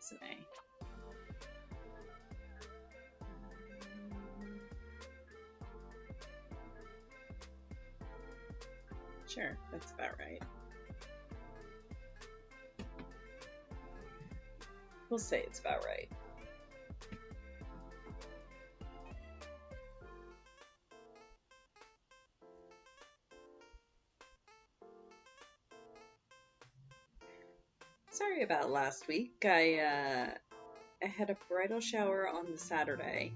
today. Sure, that's about right. We'll say it's about right. Sorry about last week. I had a bridal shower on the Saturday,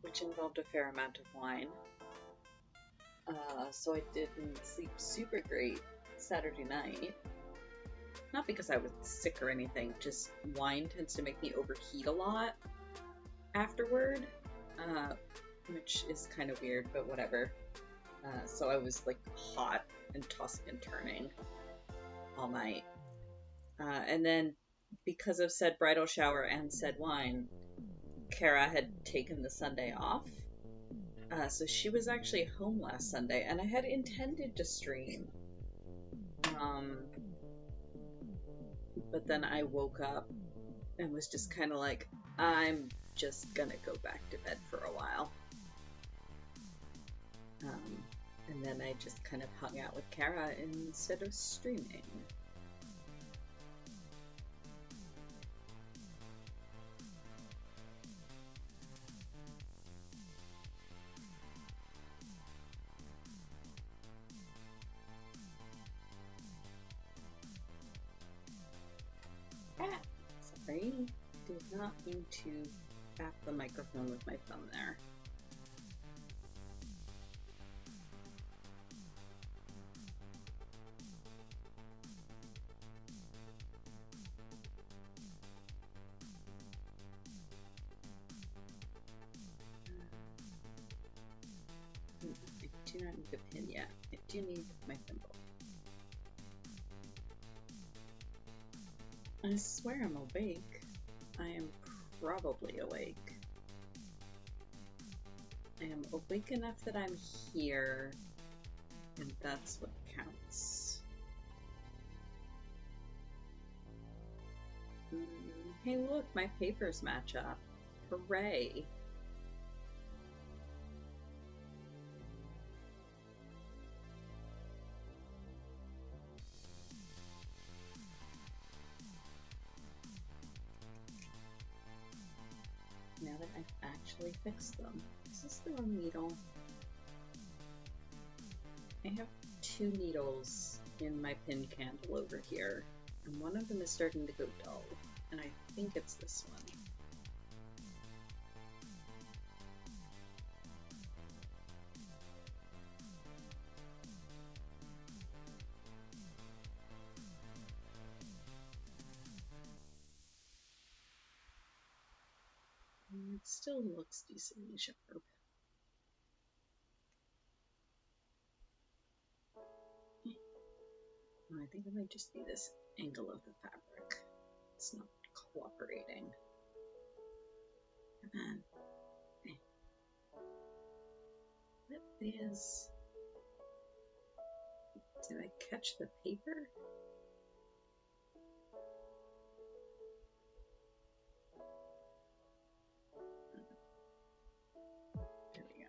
which involved a fair amount of wine. So I didn't sleep super great Saturday night. Not because I was sick or anything, just wine tends to make me overheat a lot afterward, which is kind of weird, but whatever. So I was like hot and tossing and turning all night. And then because of said bridal shower and said wine, Kara had taken the Sunday off. So she was actually home last Sunday, and I had intended to stream. But then I woke up and was just kind of like, I'm just gonna go back to bed for a while. And then I just kind of hung out with Kara instead of streaming. Sorry, did not mean to tap the microphone with my thumb there. I do not need the pin yet. I do need my thimble. I swear I'm awake. I am probably awake. I am awake enough that I'm here, and that's what counts. Hey look, my papers match up. Hooray! Now that I've actually fixed them. Is this the wrong needle? I have two needles in my pin candle over here, and one of them is starting to go dull, and I think it's this one. It still looks decently sharp. I think it might just be this angle of the fabric. It's not cooperating. Come on. What is... Did I catch the paper? There we go.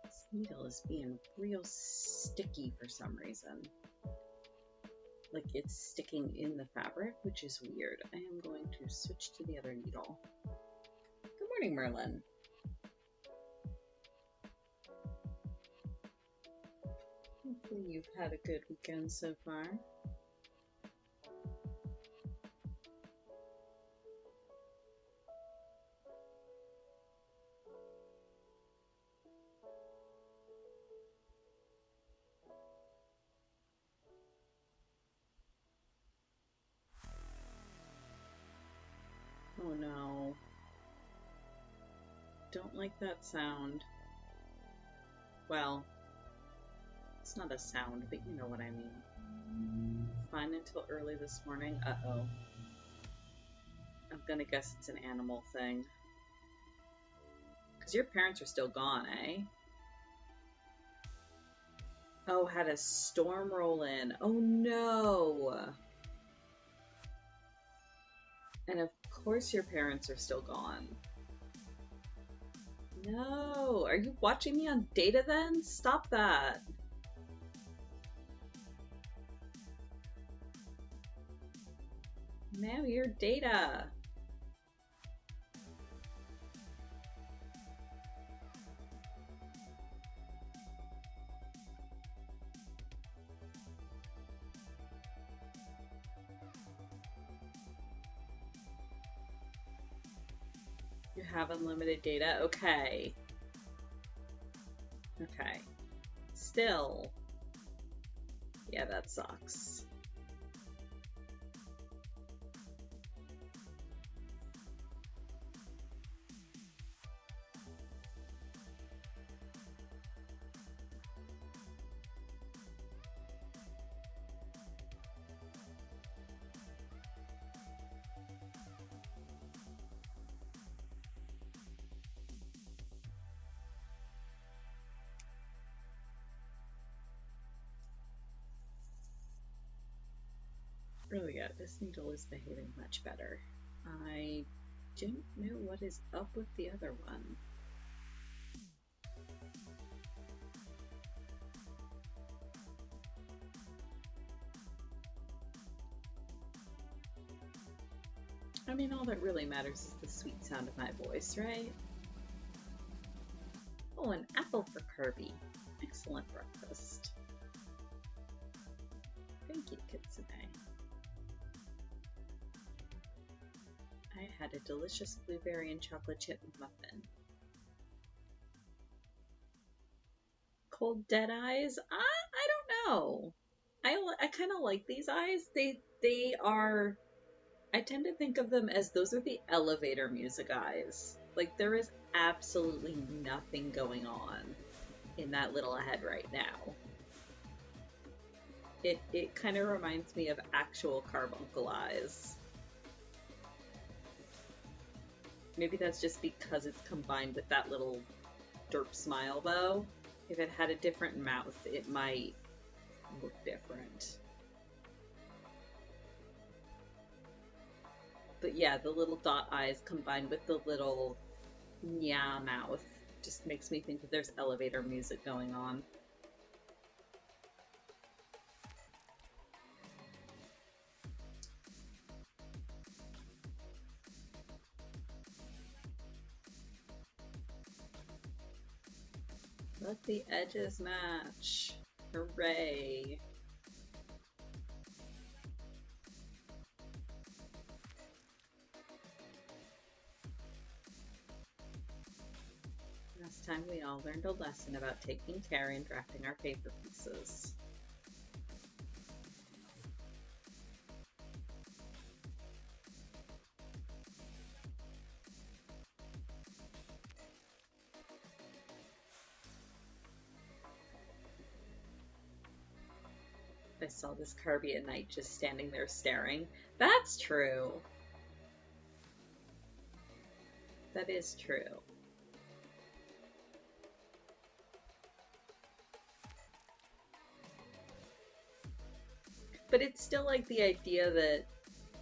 This needle is being real sticky for some reason. Like it's sticking in the fabric, which is weird. I am going to switch to the other needle. Good morning, Merlin. Hopefully you've had a good weekend so far. Oh no. Don't like that sound. Well, it's not a sound, but you know what I mean. Fine until early this morning. Uh-oh. I'm gonna guess it's an animal thing. Because your parents are still gone, eh? Oh, had a storm roll in. Oh no! And of course your parents are still gone. No! Are you watching me on data then? Stop that! Now you're data! You have unlimited data? Okay. Okay. Still. Yeah, that sucks. Oh yeah, this needle is behaving much better. I don't know what is up with the other one. I mean, all that really matters is the sweet sound of my voice, right? Oh, an apple for Kirby. Excellent breakfast. Thank you, Kitsune. I had a delicious blueberry and chocolate chip muffin. Cold dead eyes? I don't know. I kind of like these eyes. They are. I tend to think of them as those are the elevator music eyes. Like there is absolutely nothing going on in that little head right now. It kind of reminds me of actual carbuncle eyes. Maybe that's just because it's combined with that little derp smile, though. If it had a different mouth, it might look different. But yeah, the little dot eyes combined with the little nya mouth just makes me think that there's elevator music going on. Let the edges match. Hooray. Last time we all learned a lesson about taking care and drafting our paper pieces. I saw this Kirby at night just standing there staring. That's true. That is true. But it's still like the idea that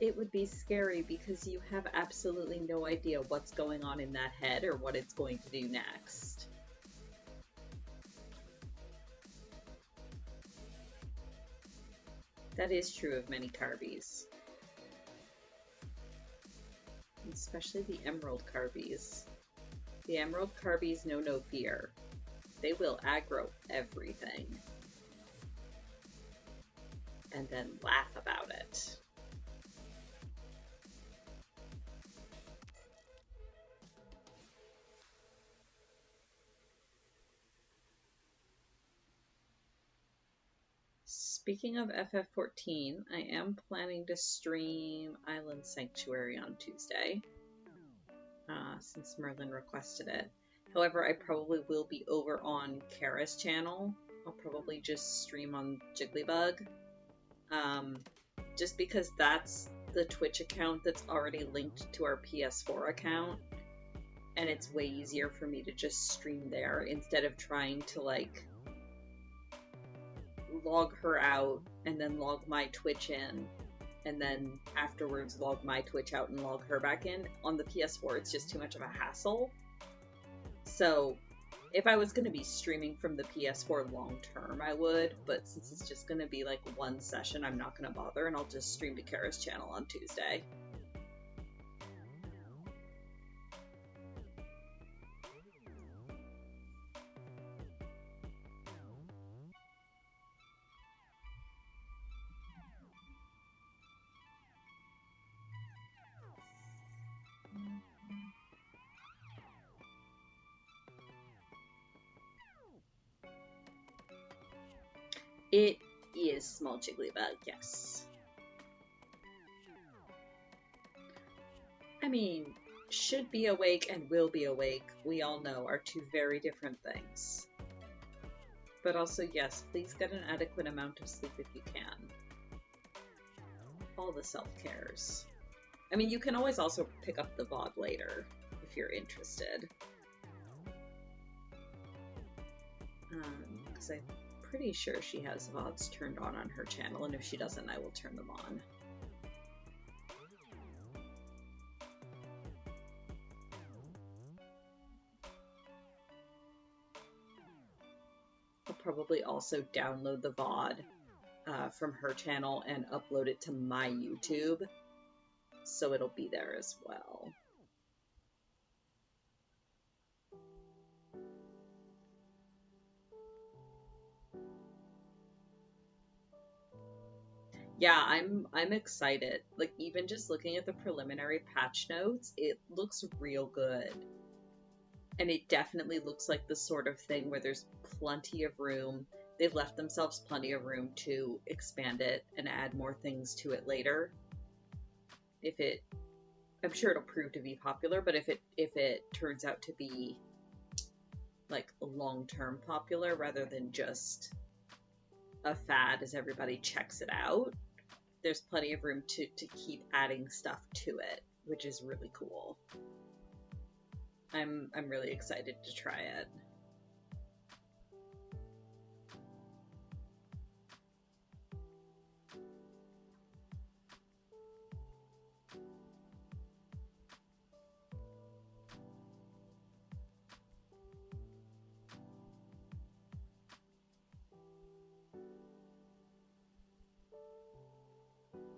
it would be scary because you have absolutely no idea what's going on in that head or what it's going to do next. That is true of many Carbys. Especially the Emerald Carbys. The Emerald Carbys know no fear. They will aggro everything. And then laugh about it. Speaking of FF14, I am planning to stream Island Sanctuary on Tuesday, since Merlin requested it. However, I probably will be over on Kara's channel. I'll probably just stream on Jigglybug, just because that's the Twitch account that's already linked to our PS4 account, and it's way easier for me to just stream there instead of trying to like log her out and then log my Twitch in and then afterwards log my Twitch out and log her back in. On the PS4, it's just too much of a hassle. So if I was going to be streaming from the PS4 long term, I would, but since it's just going to be like one session, I'm not going to bother, and I'll just stream to Kara's channel on Tuesday. It is small Jigglypuff, yes. I mean, should be awake and will be awake, we all know, are two very different things. But also, yes, please get an adequate amount of sleep if you can. All the self-cares. I mean, you can always also pick up the VOD later, if you're interested. Because I'm pretty sure she has VODs turned on her channel, and if she doesn't, I will turn them on. I'll probably also download the VOD from her channel and upload it to my YouTube, so it'll be there as well. Yeah, I'm excited. Like, even just looking at the preliminary patch notes, it looks real good. And it definitely looks like the sort of thing where there's plenty of room. They've left themselves plenty of room to expand it and add more things to it later. I'm sure it'll prove to be popular, but if it turns out to be like long-term popular rather than just a fad as everybody checks it out, there's plenty of room to keep adding stuff to it, which is really cool. I'm really excited to try it.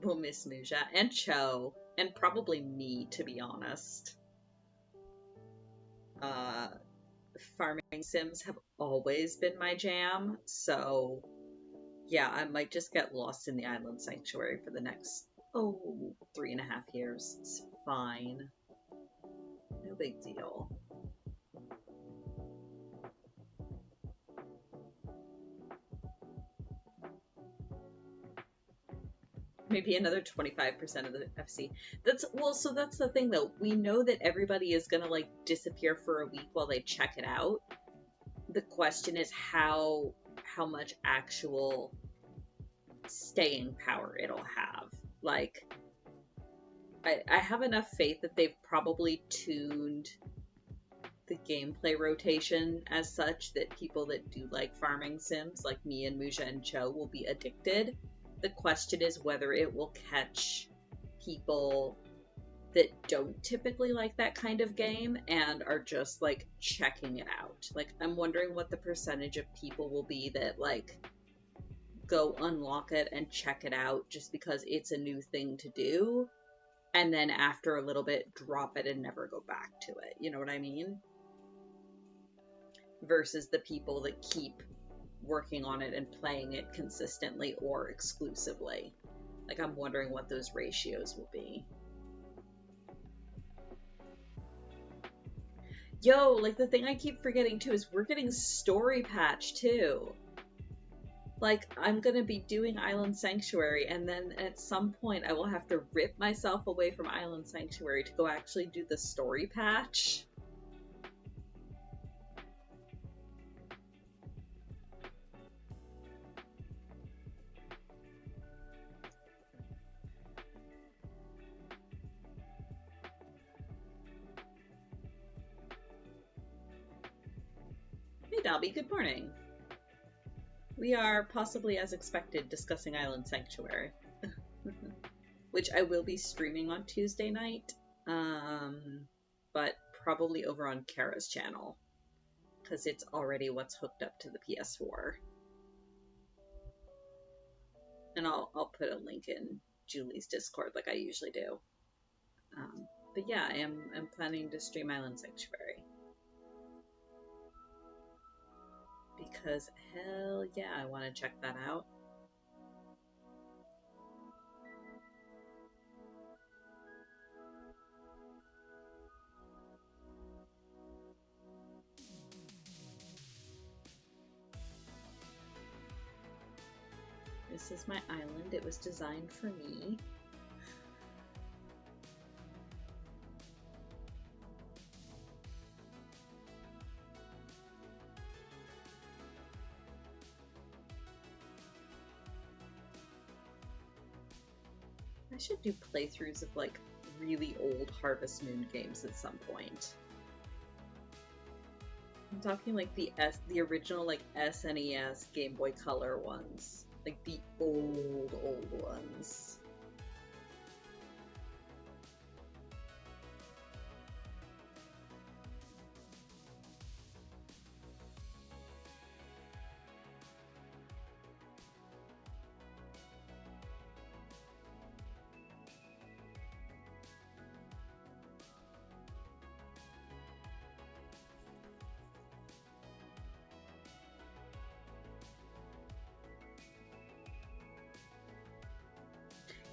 We'll miss Muja and Cho, and probably me, to be honest. Farming sims have always been my jam, so yeah, I might just get lost in the Island Sanctuary for the next, 3.5 years. It's fine. No big deal. Maybe another 25% of the FC. So that's the thing though. We know that everybody is gonna like disappear for a week while they check it out. The question is how much actual staying power it'll have. Like, I have enough faith that they've probably tuned the gameplay rotation as such that people that do like farming sims, like me and Muja and Cho, will be addicted. The question is whether it will catch people that don't typically like that kind of game and are just like checking it out. Like, I'm wondering what the percentage of people will be that like go unlock it and check it out just because it's a new thing to do, and then after a little bit drop it and never go back to it. You know what I mean? Versus the people that keep working on it and playing it consistently or exclusively. Like, I'm wondering what those ratios will be. Yo, like, the thing I keep forgetting too is we're getting Story Patch too. Like, I'm gonna be doing Island Sanctuary, and then at some point I will have to rip myself away from Island Sanctuary to go actually do the Story Patch. Hey Dobby, good morning. We are possibly as expected discussing Island Sanctuary, which I will be streaming on Tuesday night, but probably over on Kara's channel, because it's already what's hooked up to the PS4. And I'll put a link in Julie's Discord like I usually do. But yeah, I'm planning to stream Island Sanctuary. Because hell yeah, I want to check that out. This is my island. It was designed for me. I should do playthroughs of like really old Harvest Moon games at some point. I'm talking like the original like SNES Game Boy Color ones. Like the old ones.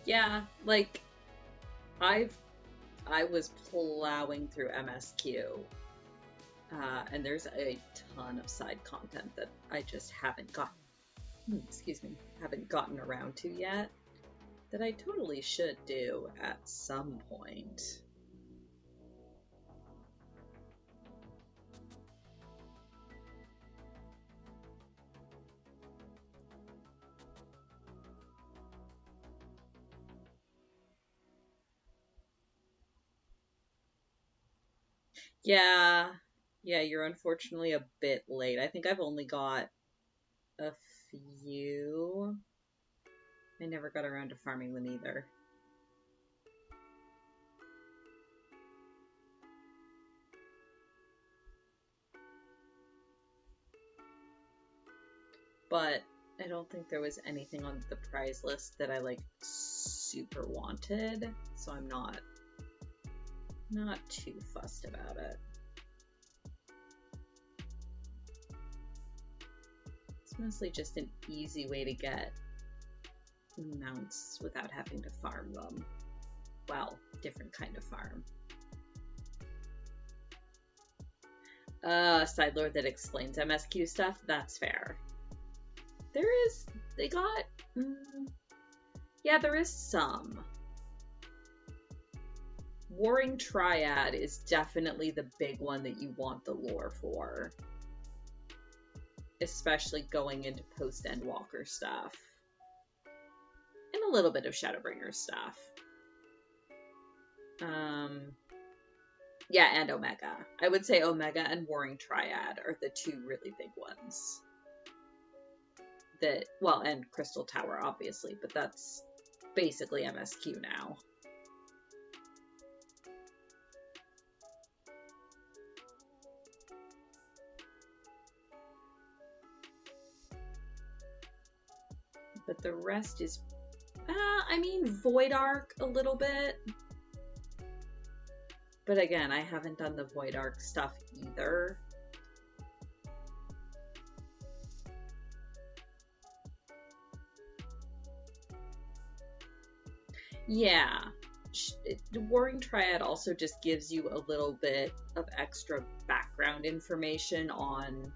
Yeah, like I was plowing through MSQ, and there's a ton of side content that I just haven't haven't gotten around to yet, that I totally should do at some point. Yeah, you're unfortunately a bit late. I think I've only got a few. I never got around to farming them either. But I don't think there was anything on the prize list that I like super wanted, so I'm not too fussed about it. It's mostly just an easy way to get mounts without having to farm them. Well, different kind of farm. Side lord that explains MSQ stuff, that's fair. Yeah, there is some. Warring Triad is definitely the big one that you want the lore for. Especially going into post-Endwalker stuff. And a little bit of Shadowbringer stuff. Yeah, and Omega. I would say Omega and Warring Triad are the two really big ones. Well, and Crystal Tower, obviously, but that's basically MSQ now. But the rest is, I mean, Void Arc a little bit. But again, I haven't done the Void Arc stuff either. Yeah. The Warring Triad also just gives you a little bit of extra background information on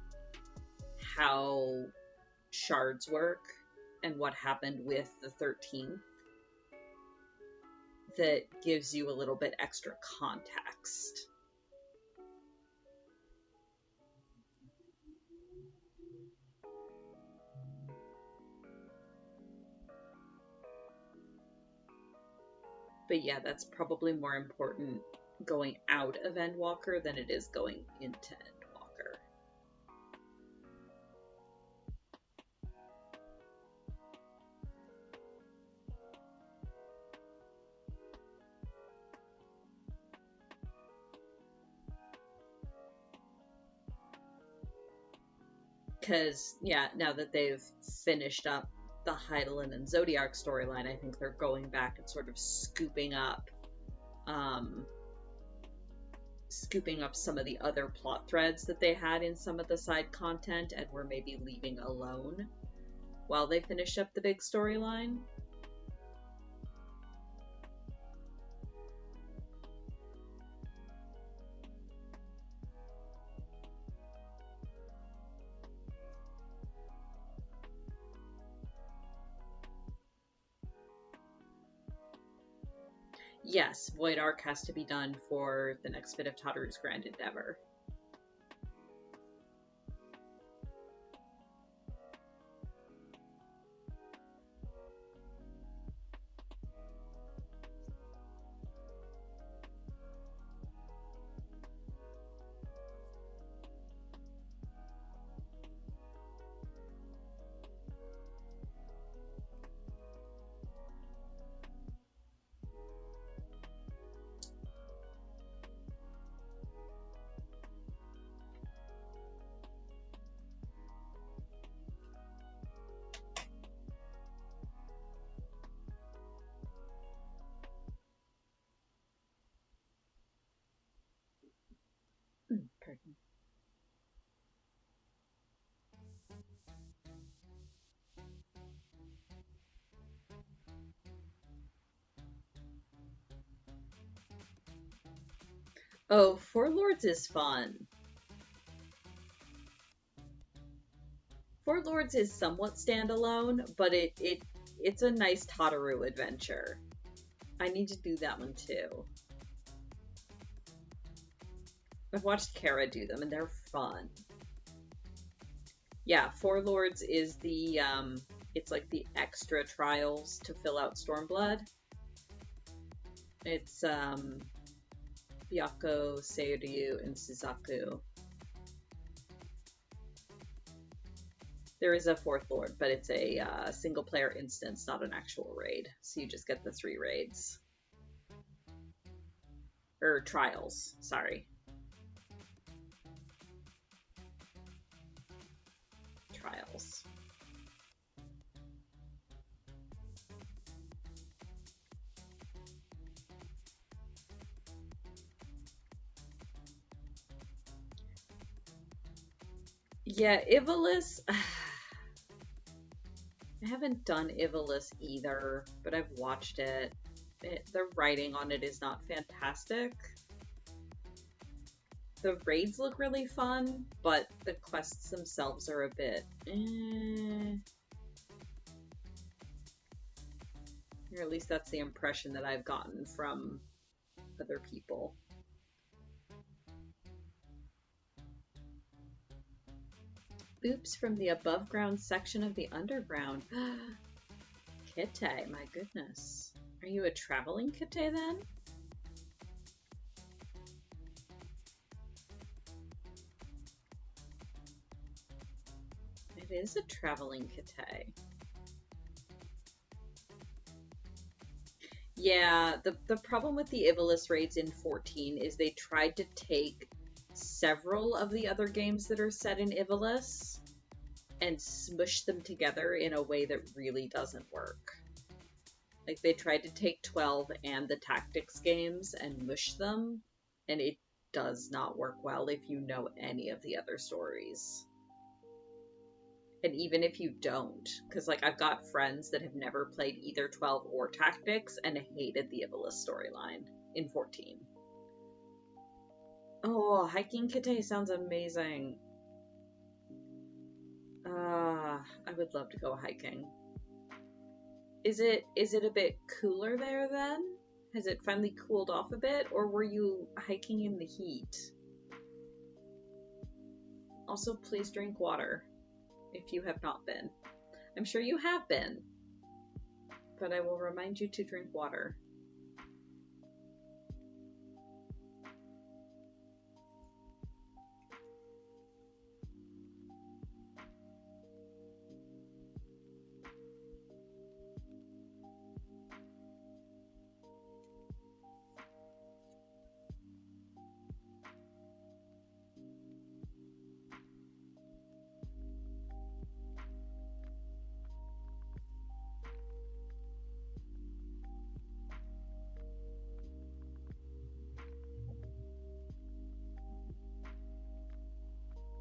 how shards work and what happened with the 13th. That gives you a little bit extra context. But yeah, that's probably more important going out of Endwalker than it is going into Endwalker. because, yeah, now that they've finished up the Hydaelyn and Zodiac storyline, I think they're going back and sort of scooping up some of the other plot threads that they had in some of the side content and were maybe leaving alone while they finish up the big storyline. Yes, Void Arc has to be done for the next bit of Tataru's Grand Endeavor. Pardon. Oh, Four Lords is fun. Four Lords is somewhat standalone, but it's a nice Tataru adventure. I need to do that one too. I've watched Kara do them and they're fun. Yeah, Four Lords is the it's like the extra trials to fill out Stormblood. It's Byakko, Seiryu, and Suzaku. There is a fourth lord, but it's a single player instance, not an actual raid. So you just get the 3 raids. Or trials, sorry. Trials. Yeah, Ivalice. I haven't done Ivalice either, but I've watched it. The writing on it is not fantastic. The raids look really fun, but the quests themselves are a bit Or at least that's the impression that I've gotten from other people. Oops, from the above ground section of the underground. Kite, my goodness. Are you a traveling Kite then? It is a traveling Kite. Yeah, the problem with the Ivalice raids in 14 is they tried to take several of the other games that are set in Ivalice and smush them together in a way that really doesn't work. Like, they tried to take 12 and the tactics games and mush them, and it does not work well if you know any of the other stories. And even if you don't, because, like, I've got friends that have never played either 12 or tactics and hated the Ivalice storyline in 14. Oh, hiking Kite sounds amazing. I would love to go hiking. Is it a bit cooler there then? Has it finally cooled off a bit, or were you hiking in the heat? Also, please drink water if you have not been. I'm sure you have been, but I will remind you to drink water.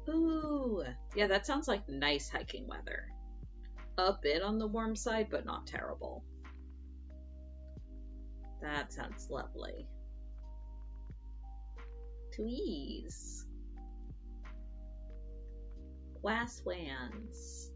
Ooh, yeah, that sounds like nice hiking weather. A bit on the warm side, but not terrible. That sounds lovely. Tweez. Glasslands.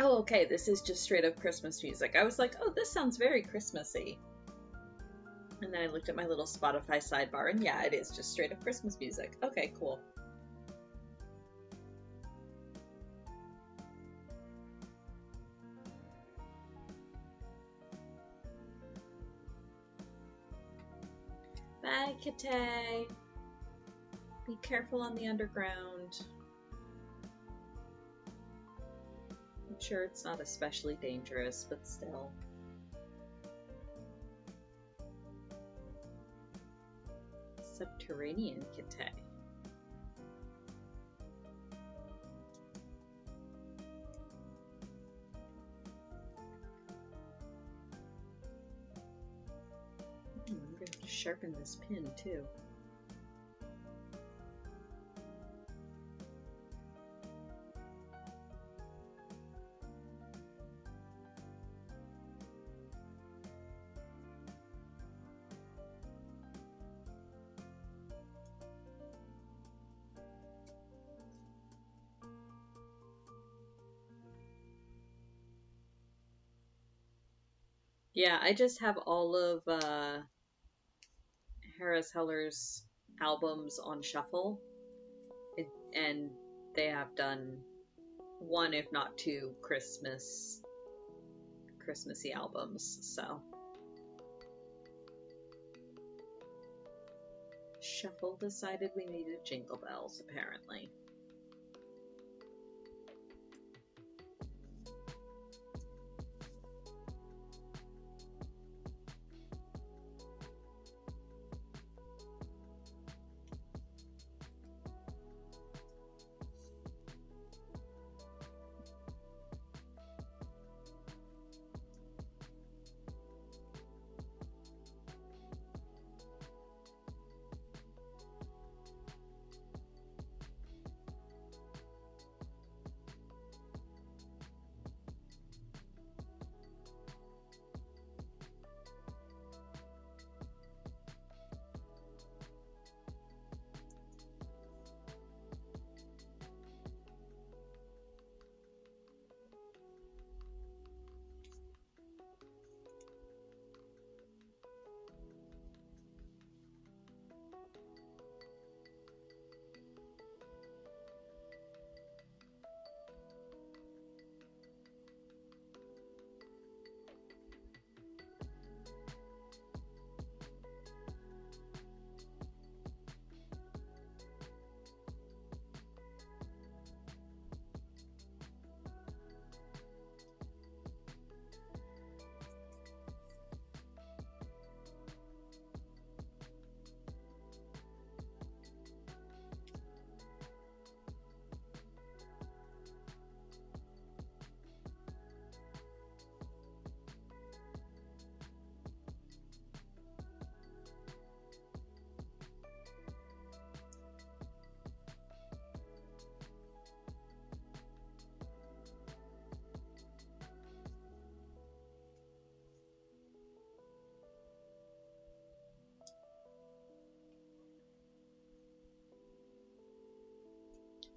Oh, okay, this is just straight up Christmas music. I was like, oh, this sounds very Christmassy. And then I looked at my little Spotify sidebar, and yeah, it is just straight up Christmas music. Okay, cool. Bye, Kate. Be careful on the underground. I'm sure it's not especially dangerous, but still. Subterranean Kite. I'm gonna have to sharpen this pin too. Yeah, I just have all of Harris Heller's albums on shuffle, and they have done one, if not two, Christmassy albums. So Shuffle decided we needed Jingle Bells, apparently.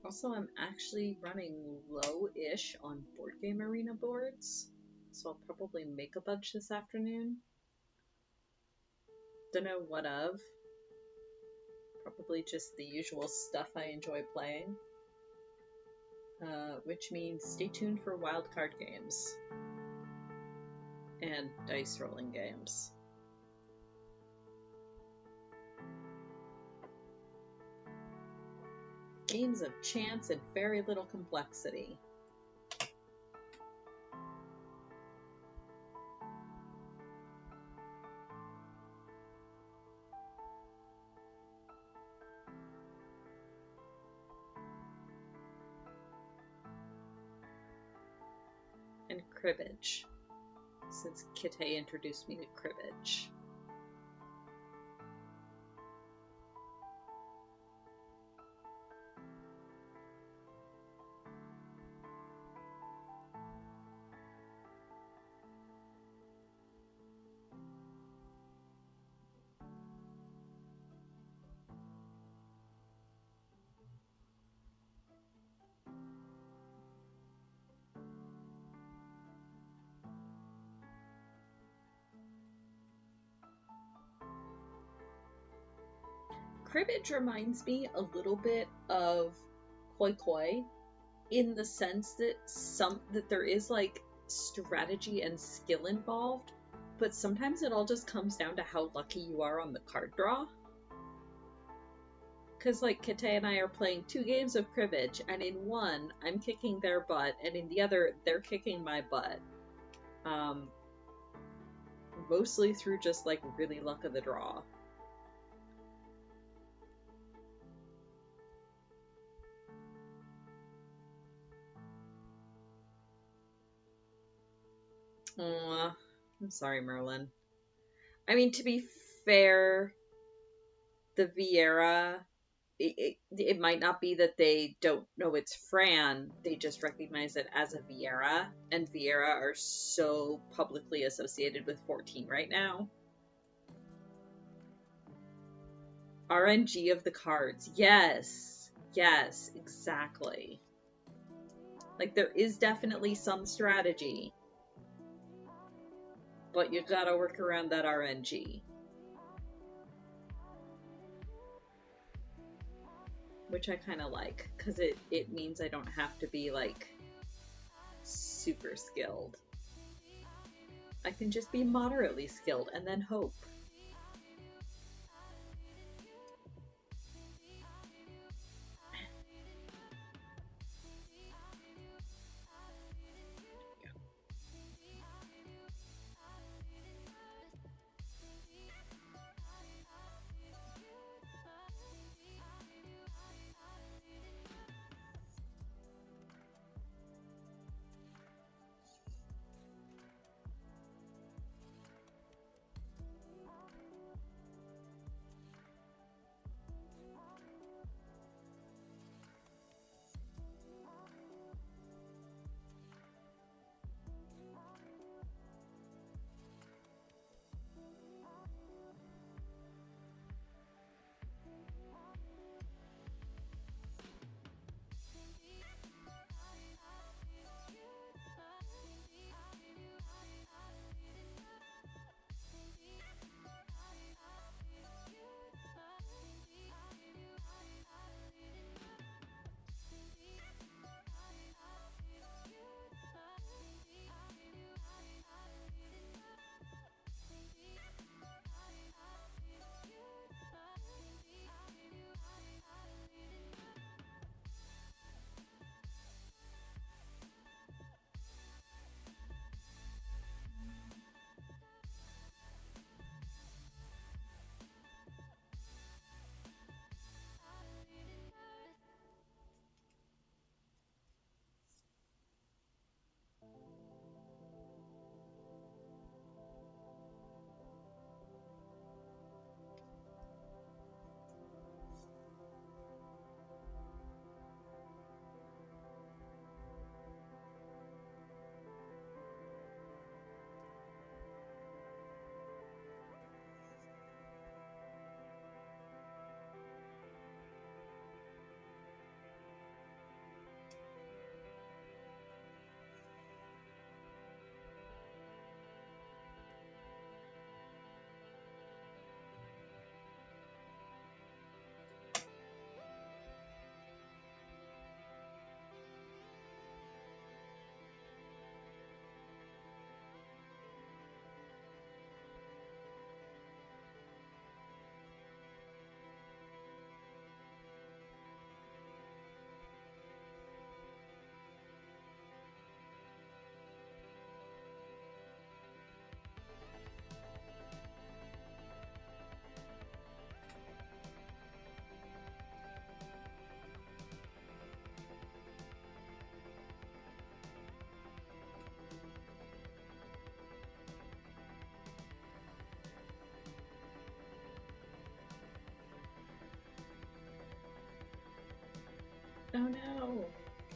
Also, I'm actually running low-ish on board game arena boards, so I'll probably make a bunch this afternoon. Don't know what of. Probably just the usual stuff I enjoy playing. Which means stay tuned for wildcard games. And dice rolling games. Games of chance and very little complexity. And cribbage, since Kite introduced me to cribbage. Cribbage reminds me a little bit of Koi Koi, in the sense that there is like strategy and skill involved, but sometimes it all just comes down to how lucky you are on the card draw. Because like Kite and I are playing 2 games of cribbage, and in one I'm kicking their butt, and in the other they're kicking my butt. Mostly through just like really luck of the draw. I'm sorry, Merlin. I mean, to be fair, the Vieira, it might not be that they don't know it's Fran, they just recognize it as a Vieira, and Vieira are so publicly associated with 14 right now. RNG of the cards. Yes. Yes, exactly. Like, there is definitely some strategy, but you gotta work around that RNG. Which I kind of like, because it means I don't have to be, like, super skilled. I can just be moderately skilled and then hope.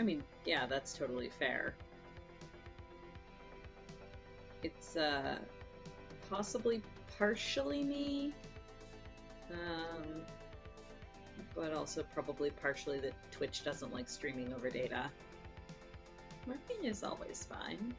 I mean, yeah, that's totally fair. It's possibly partially me, but also probably partially that Twitch doesn't like streaming over data. Working is always fine.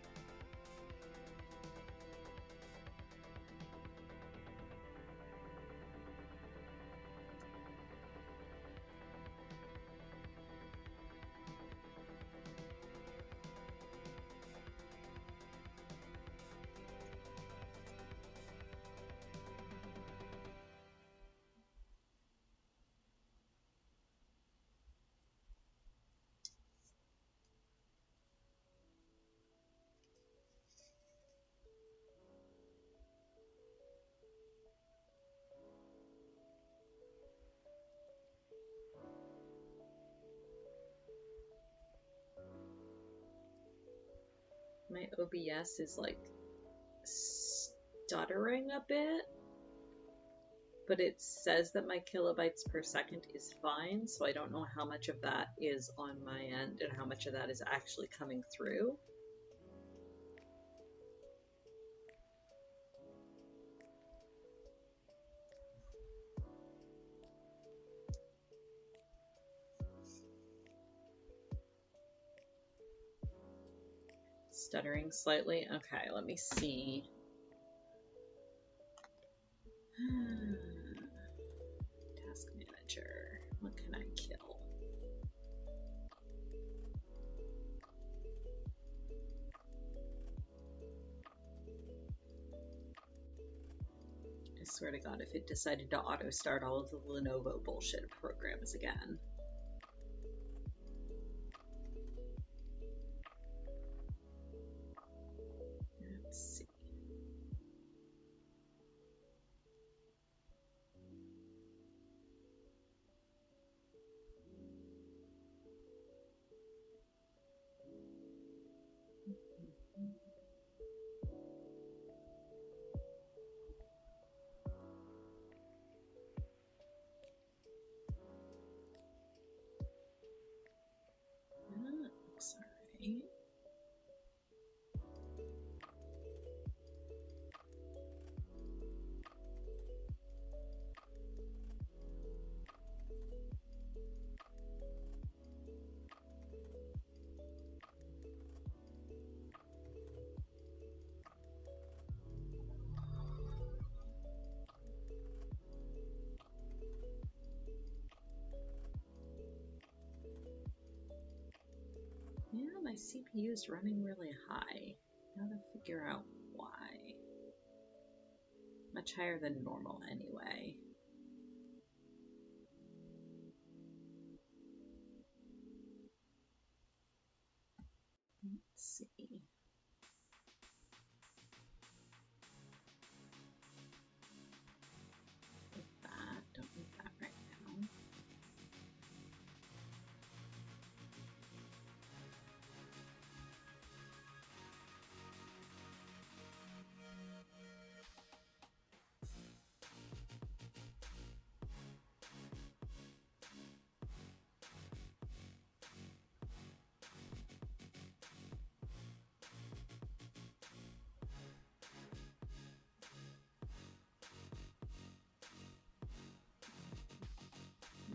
My OBS is like stuttering a bit, but it says that my kilobytes per second is fine, so I don't know how much of that is on my end and how much of that is actually coming through. Stuttering slightly. Okay, let me see. Task manager. What can I kill? I swear to God, if it decided to auto start all of the Lenovo bullshit programs again. Let's see. Looks alright. Yeah, my CPU is running really high. Gotta figure out why. Much higher than normal anyway. Let's see. With that, don't need that right now.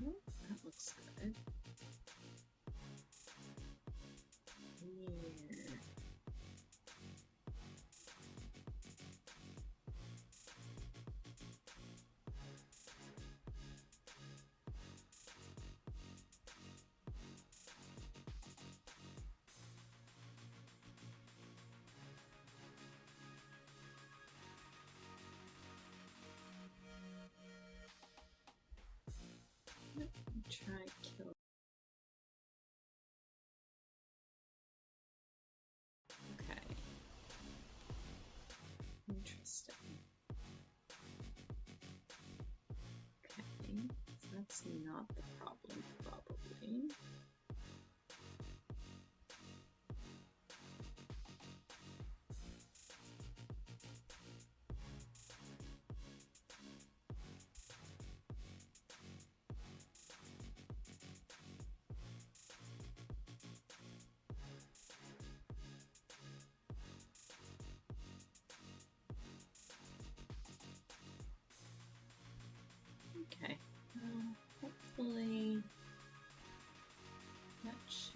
Oh, that looks good. Here. Let me try kill. Okay. Interesting. Okay, so that's not the problem, probably.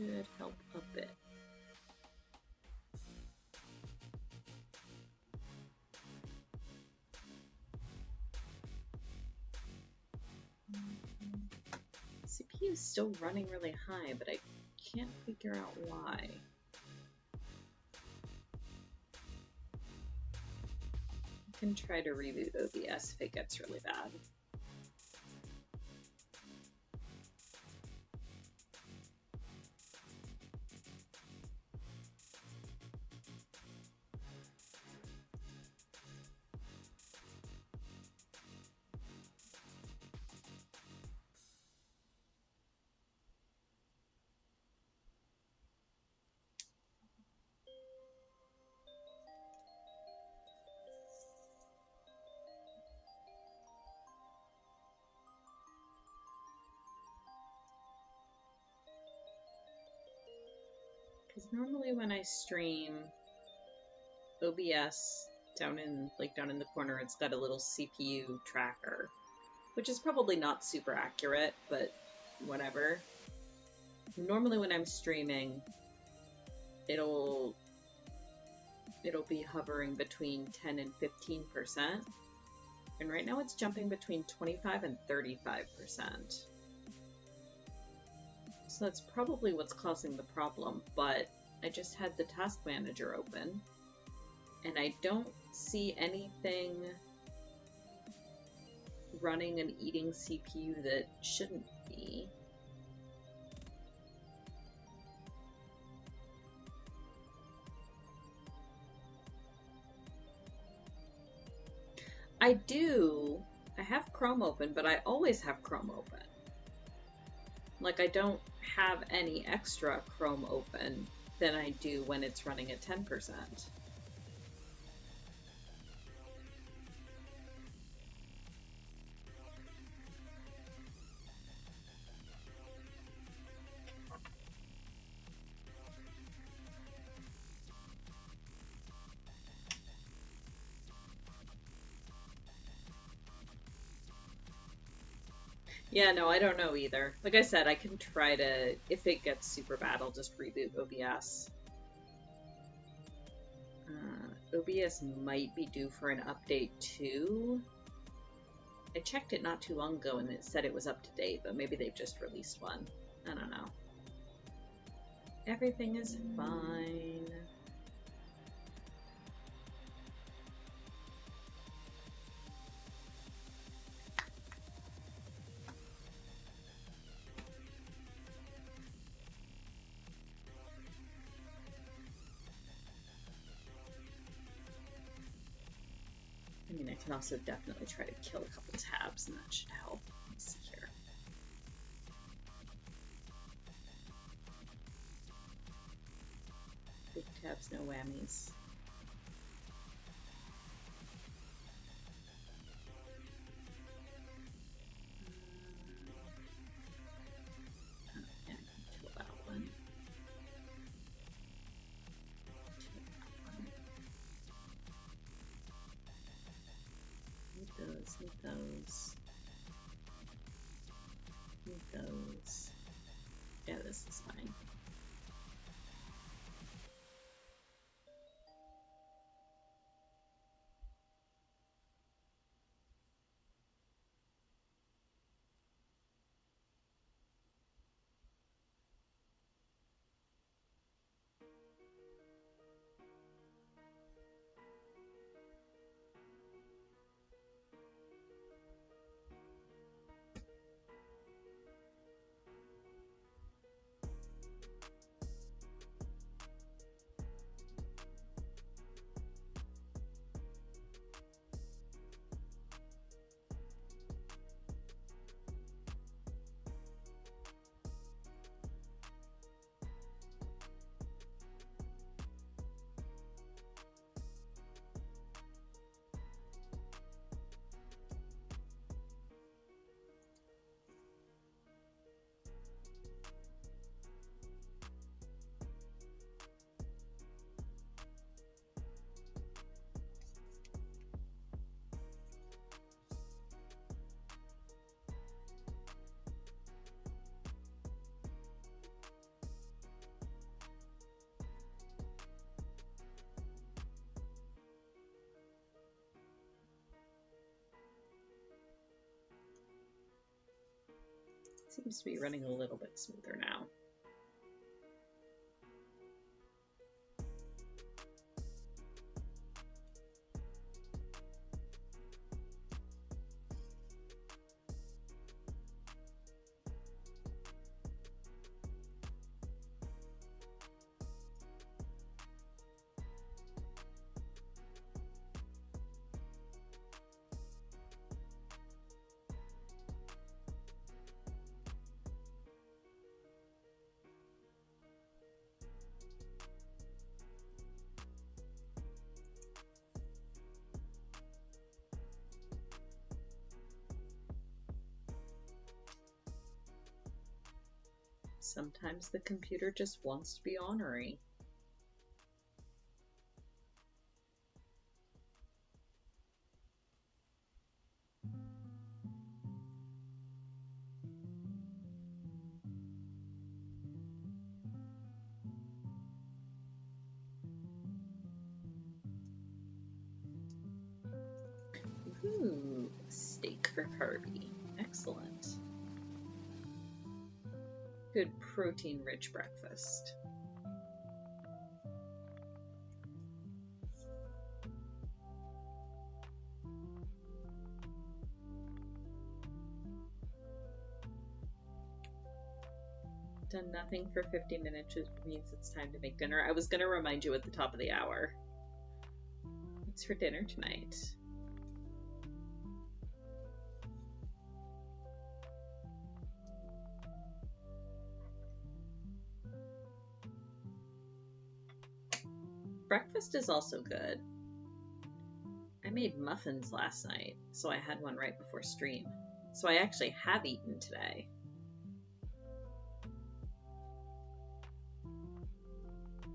should help a bit. CPU is still running really high, but I can't figure out why. I can try to reboot OBS if it gets really bad. Because normally when I stream OBS down in the corner, it's got a little CPU tracker, which is probably not super accurate, but whatever. Normally when I'm streaming, it'll be hovering between 10 and 15%. And right now it's jumping between 25 and 35%. So that's probably what's causing the problem, but I just had the task manager open and I don't see anything running and eating CPU that shouldn't be. I have Chrome open, but I always have Chrome open. Like, I don't have any extra Chrome open than I do when it's running at 10%. Yeah, no, I don't know either. Like I said, I can try to, if it gets super bad, I'll just reboot OBS. OBS might be due for an update too. I checked it not too long ago and it said it was up to date, but maybe they've just released one. I don't know. Everything is fine. I mean, I can also definitely try to kill a couple tabs, and that should help. Let's see here. Big tabs, no whammies. Oh, yeah, I can kill that one. Need those. Need those. Yeah, this is fine. Seems to be running a little bit smoother now. Sometimes the computer just wants to be ornery. Ooh, steak for Carby. Excellent. Good protein-rich breakfast. Done nothing for 50 minutes, which means it's time to make dinner. I was going to remind you at the top of the hour. What's for dinner tonight? Breakfast is also good. I made muffins last night, so I had one right before stream. So I actually have eaten today.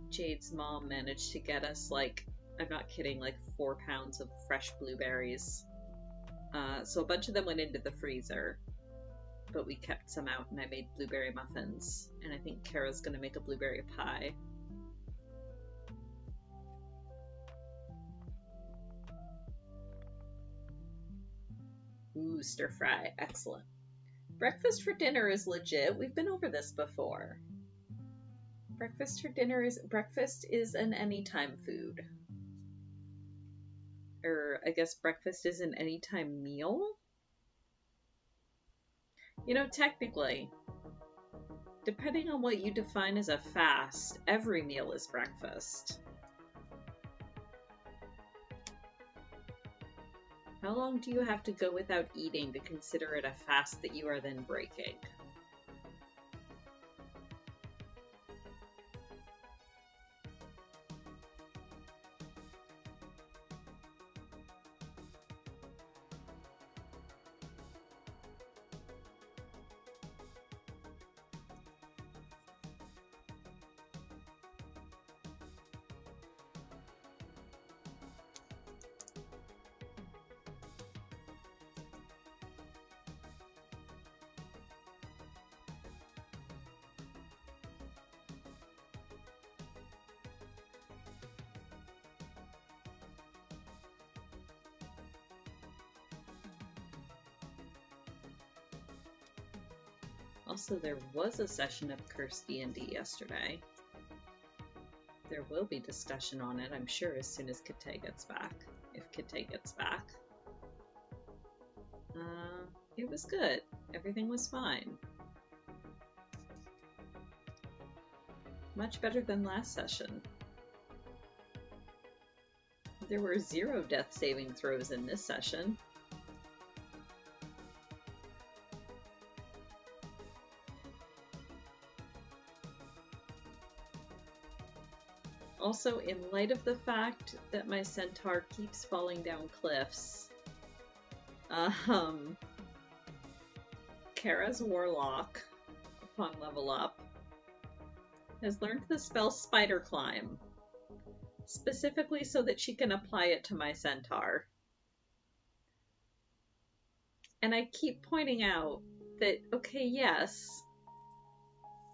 Jade's mom managed to get us, like, I'm not kidding, like 4 pounds of fresh blueberries. So a bunch of them went into the freezer, but we kept some out and I made blueberry muffins. And I think Kara's gonna make a blueberry pie. Ooh, stir fry, excellent. Breakfast for dinner is legit. We've been over this before. Breakfast is an anytime food. Or I guess breakfast is an anytime meal? You know, technically, depending on what you define as a fast, every meal is breakfast. How long do you have to go without eating to consider it a fast that you are then breaking? Also, there was a session of Cursed D&D yesterday. There will be discussion on it, I'm sure, as soon as Kate gets back. If Kate gets back. It was good. Everything was fine. Much better than last session. There were 0 death saving throws in this session. Also, in light of the fact that my centaur keeps falling down cliffs, Kara's warlock, upon level up, has learned the spell Spider Climb, specifically so that she can apply it to my centaur. And I keep pointing out that, okay, yes,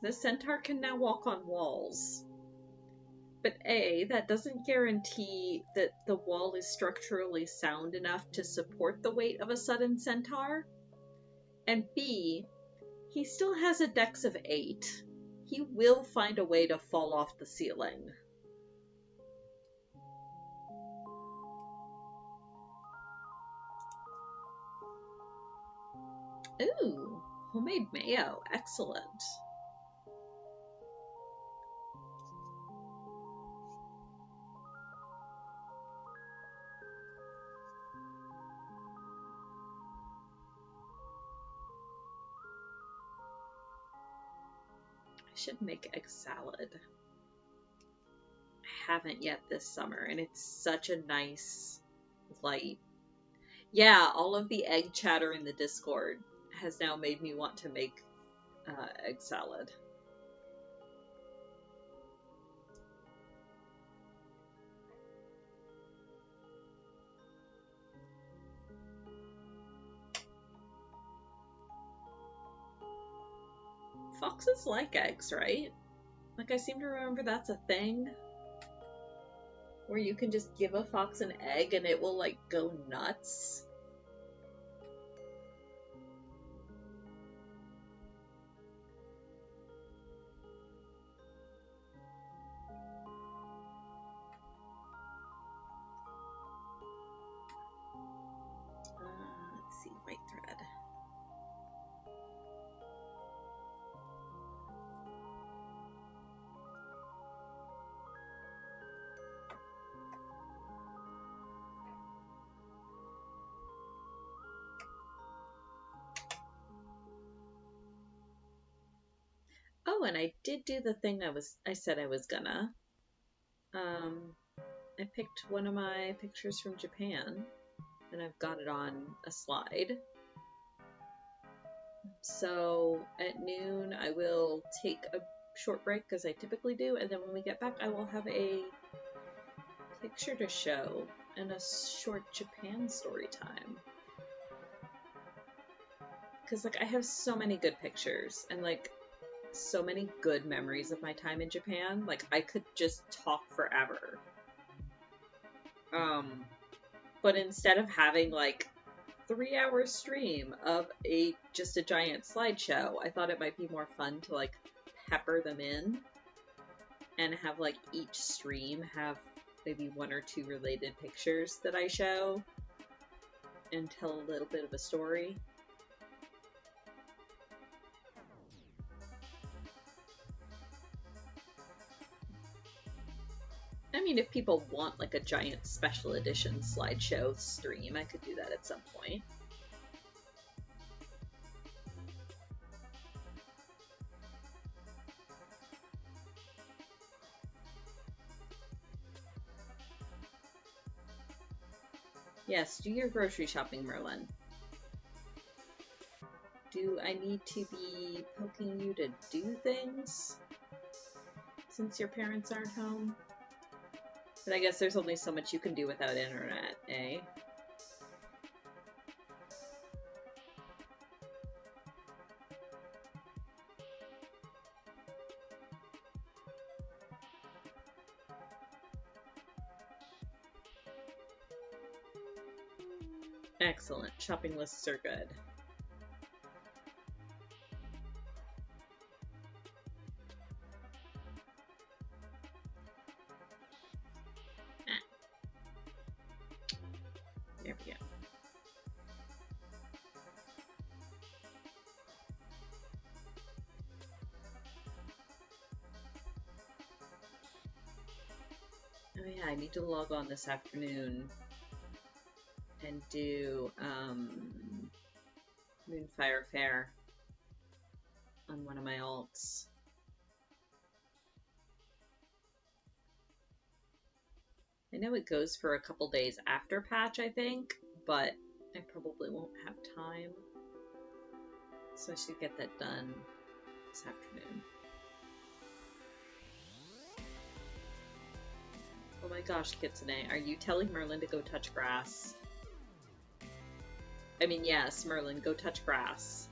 the centaur can now walk on walls. But A, that doesn't guarantee that the wall is structurally sound enough to support the weight of a sudden centaur. And B, He still has a dex of 8. He will find a way to fall off the ceiling. Ooh, homemade mayo. Excellent. I should make egg salad. I haven't yet this summer, and it's such a nice, light. Yeah, all of the egg chatter in the Discord has now made me want to make egg salad. Foxes like eggs, right? Like, I seem to remember that's a thing. Where you can just give a fox an egg and it will, like, go nuts. Let's see, white thread. Oh, and I did do the thing I said I was gonna. I picked one of my pictures from Japan, and I've got it on a slide. So at noon, I will take a short break, as I typically do, and then when we get back, I will have a picture to show and a short Japan story time. Because, like, I have so many good pictures, and, like, so many good memories of my time in Japan. Like, I could just talk forever. But instead of having, like, 3-hour stream of just a giant slideshow, I thought it might be more fun to, like, pepper them in and have, like, each stream have maybe 1 or 2 related pictures that I show and tell a little bit of a story. I mean, if people want, like, a giant special edition slideshow stream, I could do that at some point. Yes, do your grocery shopping, Merlin. Do I need to be poking you to do things since your parents aren't home? But I guess there's only so much you can do without internet, eh? Excellent. Shopping lists are good. There we go. Oh yeah, I need to log on this afternoon and do Moonfire Fair on one of my alts. I know it goes for a couple days after patch, I think, but I probably won't have time. So I should get that done this afternoon. Oh my gosh, Kitsune, are you telling Merlin to go touch grass? I mean, yes, Merlin, go touch grass.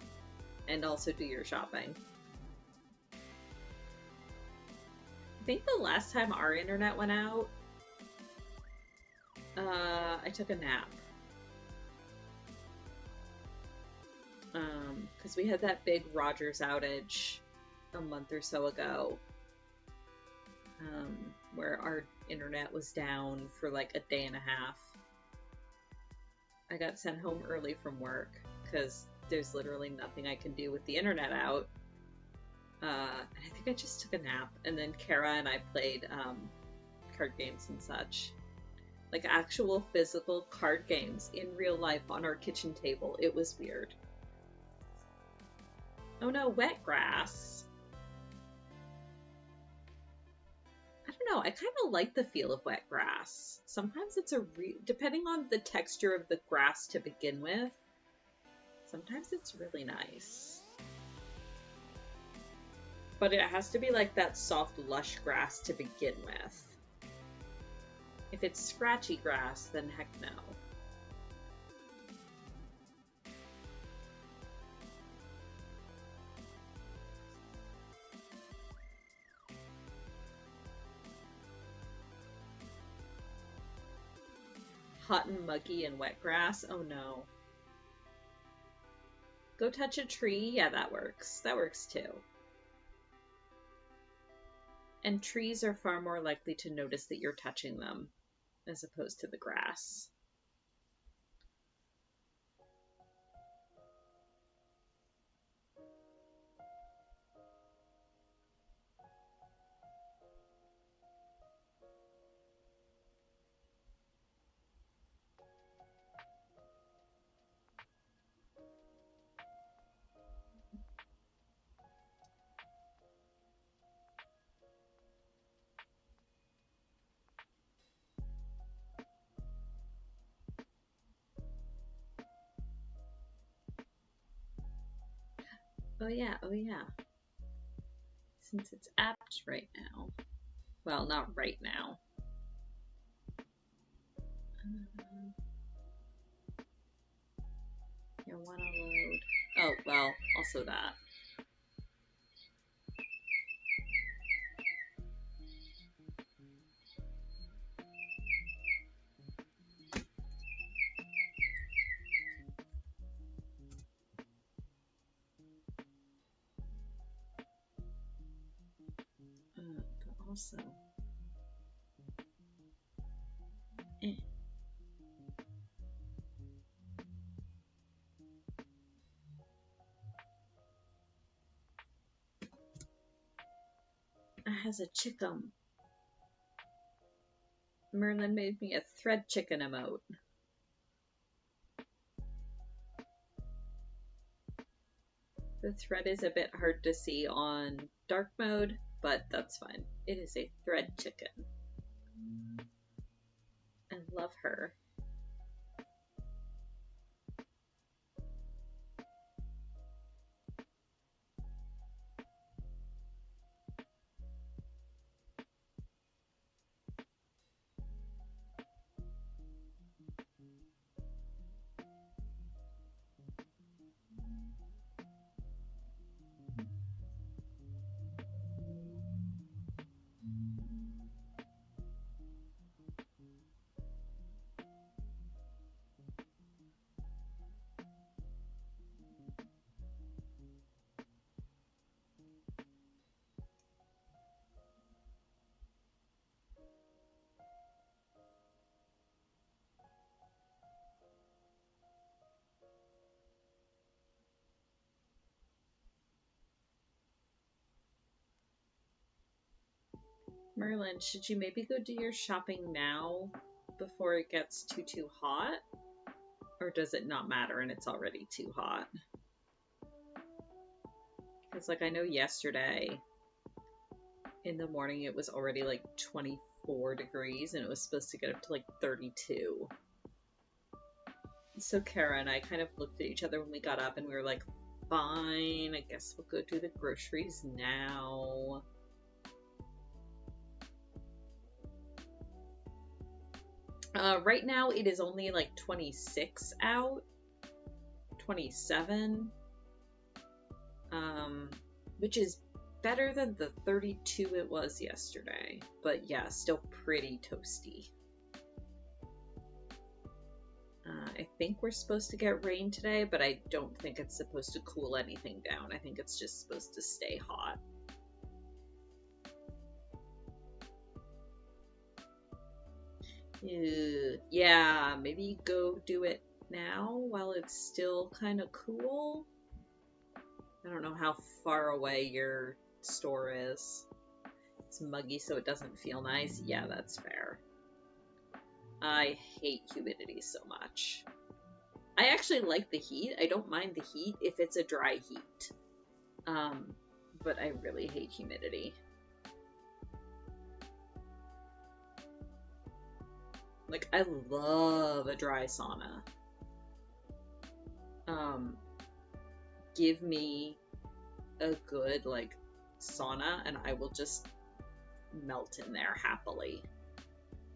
And also do your shopping. I think the last time our internet went out, I took a nap. Because we had that big Rogers outage a month or so ago, where our internet was down for like a day and a half. I got sent home early from work because there's literally nothing I can do with the internet out. And I think I just took a nap, and then Kara and I played card games and such. Like actual physical card games in real life on our kitchen table. It was weird. Oh no, wet grass. I don't know, I kind of like the feel of wet grass. Sometimes it's depending on the texture of the grass to begin with, sometimes it's really nice. But it has to be like that soft, lush grass to begin with. If it's scratchy grass, then heck no. Hot and muggy and wet grass? Oh no. Go touch a tree? Yeah, that works. That works too. And trees are far more likely to notice that you're touching them as opposed to the grass. Oh yeah, oh yeah. Since it's apt right now. Well, not right now. You wanna load. Oh, well, also that. But also. Eh. It has a chicken. Merlin made me a thread chicken emote. The thread is a bit hard to see on dark mode, but that's fine. It is a thread chicken. I love her. Merlin, should you maybe go do your shopping now before it gets too hot? Or does it not matter and it's already too hot? Because, like, I know yesterday in the morning it was already like 24 degrees and it was supposed to get up to like 32. So Kara and I kind of looked at each other when we got up and we were like, fine, I guess we'll go do the groceries now. Right now it is only like 26 out, 27, which is better than the 32 it was yesterday, but yeah, still pretty toasty. I think we're supposed to get rain today, but I don't think it's supposed to cool anything down. I think it's just supposed to stay hot. Yeah, maybe go do it now while it's still kind of cool. I don't know how far away your store is. It's muggy, so it doesn't feel nice. Yeah, that's fair. I hate humidity so much. I actually like the heat. I don't mind the heat if it's a dry heat. But I really hate humidity. Like, I love a dry sauna. Give me a good, like, sauna, and I will just melt in there happily.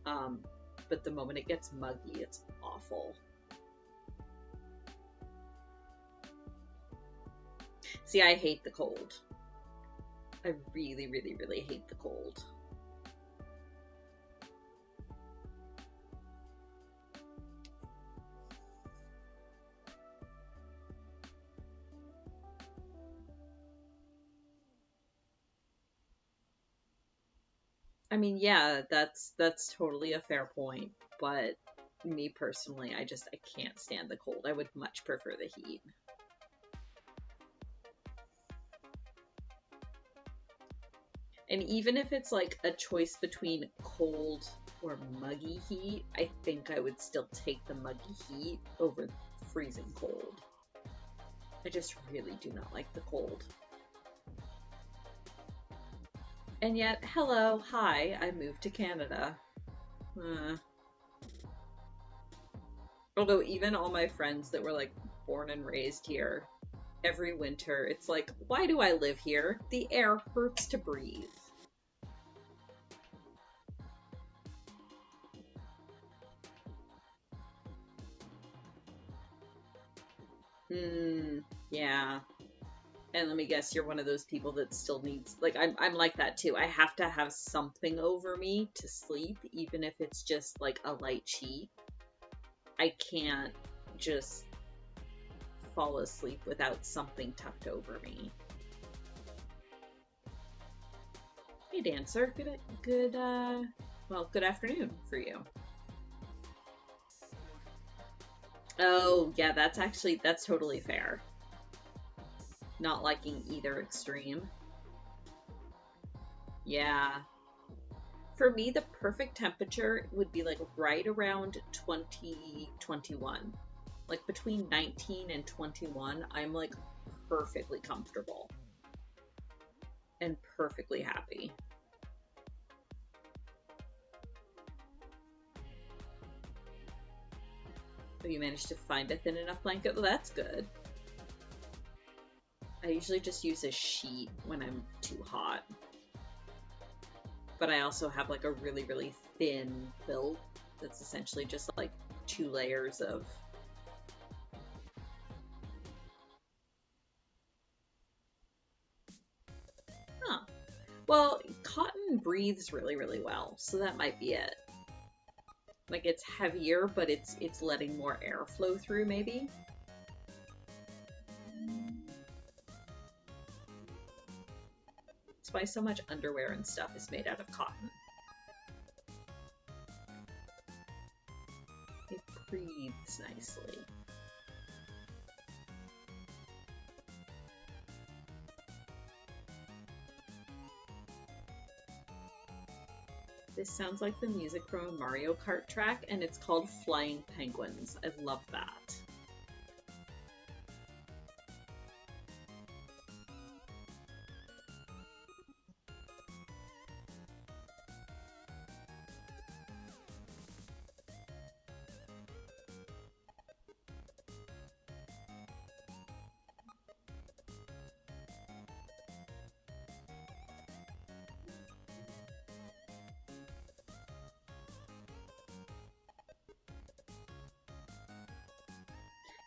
But the moment it gets muggy, it's awful. See, I hate the cold. I really, really, really hate the cold. I mean, yeah, that's totally a fair point, but me personally, I can't stand the cold. I would much prefer the heat. And even if it's like a choice between cold or muggy heat, I think I would still take the muggy heat over freezing cold. I just really do not like the cold. And yet, hello, hi, I moved to Canada. Although even all my friends that were like born and raised here, every winter, it's like, why do I live here? The air hurts to breathe. Yeah. And let me guess, you're one of those people that still needs, like, I'm like that too. I have to have something over me to sleep, even if it's just like a light sheet. I can't just fall asleep without something tucked over me. Hey, Dancer. Good afternoon for you. Oh, yeah, that's totally fair. Not liking either extreme. Yeah. For me, the perfect temperature would be like right around 21. Like between 19 and 21, I'm like perfectly comfortable and perfectly happy. So you managed to find a thin enough blanket? Well, that's good. I usually just use a sheet when I'm too hot. But I also have like a really, really thin quilt that's essentially just like 2 layers of... Huh. Well, cotton breathes really, really well, so that might be it. Like, it's heavier, but it's letting more air flow through, maybe? That's why so much underwear and stuff is made out of cotton. It breathes nicely. This sounds like the music from a Mario Kart track, and it's called Flying Penguins. I love that.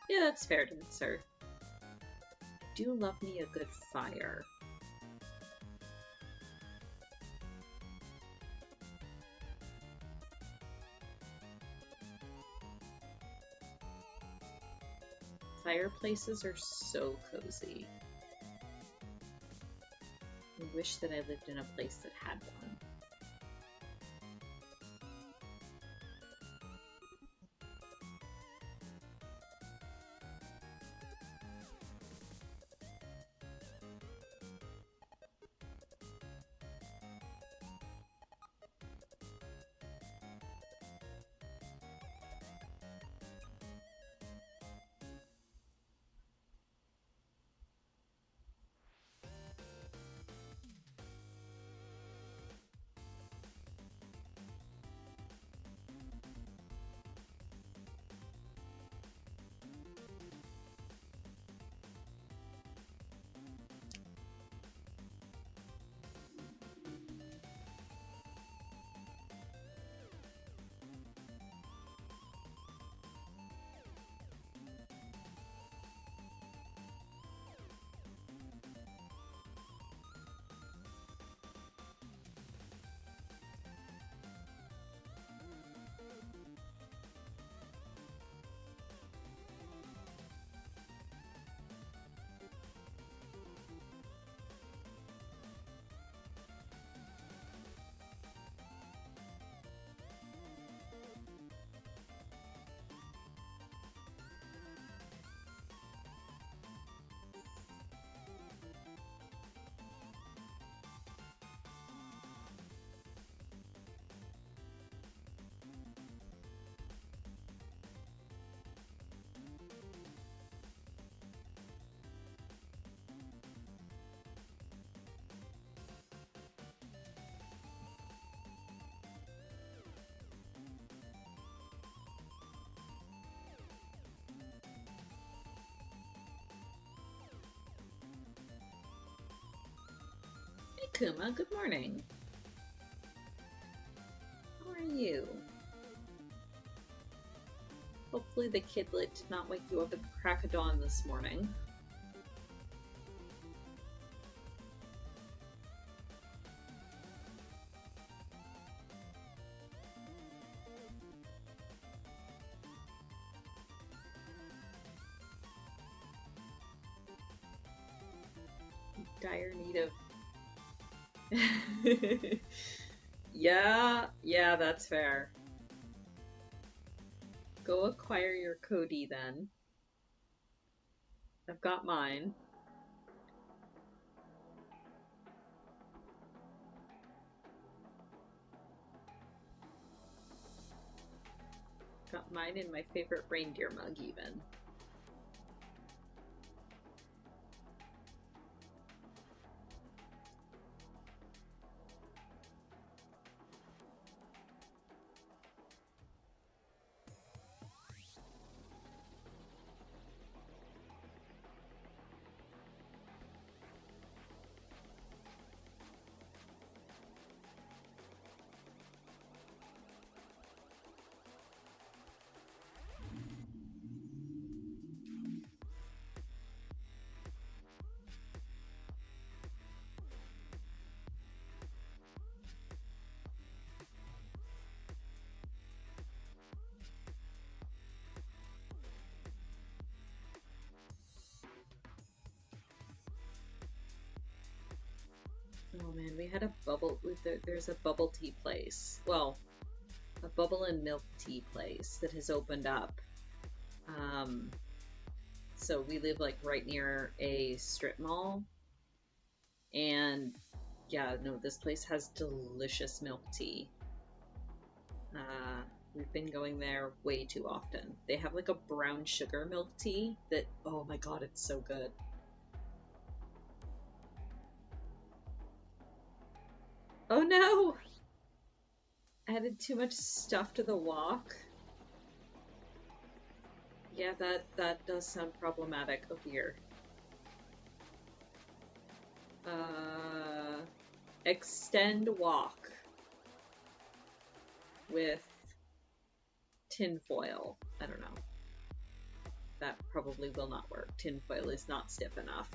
Yeah, that's fair, Dancer. I do love me a good fire. Fireplaces are so cozy. I wish that I lived in a place that had one. Hey Kuma, good morning. How are you? Hopefully the kidlet did not wake you up at the crack of dawn this morning. Dire need of... Yeah, that's fair. Go acquire your Cody then. I've got mine. Got mine in my favorite reindeer mug even. Oh man, we had a bubble. There's a bubble tea place. Well, a bubble and milk tea place that has opened up. So we live like right near a strip mall, and yeah, no, this place has delicious milk tea. We've been going there way too often. They have like a brown sugar milk tea that, oh my god, it's so good. Oh no! Added too much stuff to the walk. Yeah, that does sound problematic. Oh dear. Extend walk with tinfoil. I don't know. That probably will not work. Tinfoil is not stiff enough.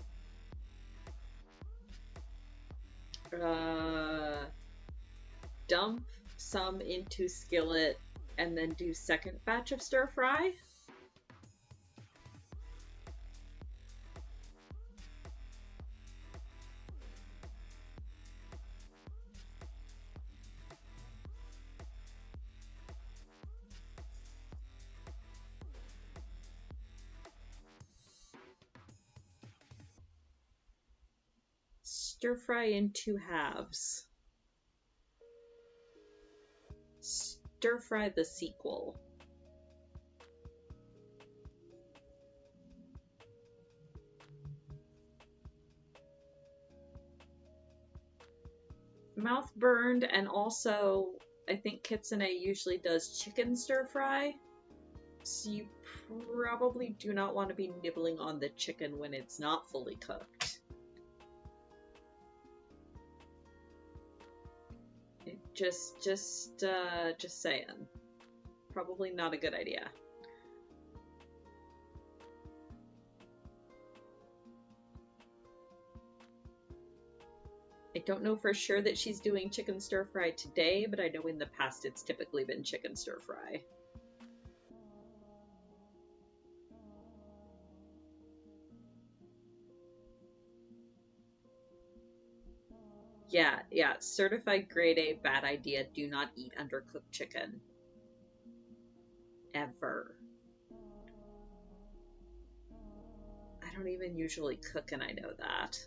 Dump some into skillet and then do second batch of stir fry. Stir fry in 2 halves. Stir fry the sequel. Mouth burned, and also I think Kitsune usually does chicken stir fry. So you probably do not want to be nibbling on the chicken when it's not fully cooked. Just saying. Probably not a good idea. I don't know for sure that she's doing chicken stir fry today, but I know in the past it's typically been chicken stir fry. Yeah, certified grade A, bad idea. Do not eat undercooked chicken. Ever. I don't even usually cook, and I know that.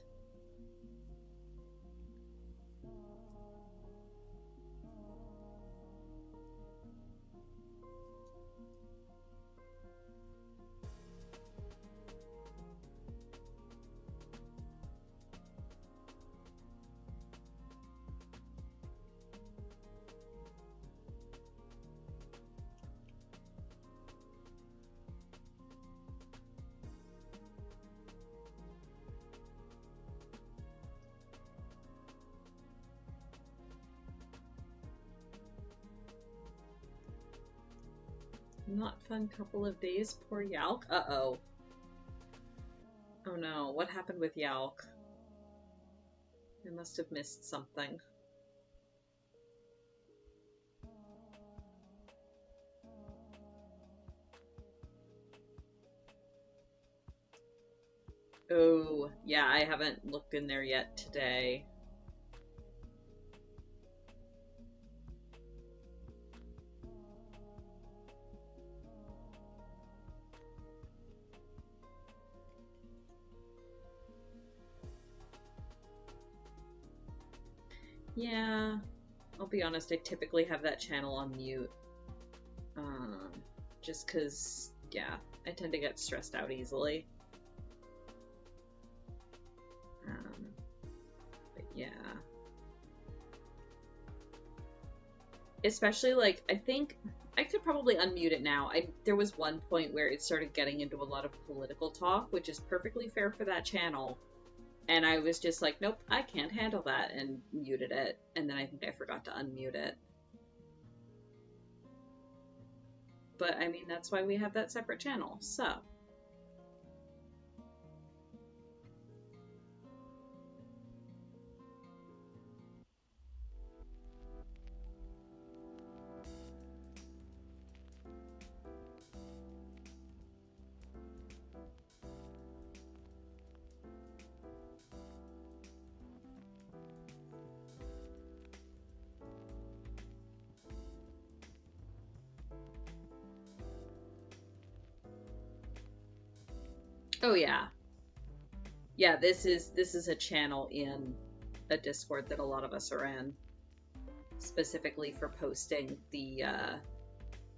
Not fun couple of days, poor Yalk. Uh-oh. Oh no, what happened with Yalk? I must have missed something. Oh, yeah, I haven't looked in there yet today. Yeah, I'll be honest, I typically have that channel on mute. Just because, yeah, I tend to get stressed out easily. But yeah. Especially, like, I think I could probably unmute it now. There was one point where it started getting into a lot of political talk, which is perfectly fair for that channel. And I was just like, nope, I can't handle that, and muted it. And then I think I forgot to unmute it. But, I mean, that's why we have that separate channel, so. Oh yeah. Yeah, this is a channel in a Discord that a lot of us are in, specifically for posting the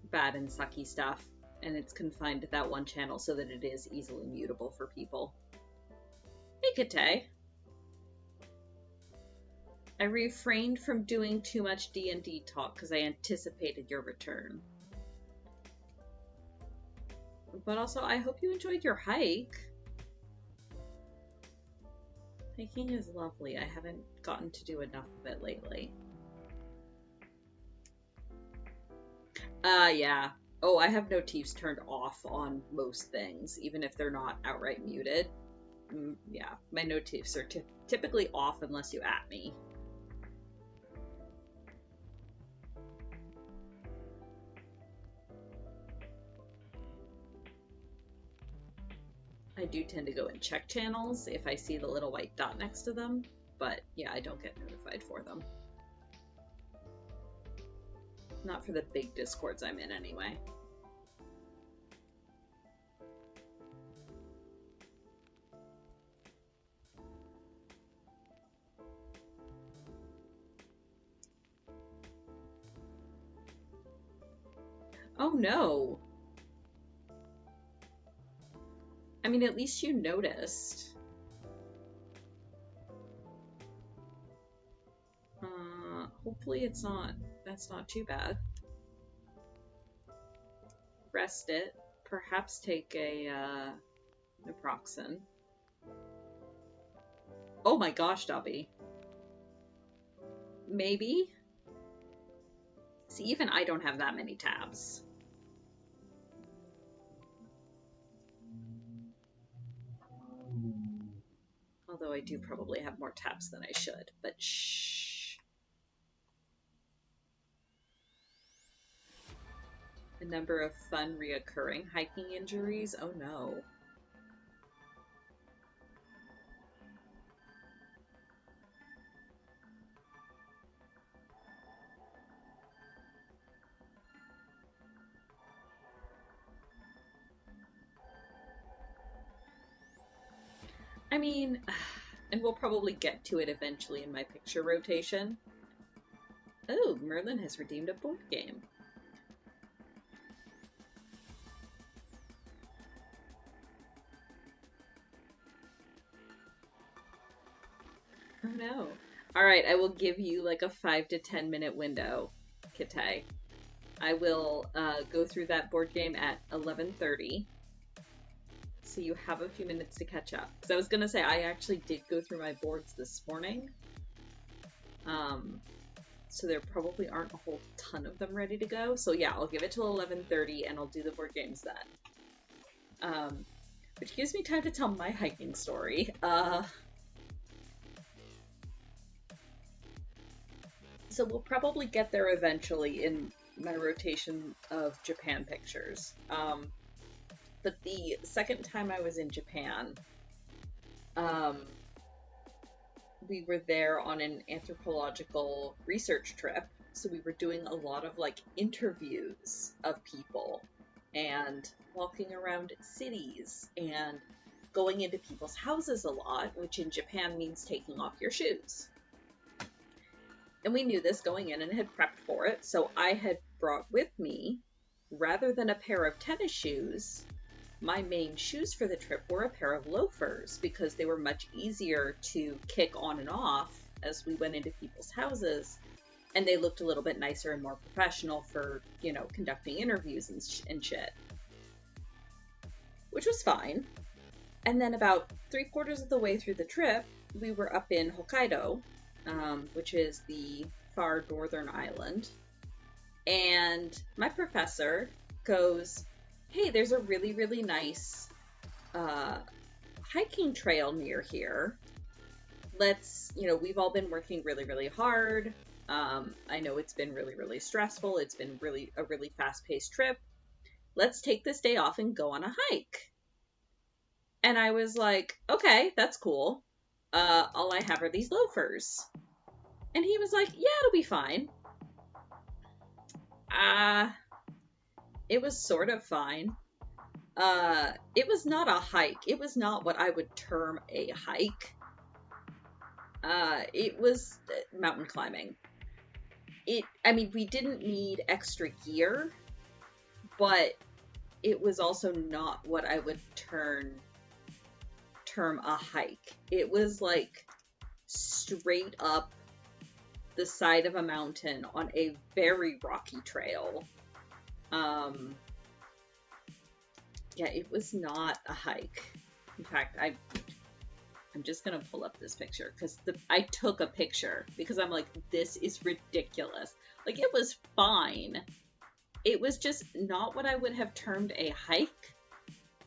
bad and sucky stuff, and it's confined to that one channel so that it is easily mutable for people. Hey, Kate. I refrained from doing too much D&D talk because I anticipated your return. But also, I hope you enjoyed your hike. Hiking is lovely. I haven't gotten to do enough of it lately. Yeah. Oh, I have notifs turned off on most things, even if they're not outright muted. Yeah, my notifs are typically off unless you at me. I do tend to go and check channels if I see the little white dot next to them, but yeah, I don't get notified for them. Not for the big Discords I'm in anyway. Oh no. I mean, at least you noticed. Hopefully that's not too bad. Rest it. Perhaps take a, naproxen. Oh my gosh, Dobby. Maybe? See, even I don't have that many tabs. Although I do probably have more tabs than I should, but shh. A number of fun reoccurring hiking injuries? Oh no. I mean, and we'll probably get to it eventually in my picture rotation. Oh, Merlin has redeemed a board game. Oh no. Alright, I will give you like a 5 to 10 minute window, Kite. I will go through that board game at 11:30. So you have a few minutes to catch up. Because I was going to say, I actually did go through my boards this morning. So there probably aren't a whole ton of them ready to go. So yeah, I'll give it till 11:30 and I'll do the board games then. Which gives me time to tell my hiking story. So we'll probably get there eventually in my rotation of Japan pictures. But the second time I was in Japan, we were there on an anthropological research trip. So we were doing a lot of like interviews of people and walking around cities and going into people's houses a lot, which in Japan means taking off your shoes. And we knew this going in and had prepped for it. So I had brought with me, rather than a pair of tennis shoes, my main shoes for the trip were a pair of loafers because they were much easier to kick on and off as we went into people's houses. And they looked a little bit nicer and more professional for, you know, conducting interviews and shit. Which was fine. And then about 3/4 of the way through the trip, we were up in Hokkaido, which is the far northern island. And my professor goes, hey, there's a really, really nice hiking trail near here. Let's, you know, we've all been working really, really hard. I know it's been really, really stressful. It's been a really fast-paced trip. Let's take this day off and go on a hike. And I was like, okay, that's cool. All I have are these loafers. And he was like, yeah, it'll be fine. It was sort of fine. It was not a hike. It was not what I would term a hike. It was mountain climbing. I mean, we didn't need extra gear, but it was also not what I would term a hike. It was like straight up the side of a mountain on a very rocky trail. Yeah, it was not a hike. In fact, I'm just gonna pull up this picture because I took a picture because I'm like, this is ridiculous. Like, it was fine. It was just not what I would have termed a hike,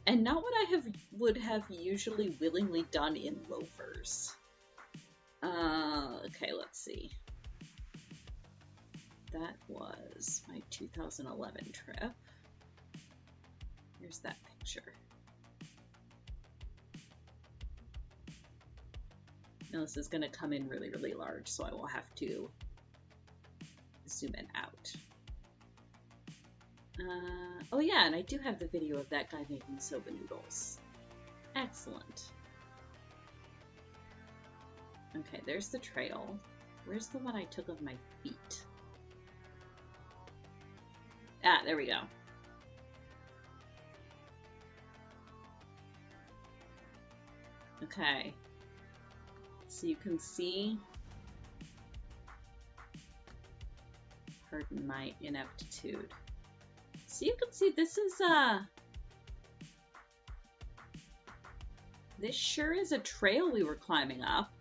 and not what I would have usually willingly done in loafers. Okay, let's see. That was my 2011 trip. Here's that picture. Now this is going to come in really, really large, so I will have to zoom in out. Oh yeah, and I do have the video of that guy making soba noodles. Excellent. Okay, there's the trail. Where's the one I took of my feet? Ah, there we go. Okay. So you can see, pardon my ineptitude. So you can see this sure is a trail we were climbing up.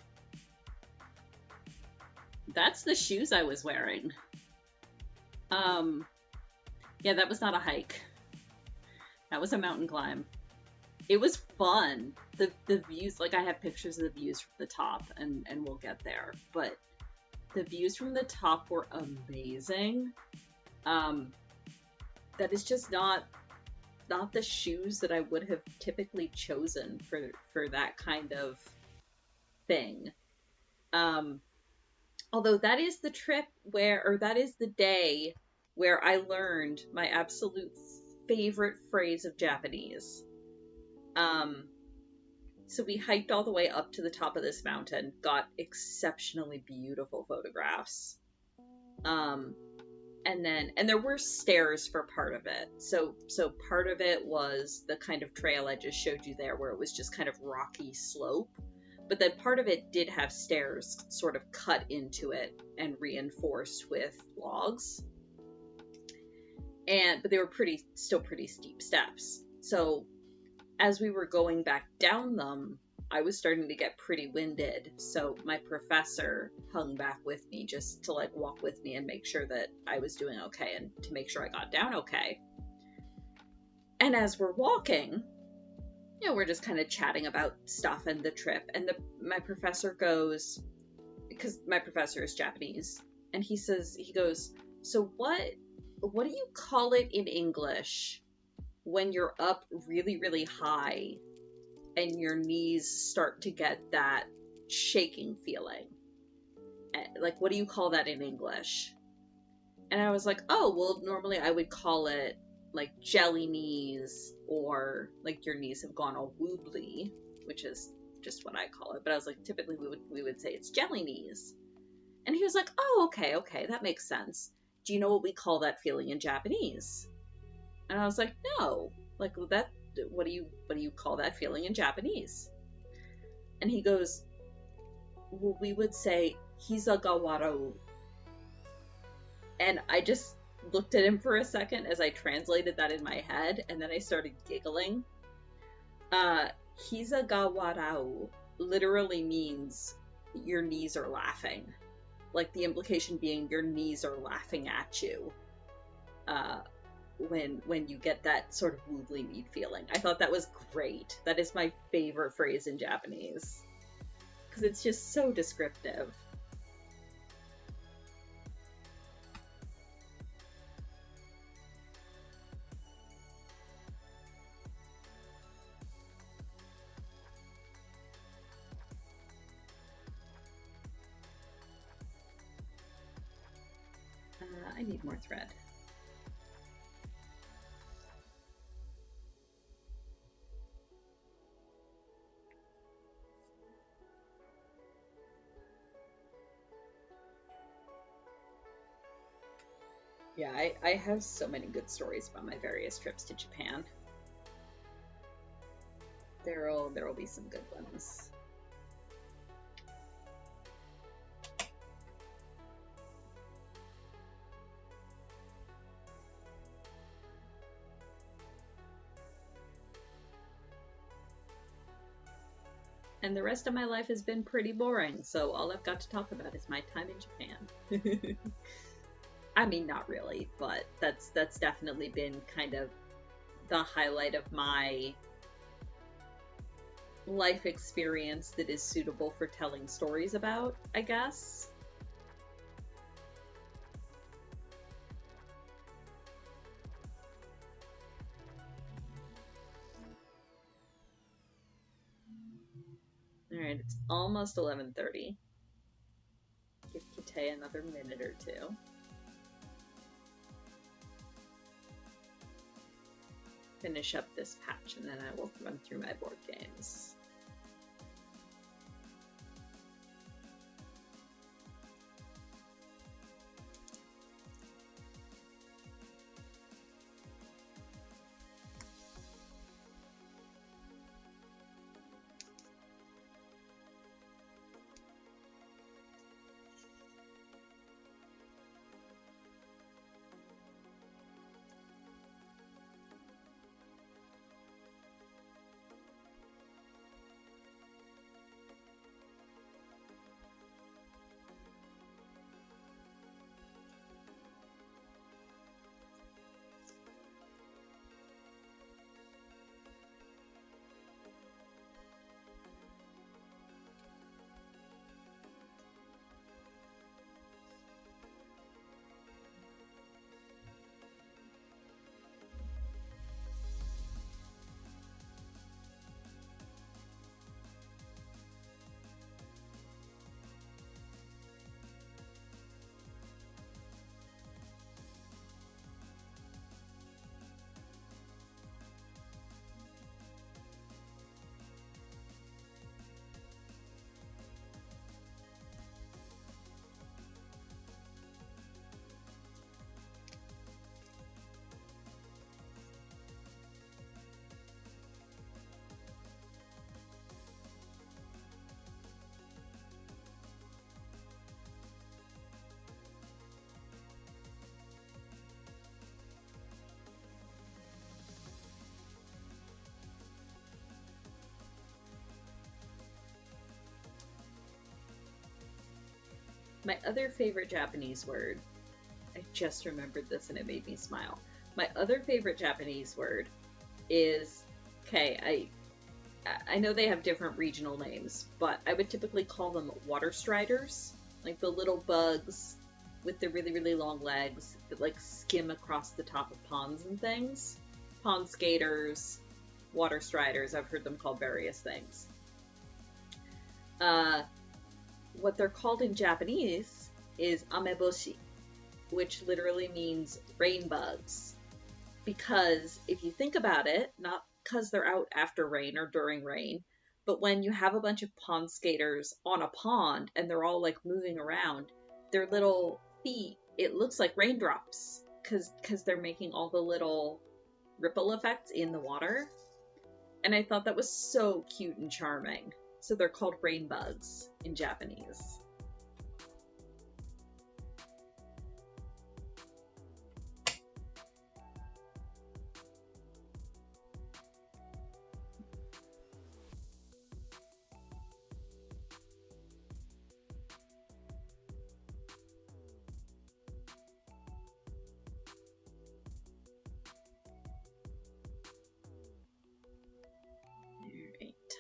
That's the shoes I was wearing. Yeah, that was not a hike. That was a mountain climb. It was fun. The views, like I have pictures of the views from the top, and we'll get there. But the views from the top were amazing. That is just not the shoes that I would have typically chosen for that kind of thing. Although that is the trip that is the day where I learned my absolute favorite phrase of Japanese. So we hiked all the way up to the top of this mountain, got exceptionally beautiful photographs. And there were stairs for part of it. So part of it was the kind of trail I just showed you there, where it was just kind of rocky slope. But then part of it did have stairs sort of cut into it and reinforced with logs. But they were still pretty steep steps. So as we were going back down them, I was starting to get pretty winded. So my professor hung back with me just to like walk with me and make sure that I was doing okay and to make sure I got down okay. And as we're walking, we're just kind of chatting about stuff and the trip. And my professor goes, because my professor is Japanese, and he goes, so what do you call it in English when you're up really, really high and your knees start to get that shaking feeling? Like, what do you call that in English? And I was like, oh, well, normally I would call it like jelly knees, or like your knees have gone all wobbly, which is just what I call it. But I was like, typically we would say it's jelly knees. And he was like, oh, okay, that makes sense. Do you know what we call that feeling in Japanese? And I was like, no. Like, that, what do you call that feeling in Japanese? And he goes, well, we would say Hisagawarau. And I just looked at him for a second as I translated that in my head, and then I started giggling. Hisagawarau literally means your knees are laughing. Like, the implication being your knees are laughing at you when you get that sort of wobbly knee feeling. I thought that was great. That is my favorite phrase in Japanese, because it's just so descriptive. I need more thread. Yeah, I have so many good stories about my various trips to Japan. There'll be some good ones. And the rest of my life has been pretty boring, so all I've got to talk about is my time in Japan. I mean, not really, but that's definitely been kind of the highlight of my life experience that is suitable for telling stories about, I guess. Alright, it's almost 11:30. Give Kite another minute or two. Finish up this patch, and then I will run through my board games. My other favorite Japanese word, I just remembered this and it made me smile. My other favorite Japanese word is, okay, I know they have different regional names, but I would typically call them water striders, like the little bugs with the really, really long legs that like skim across the top of ponds and things. Pond skaters, water striders, I've heard them called various things. What they're called in Japanese is ameboshi, which literally means rain bugs. Because if you think about it, not because they're out after rain or during rain, but when you have a bunch of pond skaters on a pond and they're all like moving around, their little feet, it looks like raindrops because they're making all the little ripple effects in the water. And I thought that was so cute and charming. So they're called rain bugs in Japanese.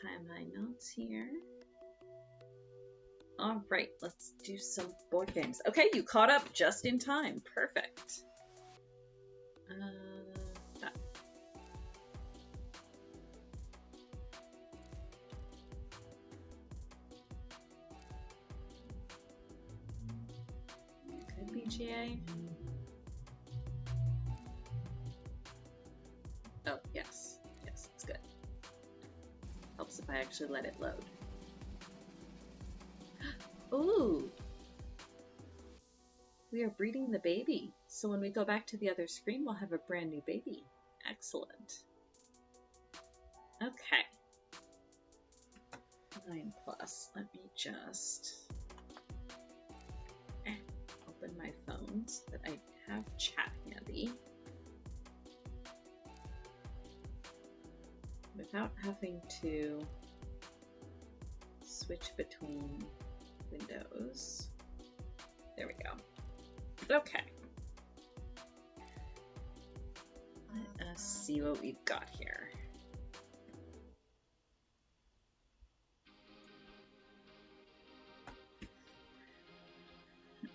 Timeline notes here. All right, let's do some board games. Okay, you caught up just in time. Perfect. Good BGA. Oh, yes. Yes, it's good. Helps if I actually let it load. Ooh! We are breeding the baby. So when we go back to the other screen, we'll have a brand new baby. Excellent. Okay. 9 plus. Let me just open my phone so that I have chat handy. Without having to switch between windows. There we go. Okay. Let us see what we've got here.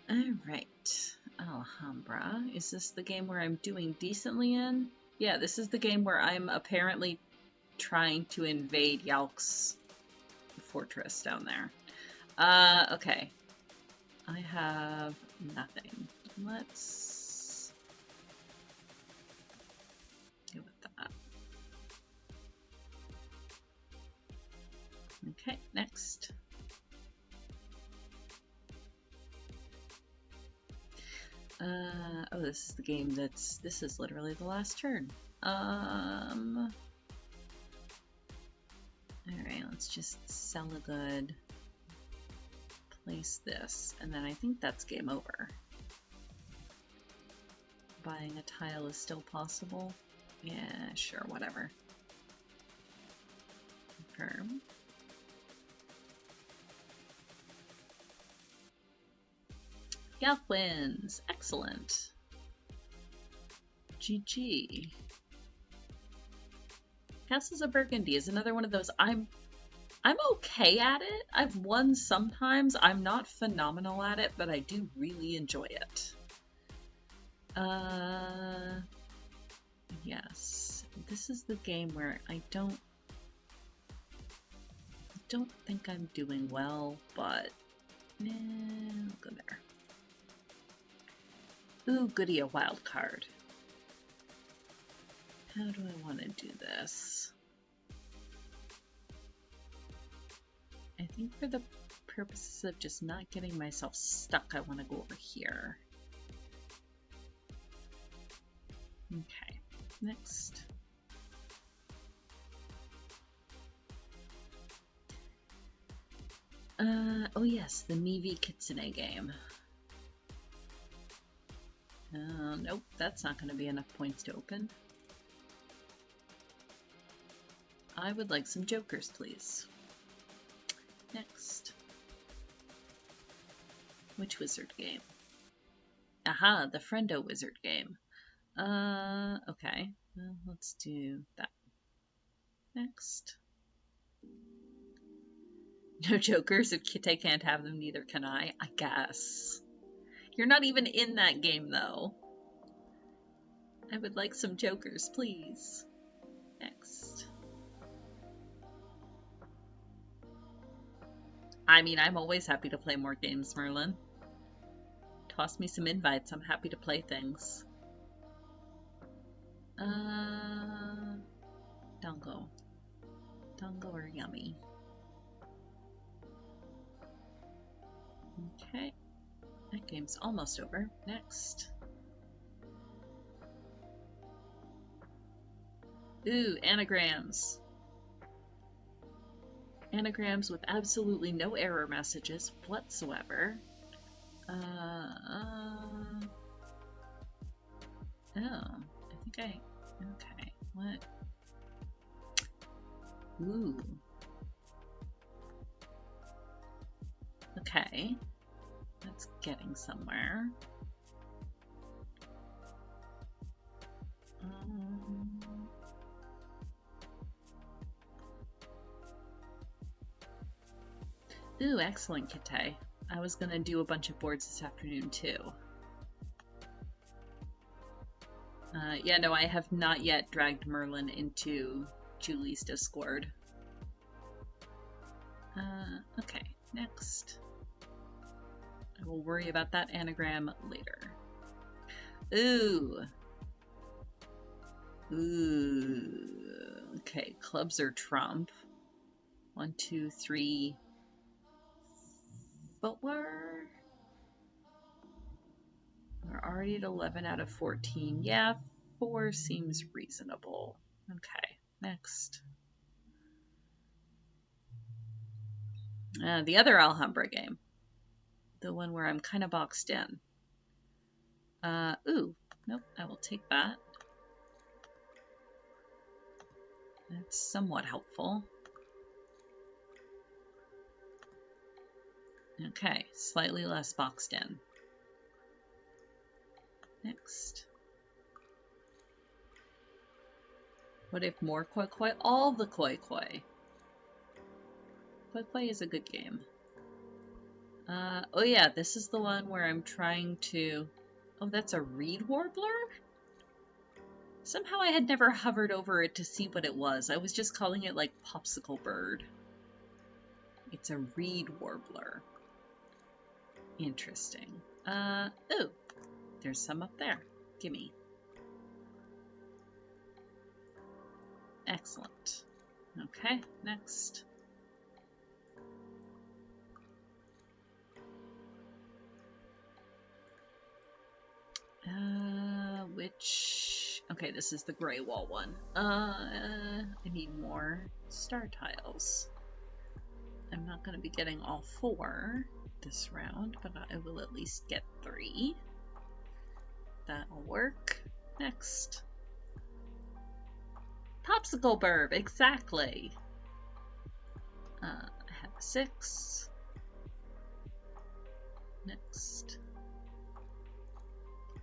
All right. Alhambra. Is this the game where I'm doing decently in? Yeah, this is the game where I'm apparently trying to invade Yalk's fortress down there. Okay. I have nothing. Let's go with that. Okay, next. Oh, this is the game this is literally the last turn. Alright, let's just sell a good, place this, and then I think that's game over. Buying a tile is still possible. Yeah, sure, whatever. Confirm. Yalk wins. Excellent. GG. Castles of Burgundy is another one of those. I'm okay at it. I've won sometimes. I'm not phenomenal at it, but I do really enjoy it. Yes. This is the game where I don't think I'm doing well, but nah, I'll go there. Ooh, goody, a wild card. How do I want to do this? I think for the purposes of just not getting myself stuck, I want to go over here. Okay, next. Oh yes, the Mivi Kitsune game. Nope, that's not going to be enough points to open. I would like some jokers, please. Next. Which wizard game? Aha, the Friendo wizard game. Okay. Well, let's do that. Next. No jokers. If Kite can't have them, neither can I guess. You're not even in that game, though. I would like some jokers, please. Next. I mean, I'm always happy to play more games, Merlin. Toss me some invites. I'm happy to play things. Dongo. Dongo or yummy. Okay. That game's almost over. Next. Ooh, anagrams. Anagrams with absolutely no error messages whatsoever. Oh, I think okay, what? Ooh. Okay. That's getting somewhere. Ooh, excellent, Kite. I was gonna do a bunch of boards this afternoon, too. Yeah, no, I have not yet dragged Merlin into Julie's Discord. Okay, next. I will worry about that anagram later. Ooh. Ooh. Okay, clubs are trump. 1, 2, 3. Footwear? We're already at 11 out of 14. Yeah, 4 seems reasonable. Okay, next. The other Alhambra game. The one where I'm kind of boxed in. Ooh, nope, I will take that. That's somewhat helpful. Okay, slightly less boxed in. Next. What if more Koi Koi? All the Koi Koi. Koi Koi is a good game. Oh yeah, this is the one where I'm trying to... Oh, that's a reed warbler? Somehow I had never hovered over it to see what it was. I was just calling it like popsicle bird. It's a reed warbler. Interesting. Oh, there's some up there. Gimme. Excellent. Okay, next. Which... Okay, this is the gray wall one. I need more star tiles. I'm not going to be getting all 4 this round, but I will at least get 3. That'll work. Next. Popsicle burb, exactly. I have 6. Next.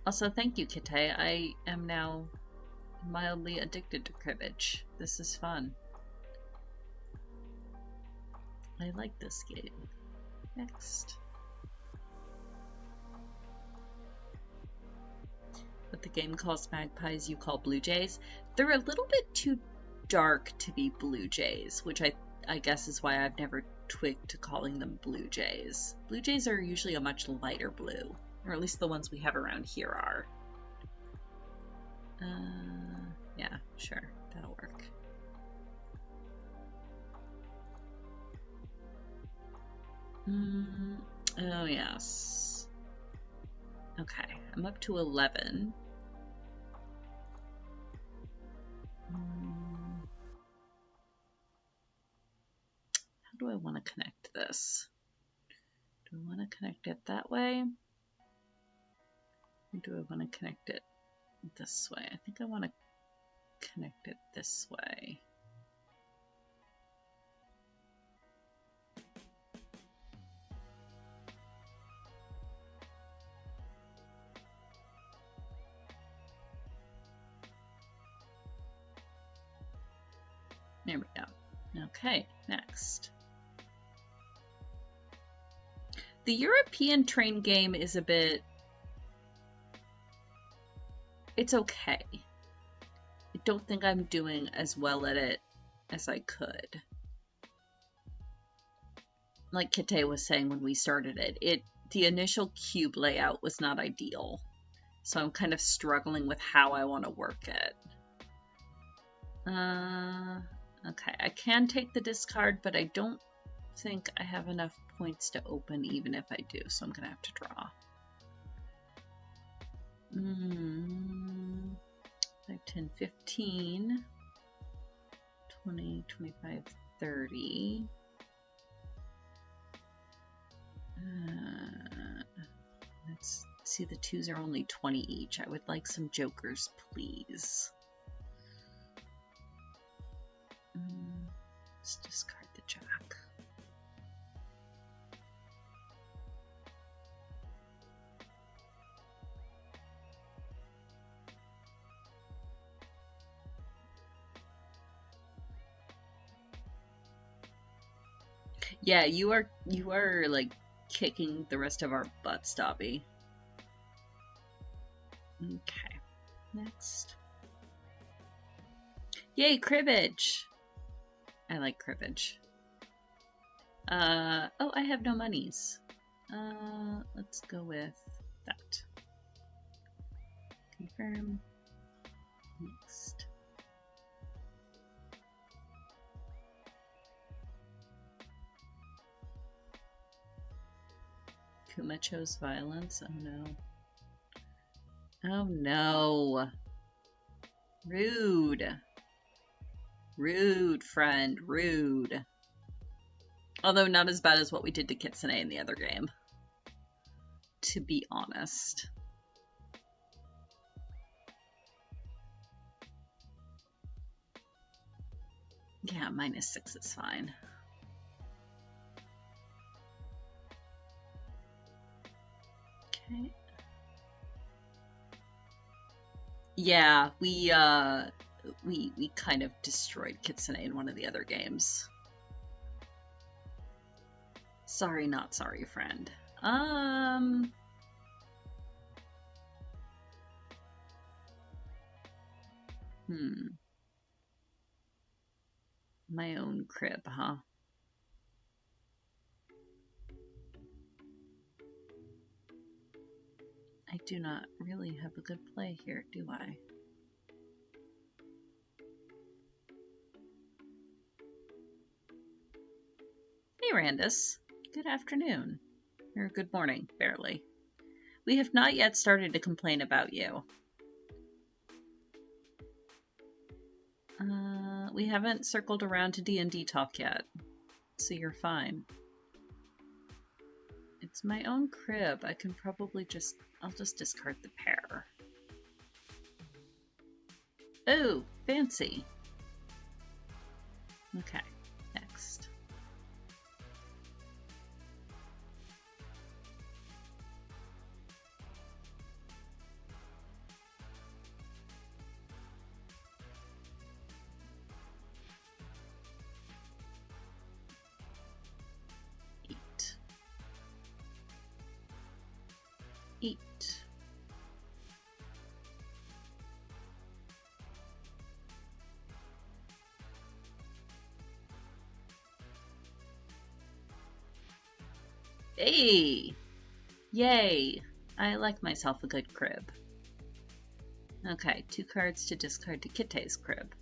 Also, thank you, Kite. I am now mildly addicted to cribbage. This is fun. I like this game. Next. What the game calls magpies, you call blue jays. They're a little bit too dark to be blue jays, which I guess is why I've never twigged to calling them blue jays. Blue jays are usually a much lighter blue, or at least the ones we have around here are. Yeah, sure, that'll work. Oh, yes. Okay, I'm up to 11. How do I want to connect this? Do I want to connect it that way? Or do I want to connect it this way? I think I want to connect it this way. There we go. Okay, next. The European train game is a bit... It's okay. I don't think I'm doing as well at it as I could. Like Kite was saying when we started it, the initial cube layout was not ideal. So I'm kind of struggling with how I want to work it. Okay, I can take the discard, but I don't think I have enough points to open even if I do, so I'm going to have to draw. 5, 10, 15, 20, 25, 30. Let's see, the 2s are only 20 each. I would like some jokers, please. Let's discard the jack. Yeah, you are like kicking the rest of our butts, Dobby. Okay, next. Yay, cribbage! I like cribbage. Oh, I have no monies. Let's go with that. Confirm. Next. Kuma chose violence. Oh no. Oh no. Rude. Rude, friend. Rude. Although not as bad as what we did to Kitsune in the other game. To be honest. Yeah, -6 is fine. Okay. Yeah, we kind of destroyed Kitsune in one of the other games. Sorry, not sorry, friend. My own crib, huh? I do not really have a good play here, do I? Hey, Randus. Good afternoon. Or good morning, barely. We have not yet started to complain about you. We haven't circled around to D&D talk yet, so you're fine. It's my own crib. I can probably I'll just discard the pair. Oh, fancy. Okay, next. Eight. Hey! Yay! I like myself a good crib. Okay, 2 cards to discard to Kite's crib.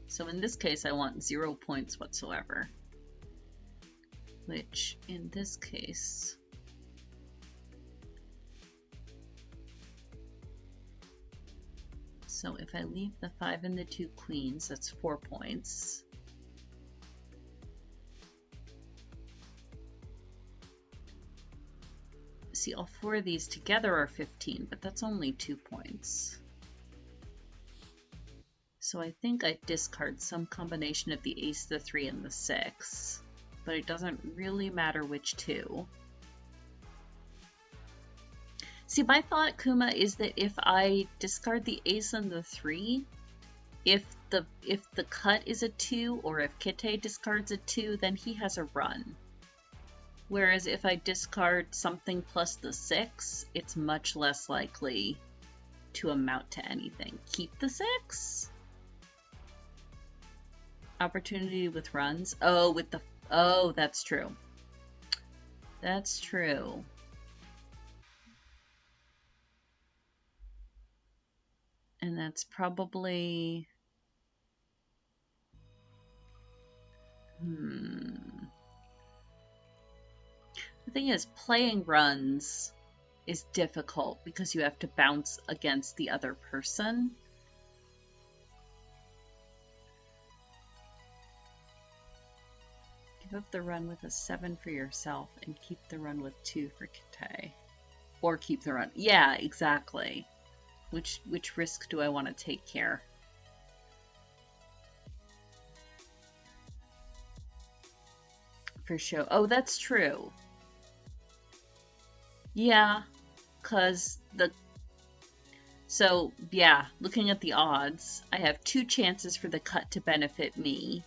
So in this case, I want 0 points whatsoever. Which, in this case... So if I leave the 5 and the 2 queens, that's 4 points. See, all 4 of these together are 15, but that's only 2 points. So I think I discard some combination of the ace, the 3, and the 6, but it doesn't really matter which 2. See, my thought, Kuma, is that if I discard the ace and the 3, if the cut is a 2, or if Kite discards a 2, then he has a run. Whereas if I discard something plus the 6, it's much less likely to amount to anything. Keep the 6? Opportunity with runs? Oh, that's true. That's true. And that's probably... The thing is, playing runs is difficult because you have to bounce against the other person. Give up the run with a 7 for yourself and keep the run with 2 for Kite. Or keep the run. Yeah, exactly. Which risk do I want to take here? For sure. Oh, that's true. Yeah, because so yeah, looking at the odds, I have 2 chances for the cut to benefit me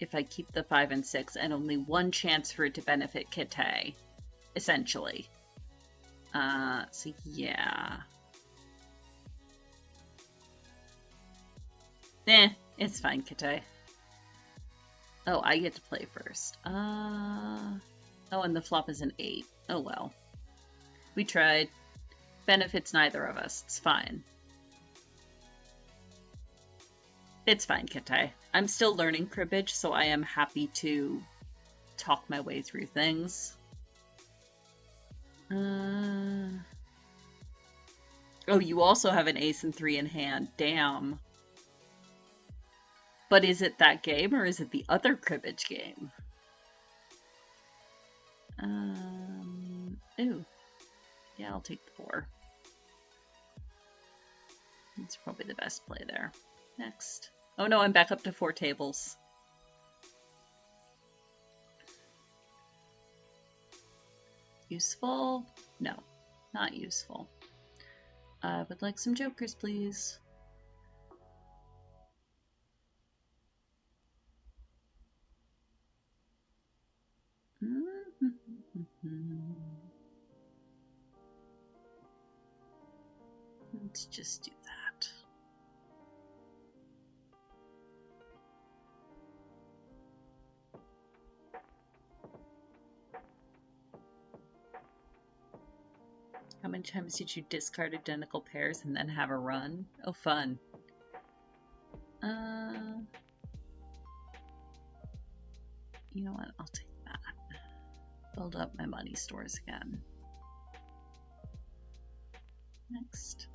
if I keep the 5 and 6, and only 1 chance for it to benefit Kite, essentially. So yeah. It's fine, Kite. Oh, I get to play first. Oh, and the flop is an 8. Oh well. We tried. Benefits neither of us. It's fine. It's fine, Kite. I'm still learning cribbage, so I am happy to talk my way through things. Oh, you also have an ace and 3 in hand. Damn. But is it that game, or is it the other cribbage game? Ooh. Yeah, I'll take the 4. It's probably the best play there. Next. Oh no, I'm back up to 4 tables. Useful? No, not useful. I would like some jokers, please. Let's just do that. How many times did you discard identical pairs and then have a run? Oh, fun. You know what? I'll take that. Build up my money stores again. Next.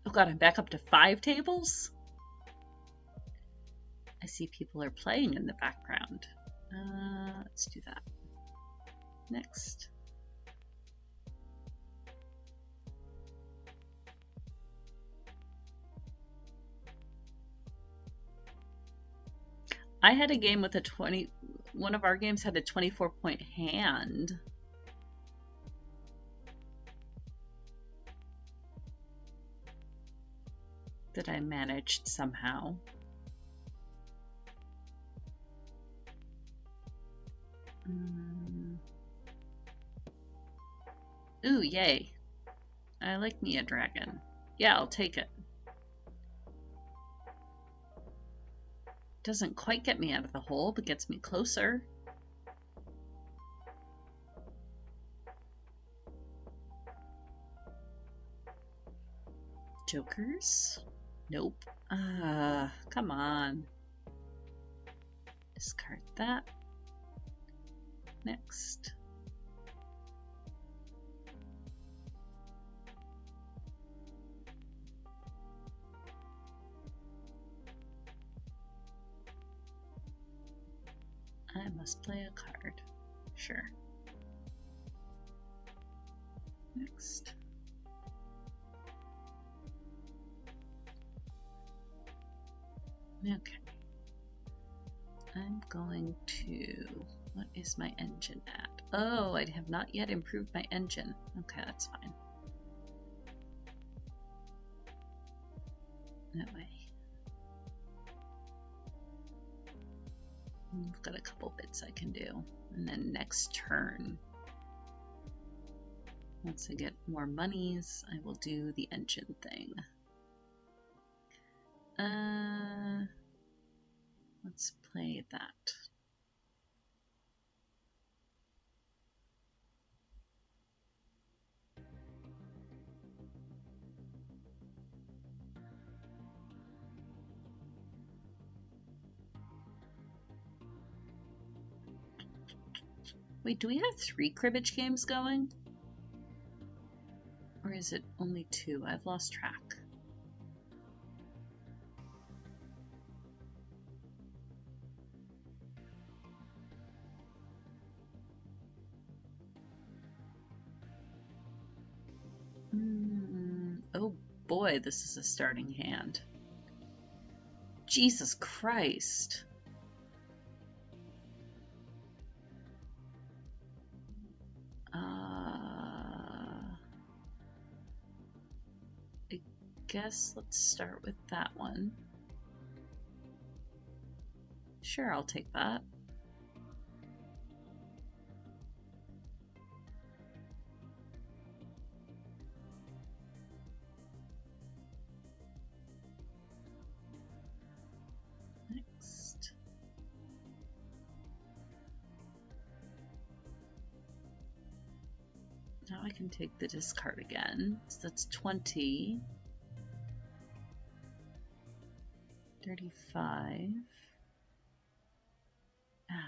Oh god, I'm back up to 5 tables? I see people are playing in the background. Let's do that. Next. I had a game with a 20... One of our games had a 24-point hand. That I managed somehow. Ooh, yay. I like me a dragon. Yeah, I'll take it. Doesn't quite get me out of the hole, but gets me closer. Jokers? Nope. Come on. Discard that. Next. I must play a card. Sure. Next. Okay. I'm going to... What is my engine at? Oh, I have not yet improved my engine. Okay, that's fine. That way. I've got a couple bits I can do. And then next turn, once I get more monies, I will do the engine thing. Let's play that. Wait, do we have 3 cribbage games going? Or is it only 2? I've lost track. Oh boy, this is a starting hand. Jesus Christ. I guess let's start with that one. Sure, I'll take that. Next. Now I can take the discard again. So that's 20. 35.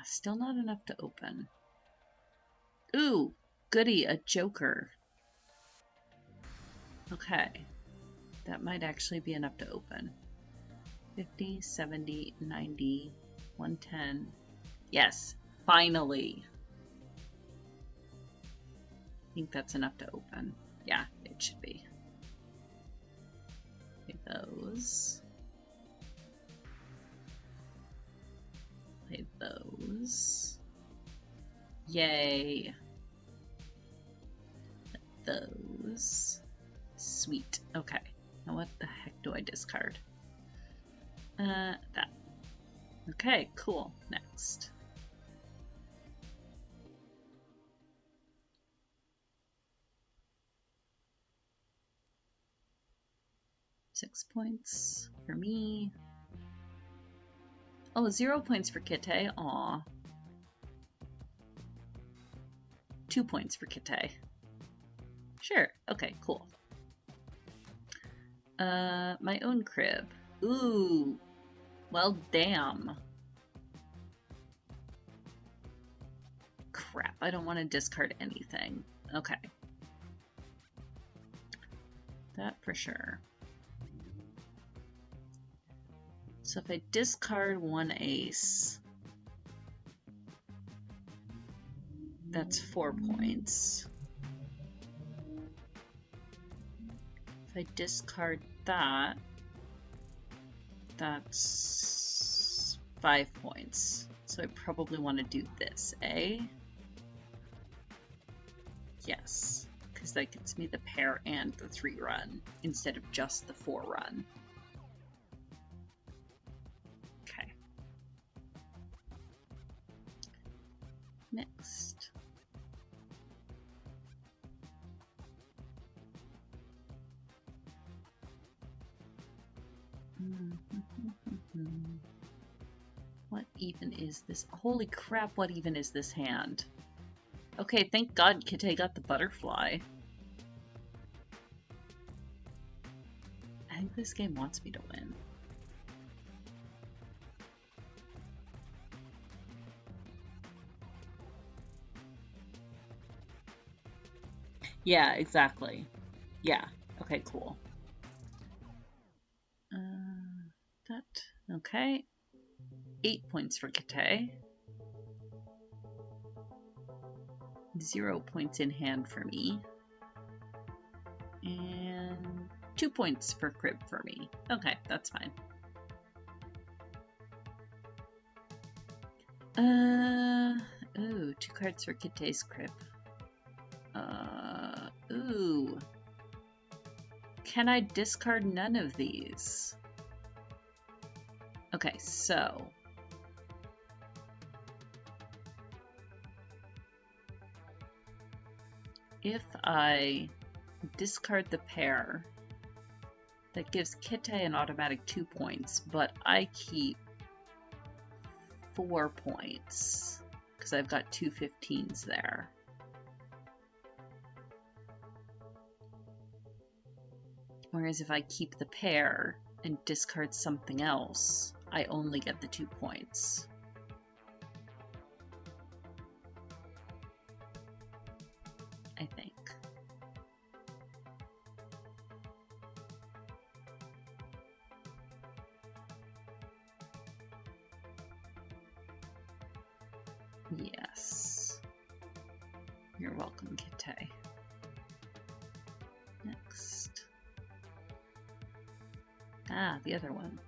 Still not enough to open. Ooh, goody, a joker. Okay. That might actually be enough to open. 50, 70, 90, 110. Yes, finally. I think that's enough to open. Yeah, it should be. Okay, those. Play those. Yay. Those. Sweet. Okay. Now what the heck do I discard? That. Okay, cool. Next. $6 points for me. Oh, 0 points for Kite. Aw. 2 points for Kite. Sure. Okay, cool. My own crib. Ooh. Well, damn. Crap, I don't want to discard anything. Okay. That for sure. So if I discard 1 ace, that's 4 points. If I discard that, that's 5 points. So I probably want to do this, eh? Yes, because that gets me the pair and the 3 run instead of just the 4 run. Okay. Next. What even is this? Holy crap, what even is this hand? Okay, thank God Kite got the butterfly. I think this game wants me to win. Yeah, exactly. Yeah. Okay, cool. Okay. 8 points for Kite. 0 points in hand for me. And 2 points for crib for me. Okay, that's fine. Ooh, 2 cards for Kite's crib. Ooh. Can I discard none of these? Okay, so if I discard the pair, that gives Kite an automatic 2 points, but I keep 4 points because I've got 2 15s there. Whereas if I keep the pair and discard something else, I only get the 2 points. I think. Yes. You're welcome, Kite. Next. Ah, the other one.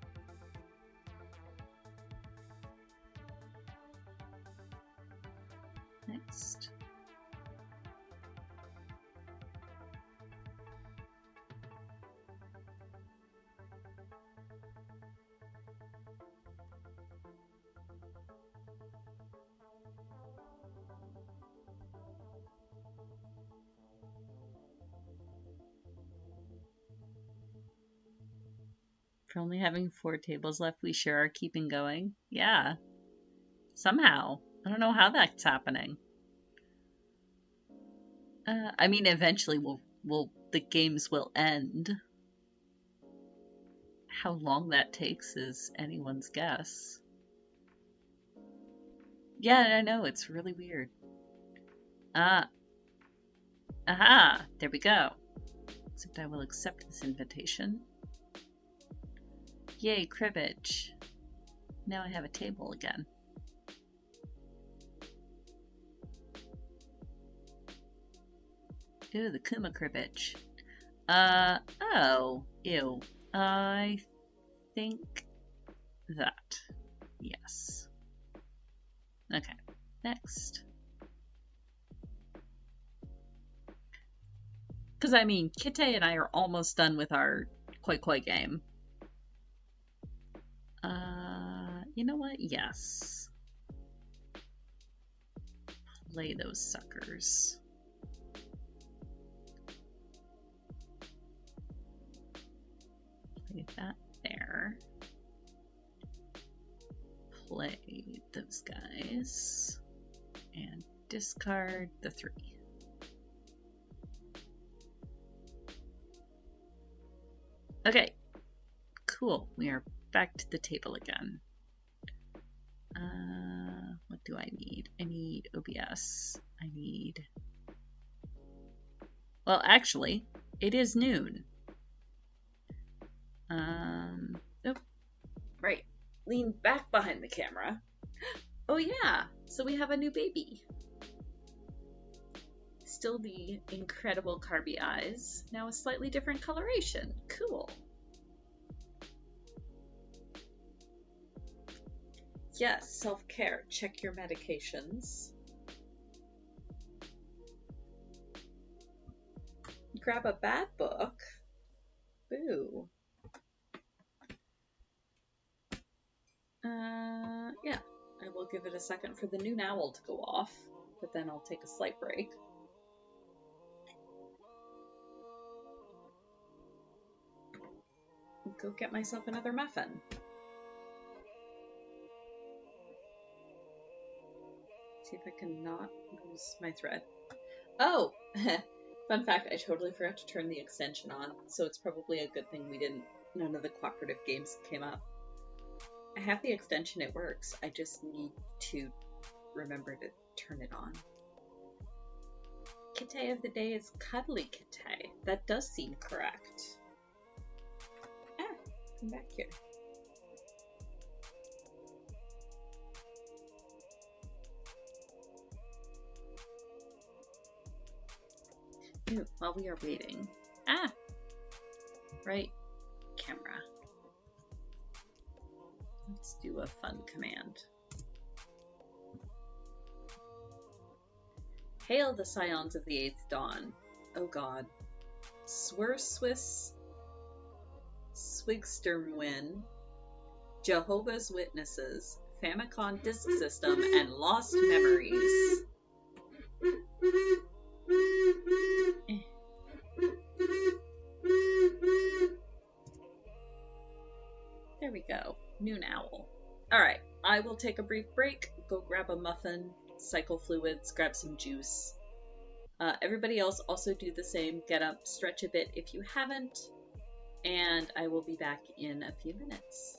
Next. For only having 4 tables left, we sure are keeping going. Yeah. Somehow. I don't know how that's happening. I mean, eventually the games will end. How long that takes is anyone's guess. Yeah, I know, it's really weird. Aha! There we go. Except I will accept this invitation. Yay, cribbage. Now I have a table again. Ooh, the Kuma cribbage. Oh, ew. I think that. Yes. Okay, next. Because, I mean, Kite and I are almost done with our Koi Koi game. You know what? Yes. Play those suckers. Play that there. Play those guys. And discard the 3. Okay. Cool. We are back to the table again. What do I need? I need OBS. I need... Well, actually, it is noon. Oh, right. Lean back behind the camera. Oh yeah, so we have a new baby. Still the incredible Carby eyes, now a slightly different coloration. Cool. Yes, self-care. Check your medications. Grab a bad book. Boo. Yeah, I will give it a second for the noon owl to go off, but then I'll take a slight break. Go get myself another muffin. See if I can not lose my thread. Oh! Fun fact, I totally forgot to turn the extension on, so it's probably a good thing none of the cooperative games came up. I have the extension, it works. I just need to remember to turn it on. Kite of the day is Cuddly Kite. That does seem correct. Ah, come back here. Ooh, while we are waiting. Ah! Right. Camera. Let's do a fun command. Hail the scions of the 8th dawn. Oh god. Swiss Swigsturmwin, Jehovah's Witnesses, Famicom Disk System, and Lost Memories. Eh. There we go. Noon owl. Alright, I will take a brief break, go grab a muffin, cycle fluids, grab some juice. Everybody else also do the same. Get up, stretch a bit if you haven't, and I will be back in a few minutes.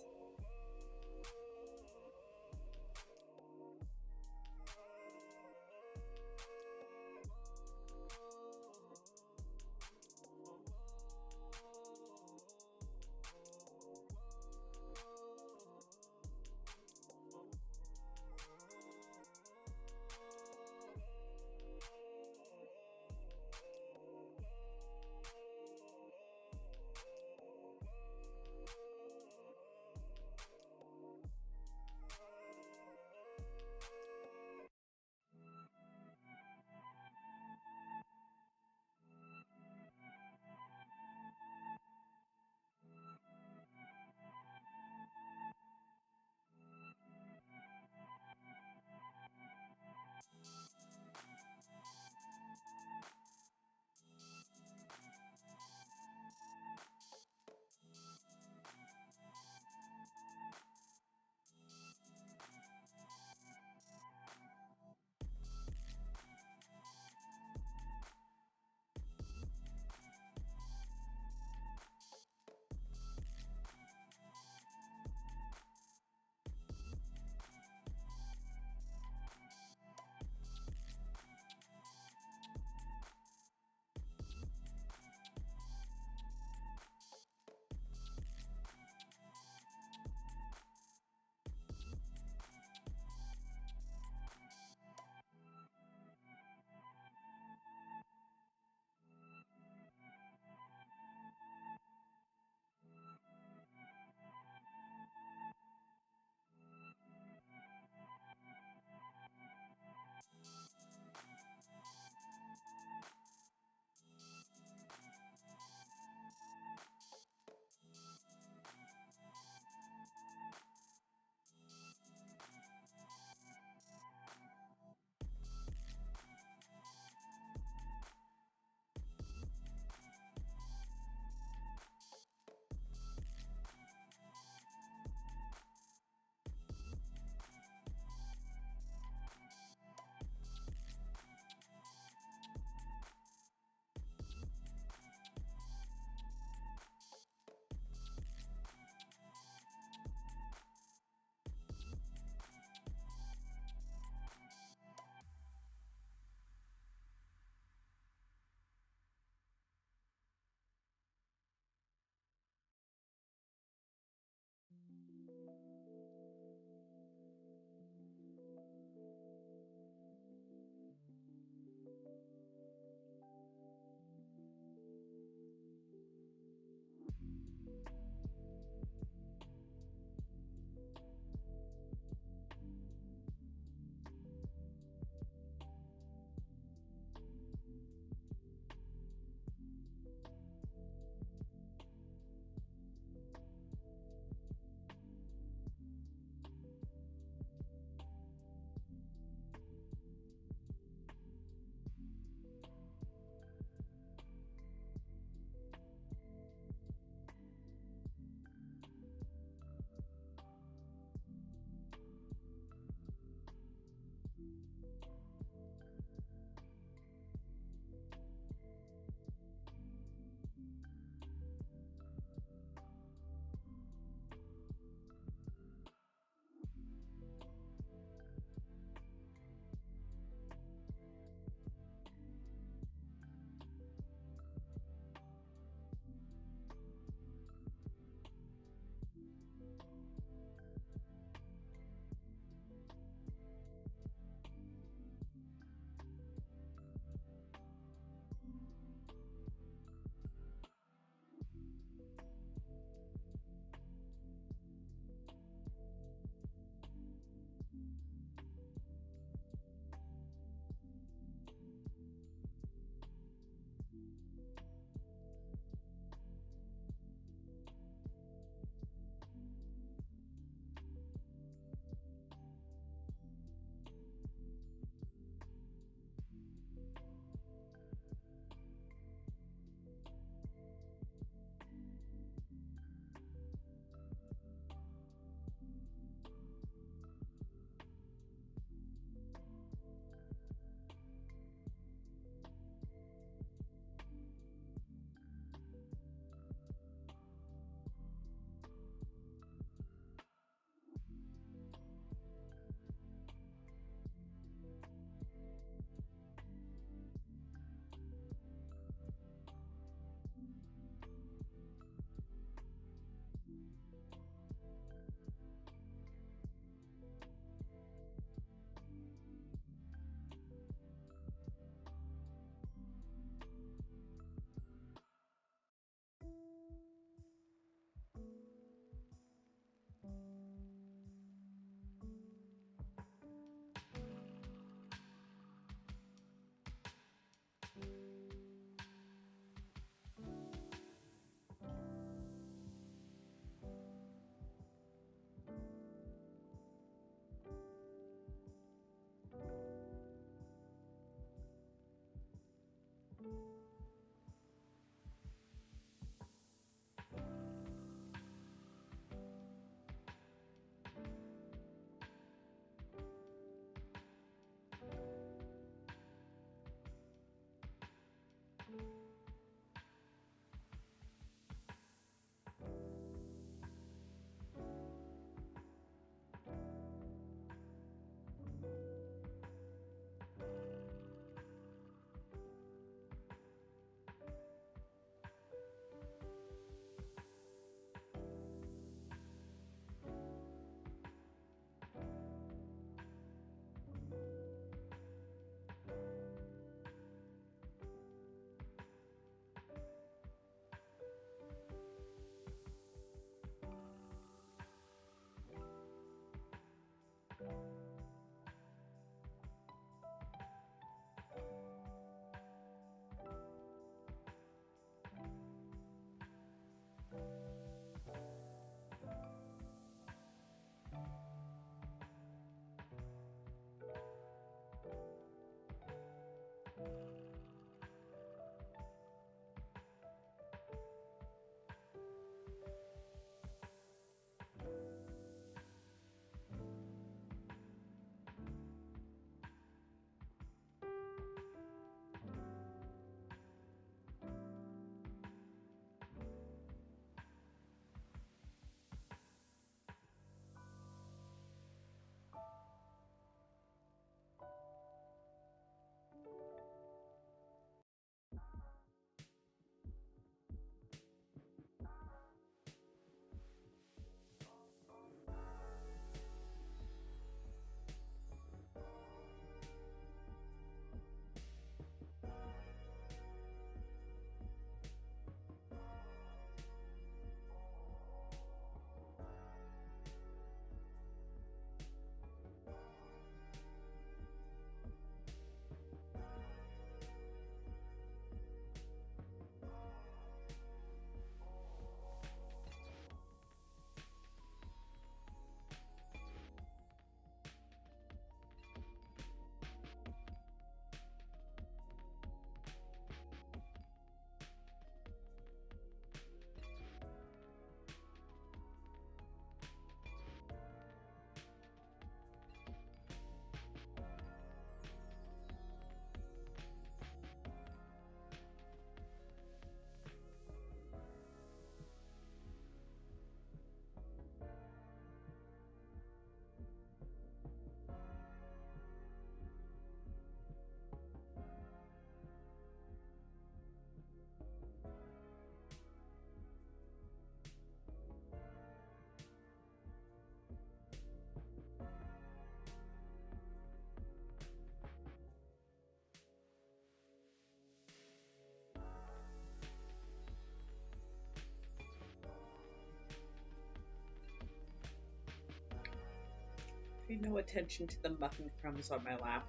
Pay no attention to the muffin crumbs on my lap.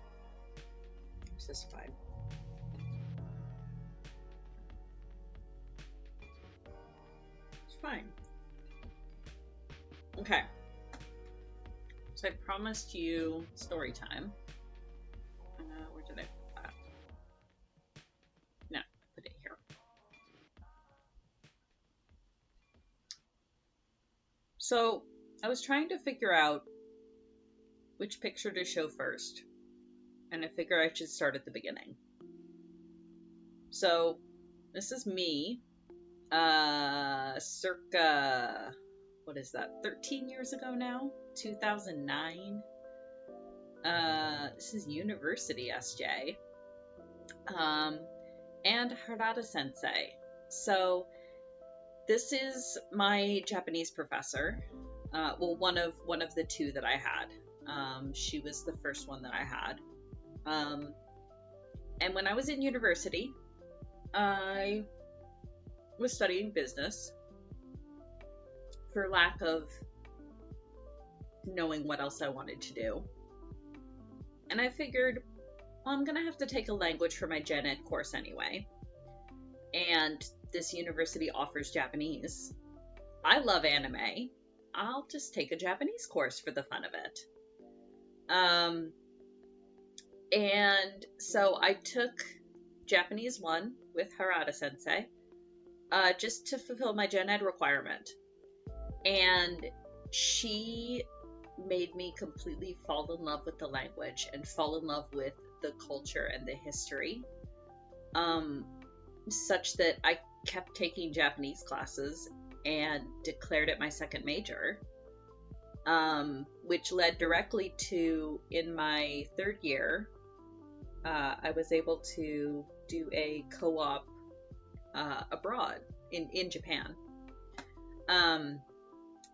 This is fine. It's fine. Okay. So I promised you story time. Where did I put that? No, I put it here. So I was trying to figure out which picture to show first, and I figure I should start at the beginning. So this is me, circa, what is that, 13 years ago now? 2009. This is University SJ. And Harada Sensei. So this is my Japanese professor. Well, one of the two that I had. She was the first one that I had. And when I was in university, I was studying business for lack of knowing what else I wanted to do. And I figured, well, I'm gonna have to take a language for my gen ed course anyway. And this university offers Japanese. I love anime. I'll just take a Japanese course for the fun of it. And so I took Japanese 1 with Harada Sensei, just to fulfill my gen ed requirement. And she made me completely fall in love with the language and fall in love with the culture and the history, such that I kept taking Japanese classes and declared it my second major, which led directly to, in my third year, I was able to do a co-op abroad in Japan.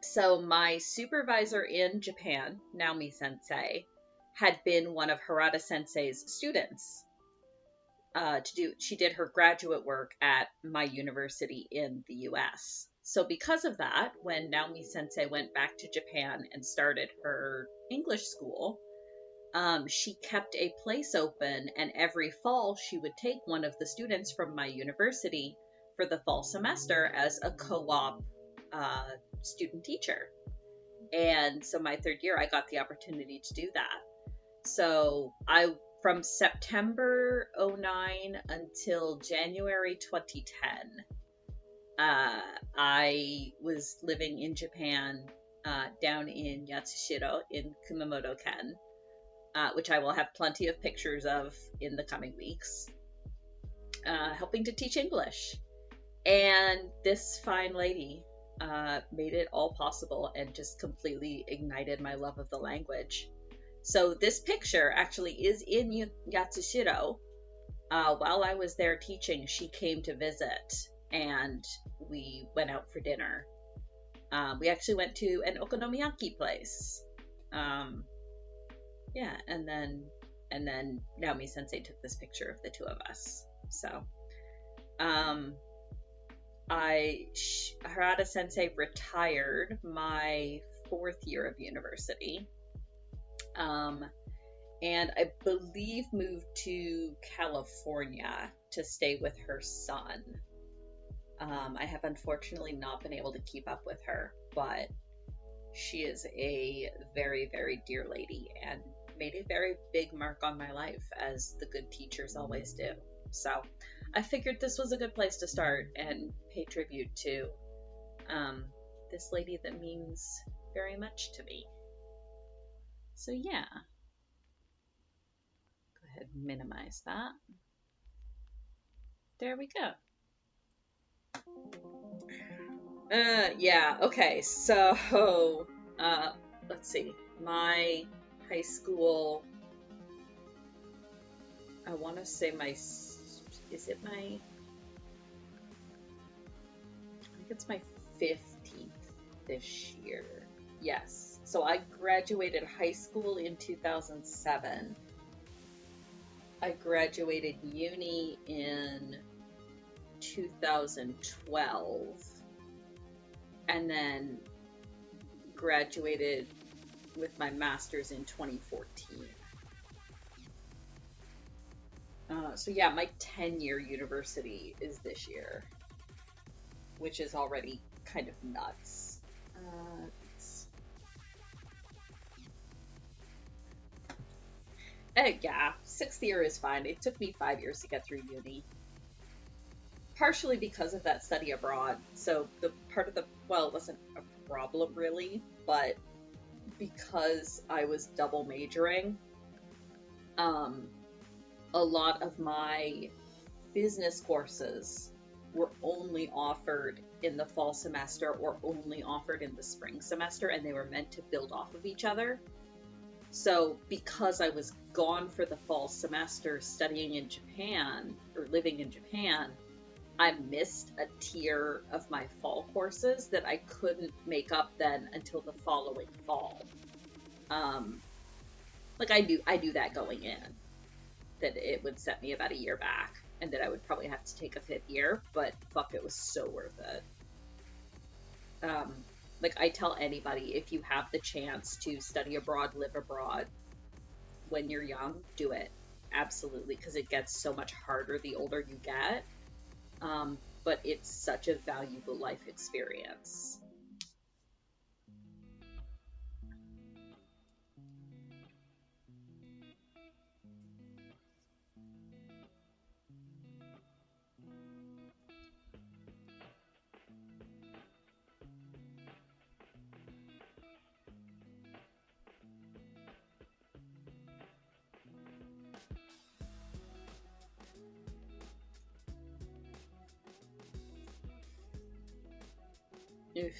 So my supervisor in Japan, Naomi Sensei, had been one of Harada Sensei's students. She did her graduate work at my university in the US. So because of that, when Naomi Sensei went back to Japan and started her English school, she kept a place open, and every fall she would take one of the students from my university for the fall semester as a co-op student teacher. And so my third year, I got the opportunity to do that. So from September 2009 until January 2010, I was living in Japan, down in Yatsushiro in Kumamoto-ken, which I will have plenty of pictures of in the coming weeks, helping to teach English. And this fine lady made it all possible and just completely ignited my love of the language. So this picture actually is in Yatsushiro. While I was there teaching, she came to visit, and we went out for dinner. We actually went to an okonomiyaki place. Yeah, and then Naomi Sensei took this picture of the two of us. So, Harada Sensei retired my fourth year of university, and I believe moved to California to stay with her son. I have unfortunately not been able to keep up with her, but she is a very, very dear lady and made a very big mark on my life, as the good teachers always do. So I figured this was a good place to start and pay tribute to this lady that means very much to me. So yeah. Go ahead and minimize that. There we go. Yeah, okay, so, let's see. My high school, I want to say I think it's my 15th this year. Yes. So I graduated high school in 2007. I graduated uni in 2012. And then graduated with my master's in 2014. So yeah, my 10-year university is this year, which is already kind of nuts. Yeah, 6th year is fine. It took me 5 years to get through uni. Partially because of that study abroad. So the part of well, it wasn't a problem really, but because I was double majoring, a lot of my business courses were only offered in the fall semester or only offered in the spring semester, and they were meant to build off of each other. So because I was gone for the fall semester studying in Japan or living in Japan, I missed a tier of my fall courses that I couldn't make up then until the following fall. Like I knew that going in, that it would set me about a year back and that I would probably have to take a 5th year, but fuck, it was so worth it. Like I tell anybody, if you have the chance to study abroad, live abroad when you're young, do it. Absolutely, because it gets so much harder the older you get. But it's such a valuable life experience.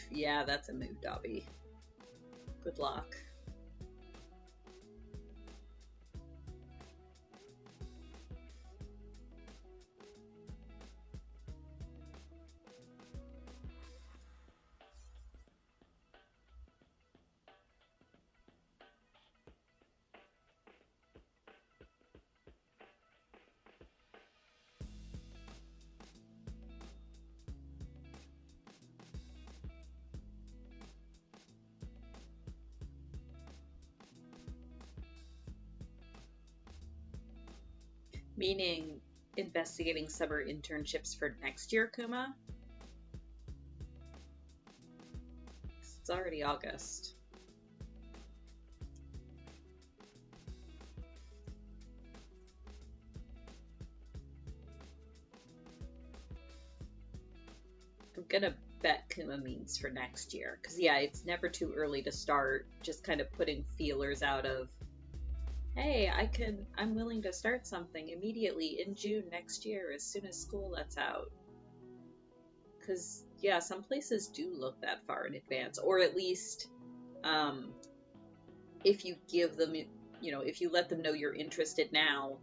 Yeah, that's a mood, Dobby. Good luck. Meaning investigating summer internships for next year, Kuma? It's already August. I'm gonna bet Kuma means for next year. Because, yeah, it's never too early to start just kind of putting feelers out of, hey, I'm willing to start something immediately in June next year as soon as school lets out. Because, yeah, some places do look that far in advance, or at least if you give them, if you let them know you're interested now,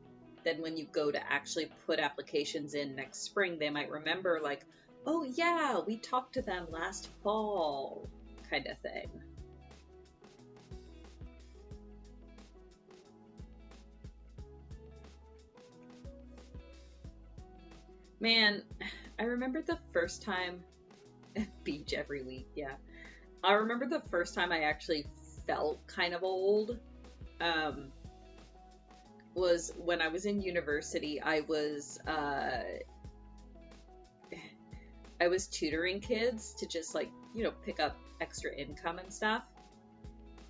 then when you go to actually put applications in next spring, they might remember, like, oh yeah, we talked to them last fall, kind of thing. Man, I remember the first time, beach every week, yeah. I remember the first time I actually felt kind of old, was when I was in university. I was tutoring kids to just like, pick up extra income and stuff.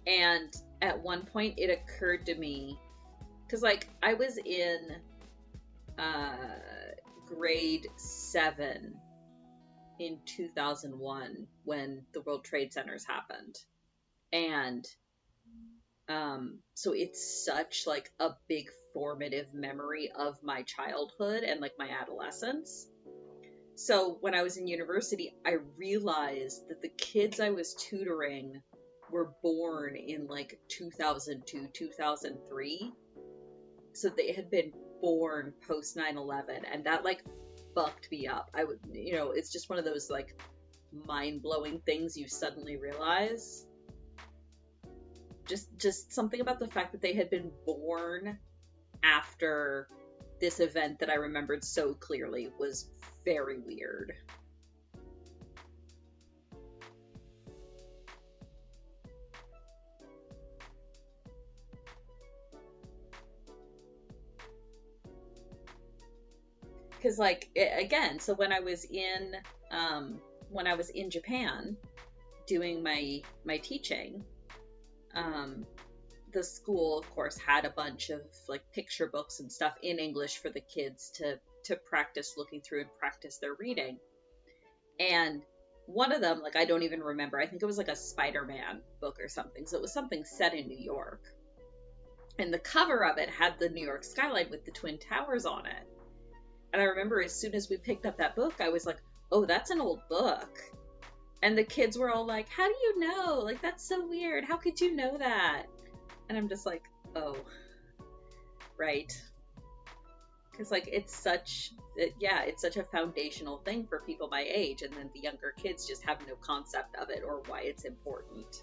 And at one point it occurred to me, because like I was in grade 7 in 2001 when the World Trade Centers happened. And so it's such like a big formative memory of my childhood and like my adolescence. So when I was in university, I realized that the kids I was tutoring were born in like 2002, 2003. So they had been born post 9/11, and that like fucked me up. It's just one of those like mind-blowing things you suddenly realize. Just something about the fact that they had been born after this event that I remembered so clearly was very weird. because like again, so when I was in Japan doing my teaching, um, the school of course had a bunch of like picture books and stuff in English for the kids to practice looking through and practice their reading. And one of them, like, I don't even remember, I think it was like a Spider-Man book or something, so it was something set in New York, and the cover of it had the New York skyline with the Twin Towers on it. And I remember as soon as we picked up that book, I was like, oh, that's an old book. And the kids were all like, how do you know? Like, that's so weird. How could you know that? And I'm just like, oh, right. Because, like, it's such a foundational thing for people my age. And then the younger kids just have no concept of it or why it's important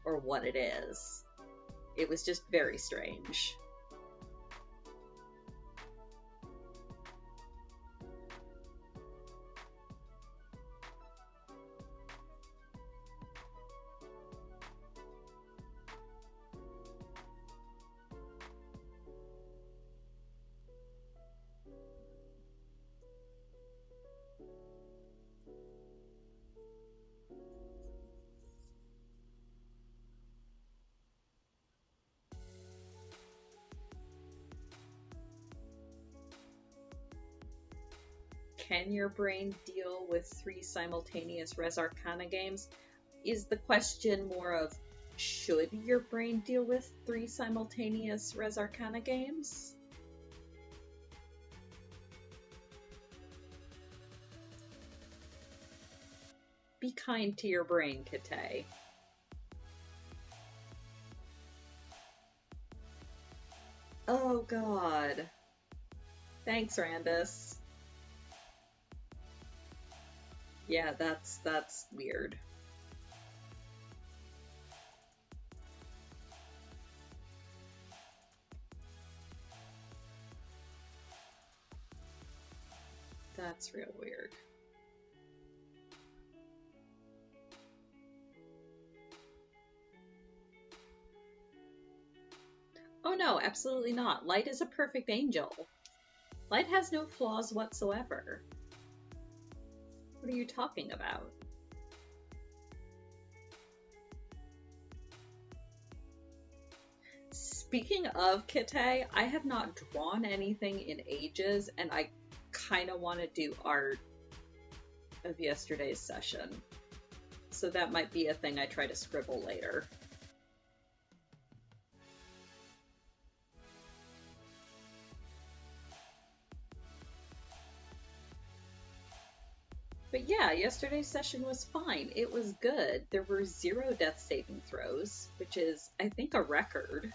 or what it is. It was just very strange. Can your brain deal with 3 simultaneous Res Arcana games? Is the question more of, should your brain deal with 3 simultaneous Res Arcana games? Be kind to your brain, Kate. Oh god. Thanks, Randus. Yeah, that's weird. That's real weird. Oh no, absolutely not. Light is a perfect angel. Light has no flaws whatsoever. What are you talking about? Speaking of Kite, I have not drawn anything in ages, and I kind of want to do art of yesterday's session. So that might be a thing I try to scribble later. But yeah, yesterday's session was fine. It was good. There were 0 death saving throws, which is, I think, a record.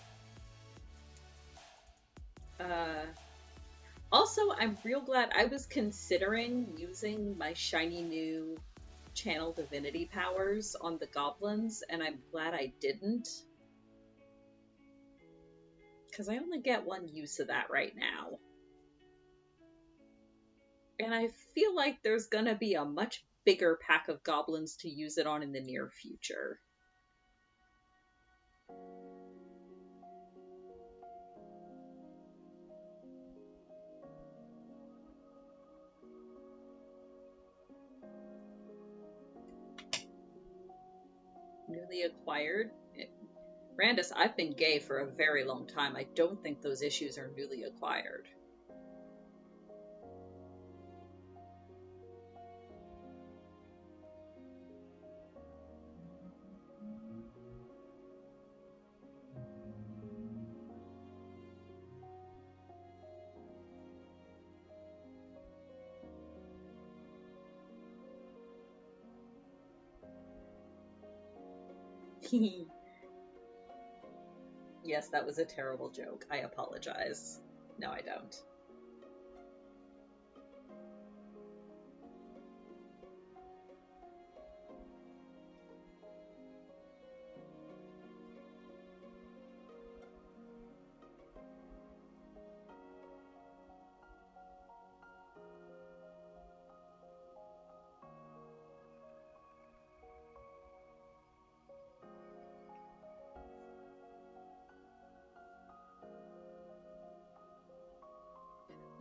Also, I'm real glad. I was considering using my shiny new channel divinity powers on the goblins, and I'm glad I didn't. Because I only get 1 use of that right now. And I feel like there's gonna be a much bigger pack of goblins to use it on in the near future. Newly acquired? Randus, I've been gay for a very long time. I don't think those issues are newly acquired. Yes, that was a terrible joke. I apologize. No, I don't.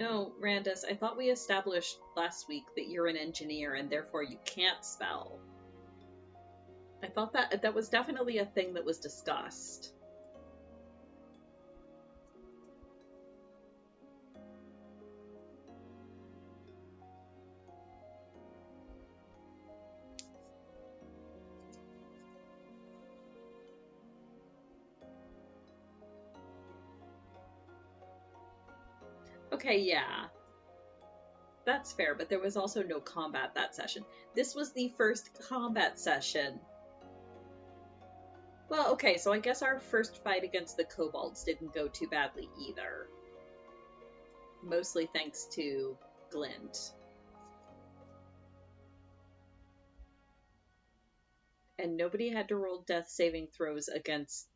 No, Randus, I thought we established last week that you're an engineer and therefore you can't spell. I thought that was definitely a thing that was discussed. Okay, yeah. That's fair, but there was also no combat that session. This was the first combat session. Well, okay, so I guess our first fight against the kobolds didn't go too badly either. Mostly thanks to Glint. And nobody had to roll death saving throws against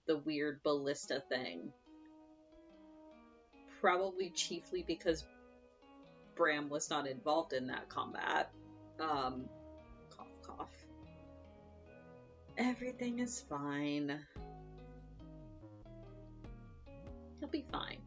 the weird ballista thing. Probably chiefly because Bram was not involved in that combat. Cough, cough. Everything is fine. He'll be fine.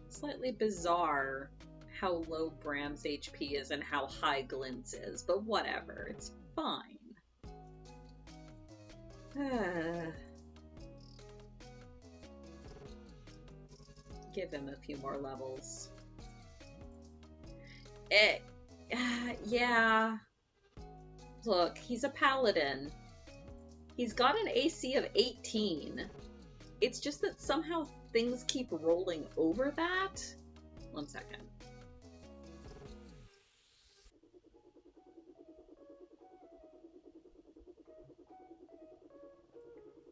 Slightly bizarre how low Bram's HP is and how high Glint's is, but whatever, it's fine. Give him a few more levels. Yeah. Look, he's a paladin. He's got an AC of 18. It's just that somehow things keep rolling over that. 1 second.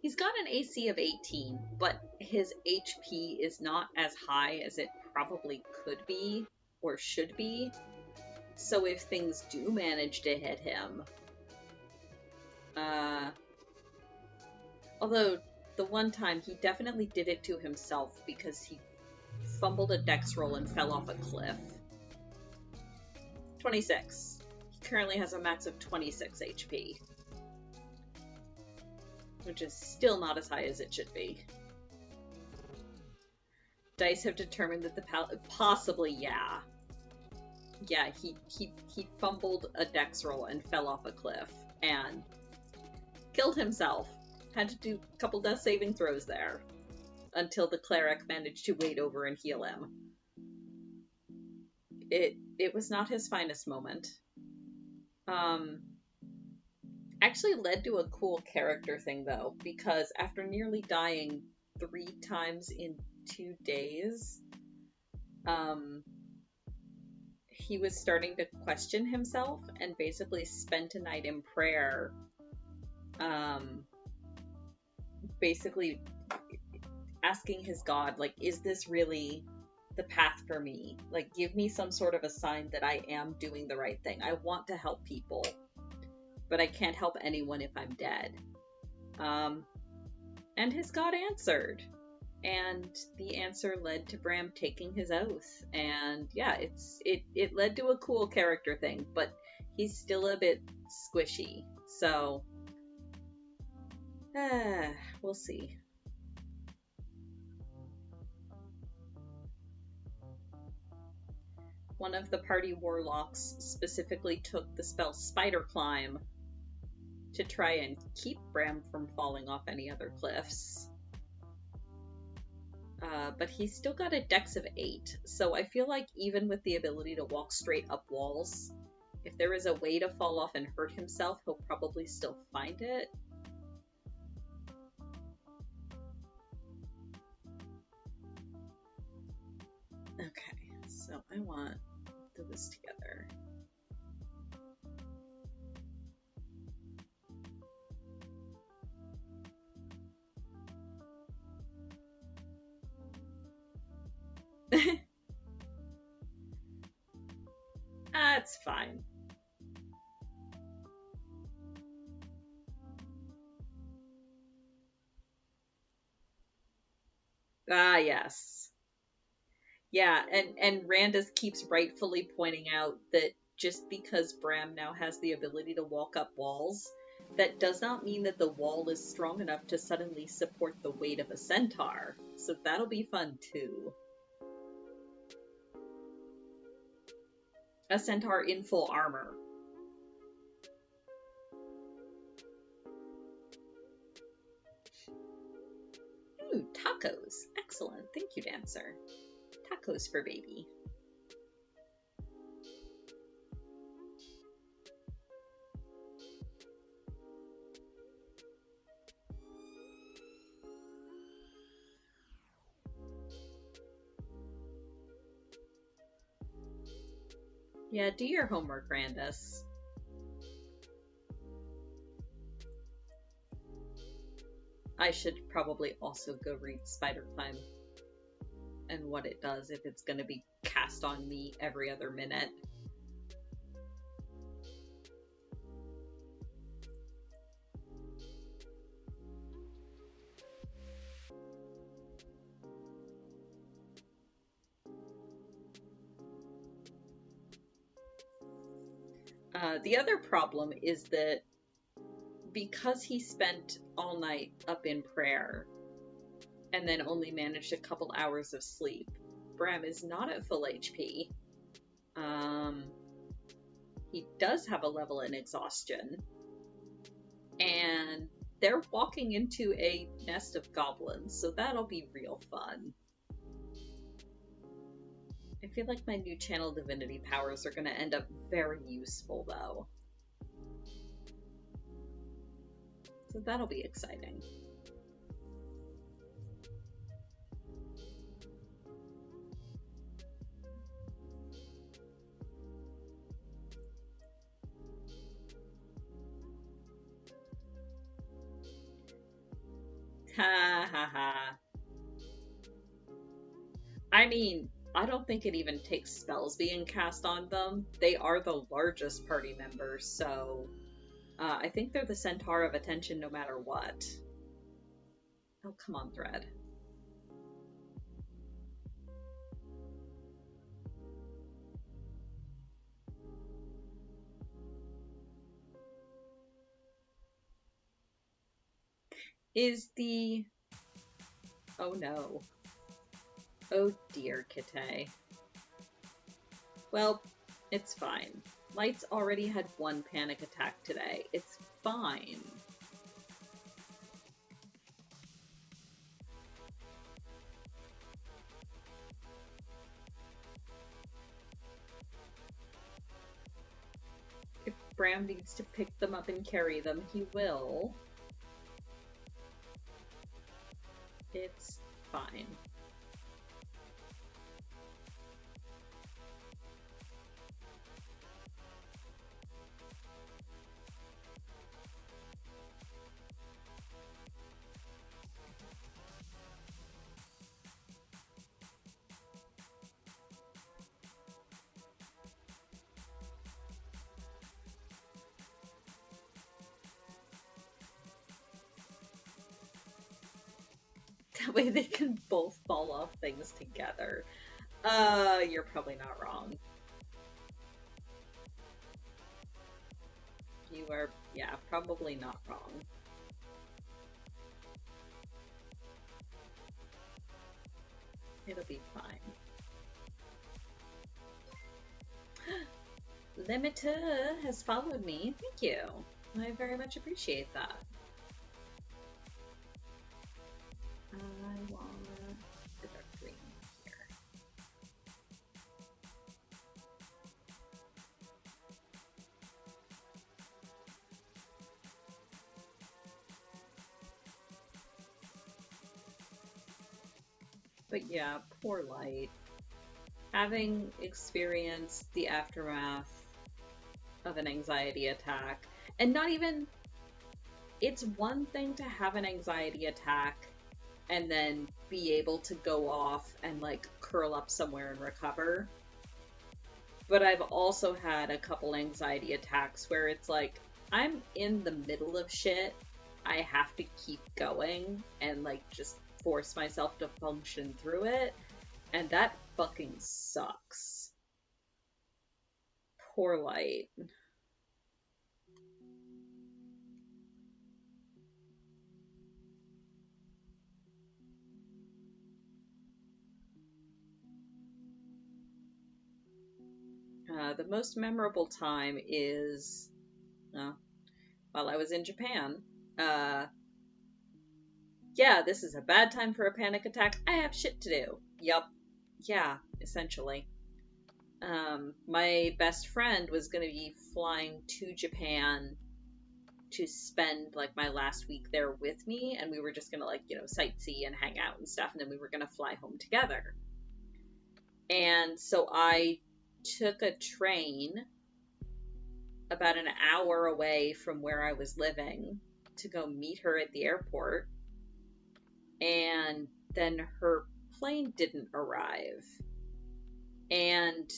He's got an AC of 18, but his HP is not as high as it probably could be or should be. So if things do manage to hit him, although the one time he definitely did it to himself because he fumbled a dex roll and fell off a cliff. 26. He currently has a max of 26 HP. Which is still not as high as it should be. Dice have determined that the possibly, yeah. Yeah, he fumbled a dex roll and fell off a cliff and killed himself. Had to do a couple death saving throws there until the cleric managed to wade over and heal him. It was not his finest moment. Actually led to a cool character thing though, because after nearly dying 3 times in 2 days, he was starting to question himself and basically spent a night in prayer, basically asking his god, like, is this really the path for me? Like, give me some sort of a sign that I am doing the right thing. I want to help people, but I can't help anyone if I'm dead. And his god answered. And the answer led to Bram taking his oath. And yeah, it led to a cool character thing, but he's still a bit squishy. So, we'll see. One of the party warlocks specifically took the spell Spider Climb to try and keep Bram from falling off any other cliffs. But he's still got a dex of 8, so I feel like even with the ability to walk straight up walls, if there is a way to fall off and hurt himself, he'll probably still find it. Okay, so I want to do this together. That's fine. Ah, yes. Yeah, and Randus keeps rightfully pointing out that just because Bram now has the ability to walk up walls, that does not mean that the wall is strong enough to suddenly support the weight of a centaur. So that'll be fun too. A centaur in full armor. Ooh, tacos. Excellent. Thank you, Dancer. Tacos for baby. Yeah, do your homework, Randus. I should probably also go read Spider Climb and what it does if it's going to be cast on me every other minute. The other problem is that because he spent all night up in prayer and then only managed a couple hours of sleep, Bram is not at full HP. He does have a level in exhaustion, and they're walking into a nest of goblins, so that'll be real fun. I feel like my new channel divinity powers are going to end up very useful, though. So that'll be exciting. Ha ha ha. I mean, I don't think it even takes spells being cast on them. They are the largest party members, so I think they're the centaur of attention no matter what. Oh, come on, Thread. Is the... Oh no. Oh dear, Kite. Well, it's fine. Light's already had one panic attack today. It's fine. If Bram needs to pick them up and carry them, he will. It's fine. That way they can both fall off things together. You're probably not wrong. You are, yeah, probably not wrong. It'll be fine. Limiter has followed me. Thank you. I very much appreciate that. I want the dark green here. But yeah, poor Light. Having experienced the aftermath of an anxiety attack, and not even... It's one thing to have an anxiety attack and then be able to go off and like curl up somewhere and recover. But I've also had a couple anxiety attacks where it's like, I'm in the middle of shit, I have to keep going and like just force myself to function through it. And that fucking sucks. Poor Light. The most memorable time is while I was in Japan. Yeah, this is a bad time for a panic attack. I have shit to do. Yup. Yeah, essentially. My best friend was going to be flying to Japan to spend like my last week there with me, and we were just going to sightsee and hang out and stuff, and then we were going to fly home together. And so I took a train about an hour away from where I was living to go meet her at the airport. And then her plane didn't arrive. And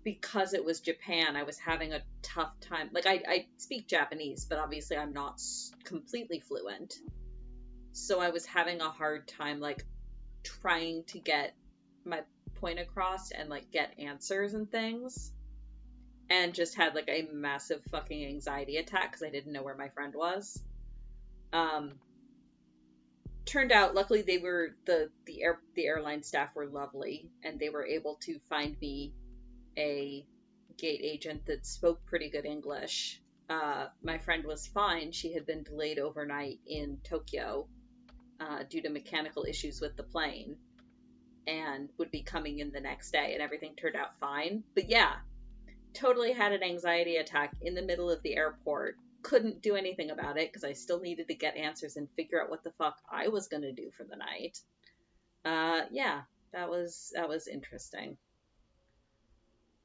because it was Japan, I was having a tough time. Like, I speak Japanese, but obviously I'm not completely fluent. So I was having a hard time, like, trying to get my point across and, like, get answers and things. And just had, like, a massive fucking anxiety attack because I didn't know where my friend was. Turned out, luckily, they were the airline staff were lovely, and they were able to find me a gate agent that spoke pretty good English. My friend was fine. She had been delayed overnight in Tokyo due to mechanical issues with the plane, and would be coming in the next day, and everything turned out fine. But yeah, totally had an anxiety attack in the middle of the airport. Couldn't do anything about it because I still needed to get answers and figure out what the fuck I was going to do for the night. Yeah, that was interesting.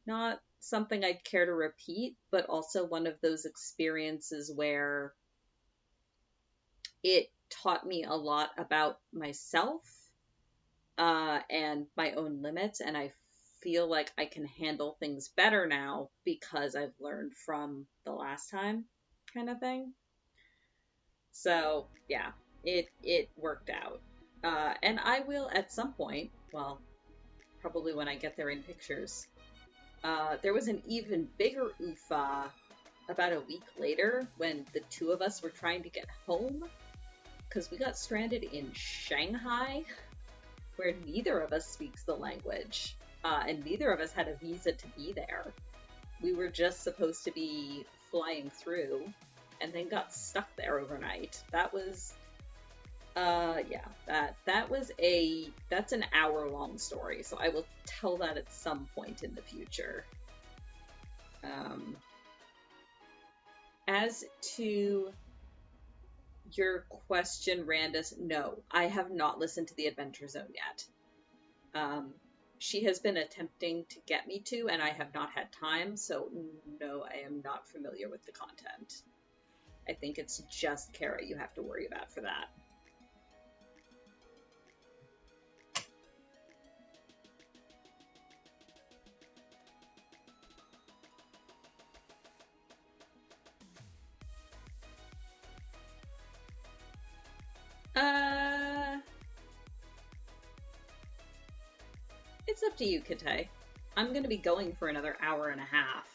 Not something I'd care to repeat, but also one of those experiences where it taught me a lot about myself and my own limits, and I feel like I can handle things better now because I've learned from the last time, kind of thing. So yeah, it worked out. And I will at some point, well, probably when I get there in pictures. There was an even bigger oofa about a week later when the two of us were trying to get home because we got stranded in Shanghai, where neither of us speaks the language, and neither of us had a visa to be there. We were just supposed to be flying through, and then got stuck there overnight. That was, that's an hour-long story, so I will tell that at some point in the future. As to your question, Randus, no, I have not listened to the Adventure Zone yet. She has been attempting to get me to, and I have not had time, so no, I am not familiar with the content. I think it's just Kara you have to worry about for that. It's up to you, Kite. I'm gonna be going for another hour and a half.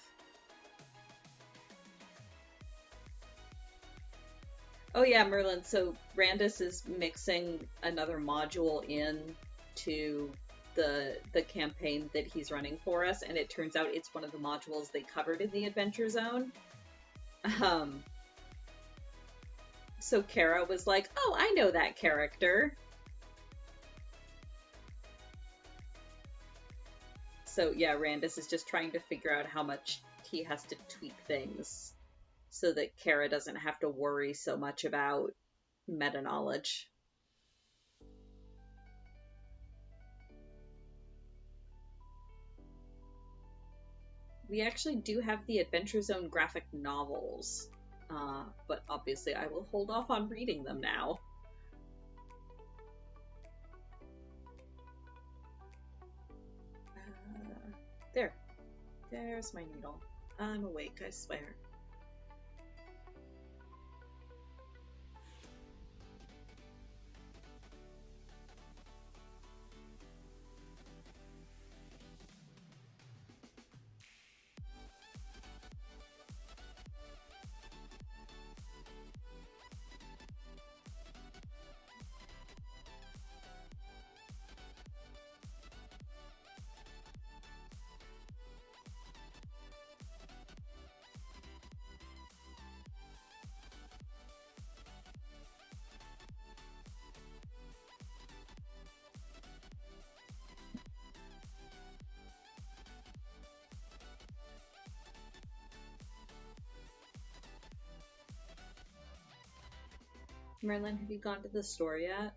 Oh yeah, Merlin, so Randus is mixing another module in to the campaign that he's running for us, and it turns out it's one of the modules they covered in the Adventure Zone. So Kara was like, oh, I know that character. So yeah, Randus is just trying to figure out how much he has to tweak things so that Kara doesn't have to worry so much about meta knowledge. We actually do have the Adventure Zone graphic novels, but obviously I will hold off on reading them now. There's my needle. I'm awake, I swear. Merlin, have you gone to the store yet?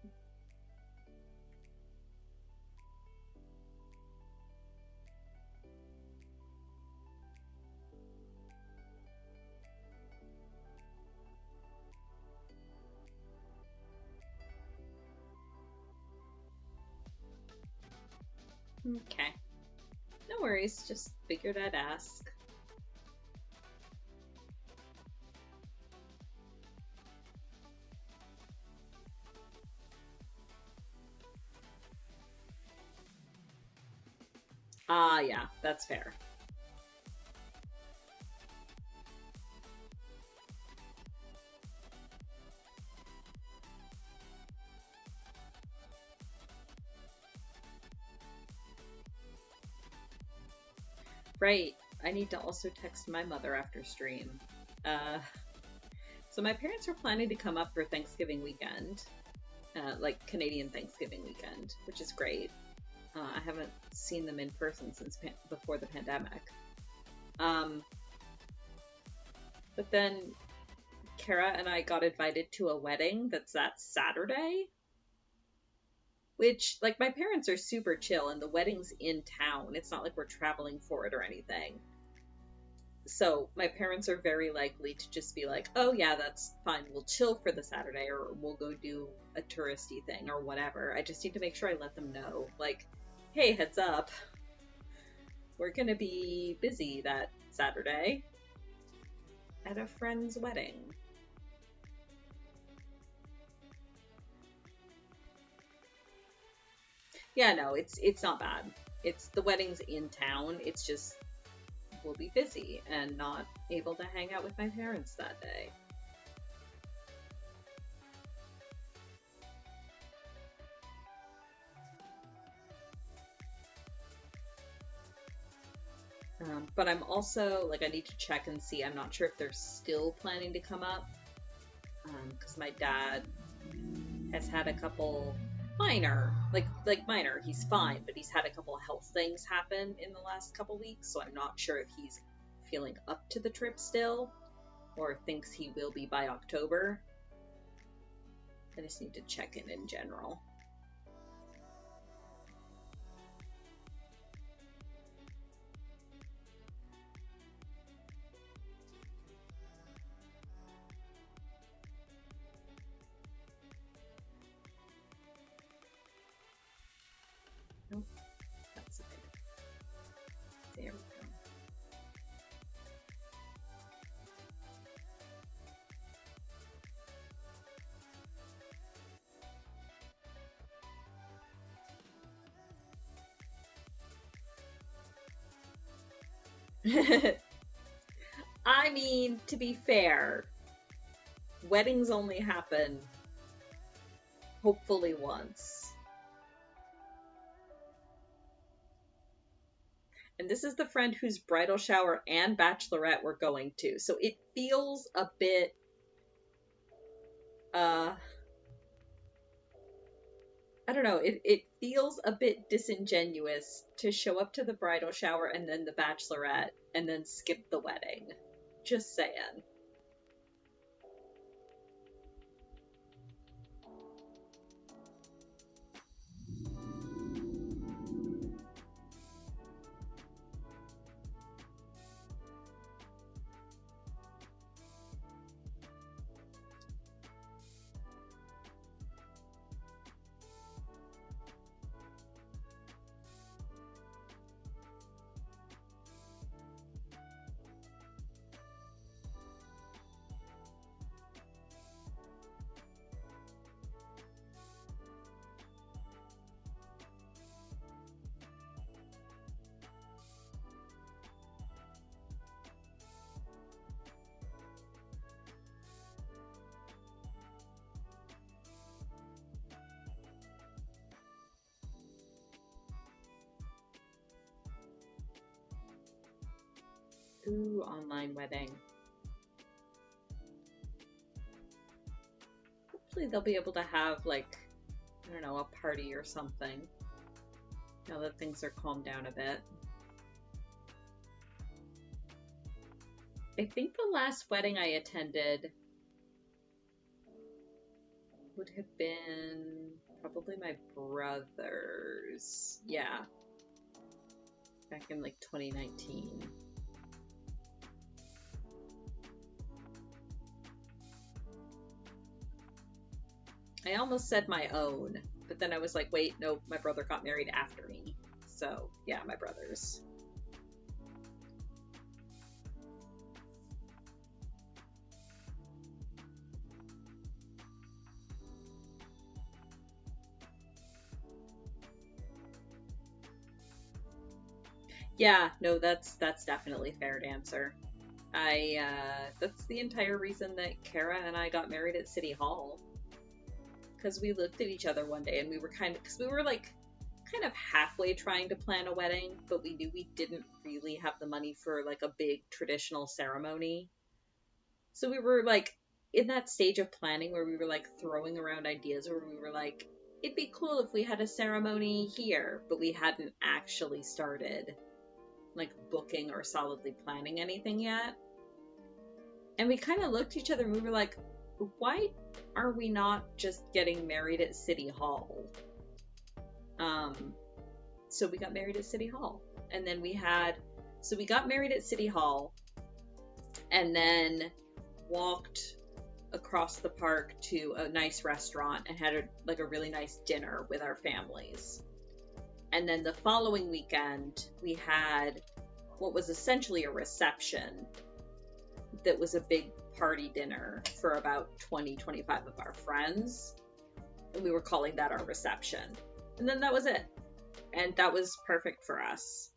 Okay. No worries, just figured I'd ask. Ah, yeah, that's fair. Right. I need to also text my mother after stream. Uh, so my parents were planning to come up for Thanksgiving weekend, like Canadian Thanksgiving weekend, which is great. I haven't seen them in person since before the pandemic. But then Kara and I got invited to a wedding that's that Saturday, which, like, my parents are super chill and the wedding's in town. It's not like we're traveling for it or anything. So my parents are very likely to just be like, oh yeah, that's fine, we'll chill for the Saturday, or we'll go do a touristy thing or whatever. I just need to make sure I let them know, like, hey, heads up, we're gonna be busy that Saturday at a friend's wedding. Yeah, no, it's not bad. It's the wedding's in town. It's just we'll be busy and not able to hang out with my parents that day. But I'm also, like, I need to check and see. I'm not sure if they're still planning to come up. Because my dad has had a couple minor, minor, he's fine, but he's had a couple of health things happen in the last couple weeks, so I'm not sure if he's feeling up to the trip still, or thinks he will be by October. I just need to check in general. Nope, that's it. There we go. I mean, to be fair, weddings only happen hopefully once. And this is the friend whose bridal shower and bachelorette we're going to. So it feels a bit I don't know, it feels a bit disingenuous to show up to the bridal shower and then the bachelorette and then skip the wedding. Just saying. Ooh, online wedding. Hopefully they'll be able to have, like, I don't know, a party or something. Now that things are calmed down a bit. I think the last wedding I attended, would have been probably my brothers. Yeah. Back in like 2019. I almost said my own, but then I was like, wait, nope, my brother got married after me. So, yeah, my brothers. Yeah, no, that's definitely fair to answer. That's the entire reason that Kara and I got married at City Hall. Because we looked at each other one day and we were because we were like kind of halfway trying to plan a wedding, but we knew we didn't really have the money for like a big traditional ceremony. So we were like in that stage of planning where we were like throwing around ideas where we were like, it'd be cool if we had a ceremony here, but we hadn't actually started like booking or solidly planning anything yet. And we kind of looked at each other and we were like, why are we not just getting married at City Hall? So we got married at City Hall. And then we got married at City Hall and then walked across the park to a nice restaurant and had a really nice dinner with our families. And then the following weekend, we had what was essentially a reception that was a big party dinner for about 25 of our friends. And we were calling that our reception. And then that was it. And that was perfect for us.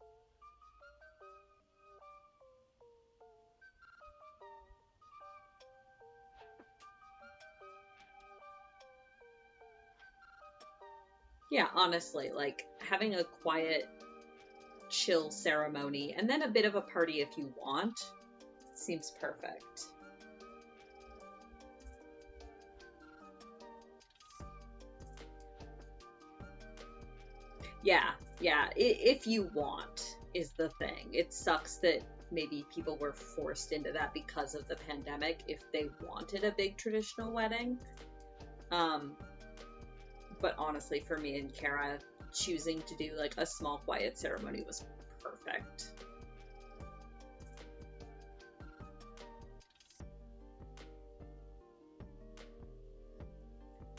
Yeah, honestly, like having a quiet, chill ceremony and then a bit of a party if you want seems perfect. Yeah, if you want is the thing. It sucks that maybe people were forced into that because of the pandemic if they wanted a big traditional wedding. But honestly, for me and Kara, choosing to do like a small quiet ceremony was perfect.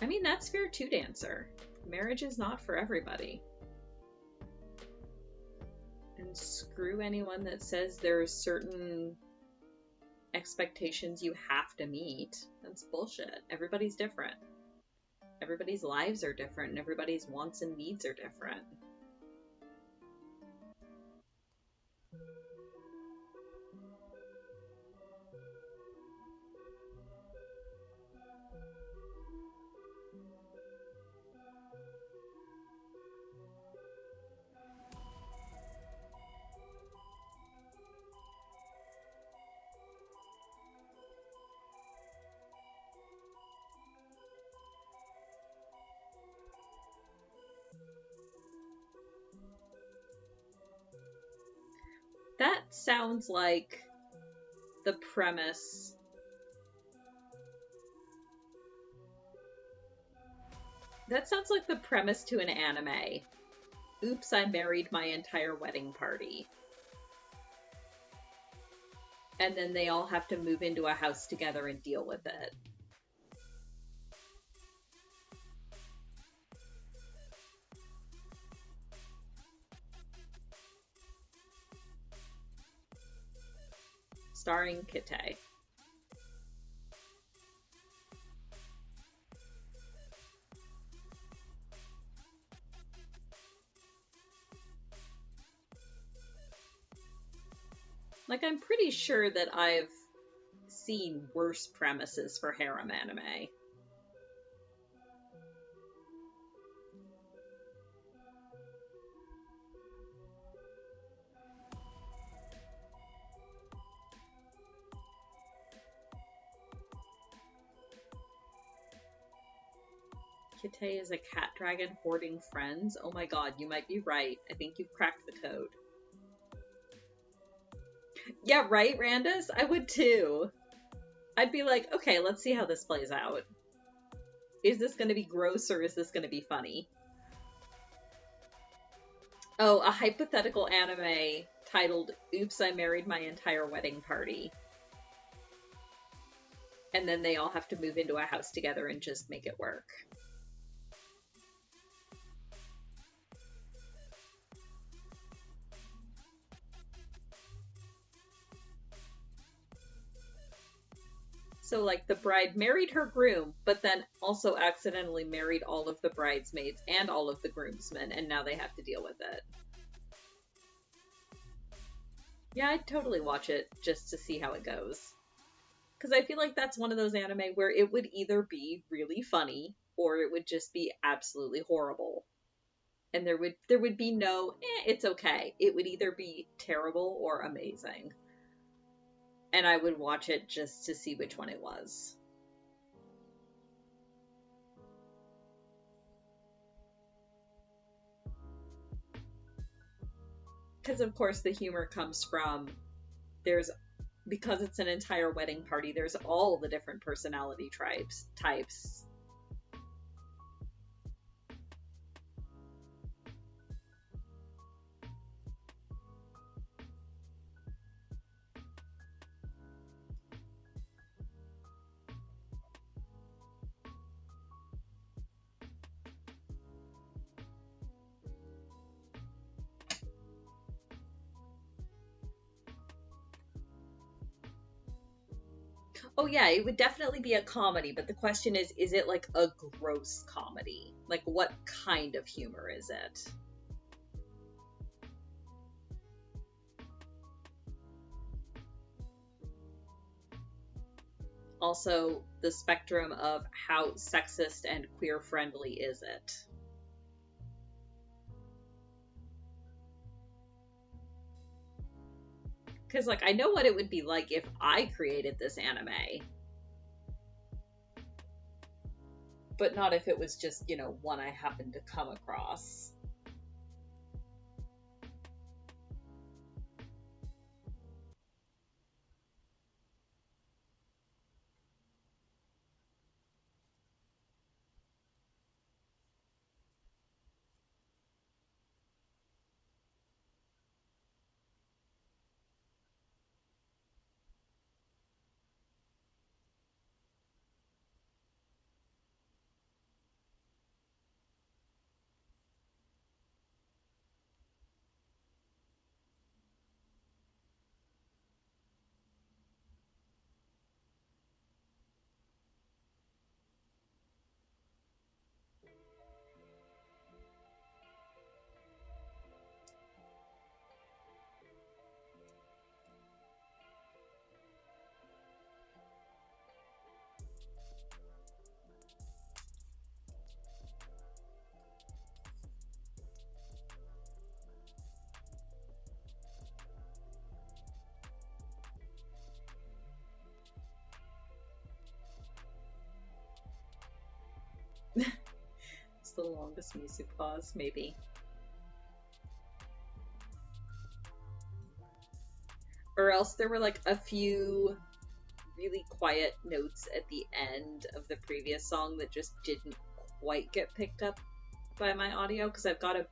I mean, that's fair too, Dancer. Marriage is not for everybody. And screw anyone that says there's certain expectations you have to meet. That's bullshit. Everybody's different. Everybody's lives are different, and everybody's wants and needs are different. That sounds like the premise. That sounds like the premise to an anime. Oops, I married my entire wedding party. And then they all have to move into a house together and deal with it. Starring Kite. Like, I'm pretty sure that I've seen worse premises for harem anime. Kite is a cat dragon hoarding friends. Oh my god, you might be right. I think you've cracked the code. Yeah, right, Randus? I would too. I'd be like, okay, let's see how this plays out. Is this going to be gross or is this going to be funny? Oh, a hypothetical anime titled Oops, I Married My Entire Wedding Party. And then they all have to move into a house together and just make it work. So, like, the bride married her groom, but then also accidentally married all of the bridesmaids and all of the groomsmen, and now they have to deal with it. Yeah, I'd totally watch it just to see how it goes. Because I feel like that's one of those anime where it would either be really funny or it would just be absolutely horrible. And there would be no, it's okay. It would either be terrible or amazing. And I would watch it just to see which one it was. Because of course the humor comes from because it's an entire wedding party, there's all the different personality types. Oh yeah, it would definitely be a comedy, but the question is it like a gross comedy? Like what kind of humor is it? Also, the spectrum of how sexist and queer friendly is it? Because, like, I know what it would be like if I created this anime, but not if it was just, one I happened to come across. It's the longest music pause, maybe. Or else there were like a few really quiet notes at the end of the previous song that just didn't quite get picked up by my audio because I've got a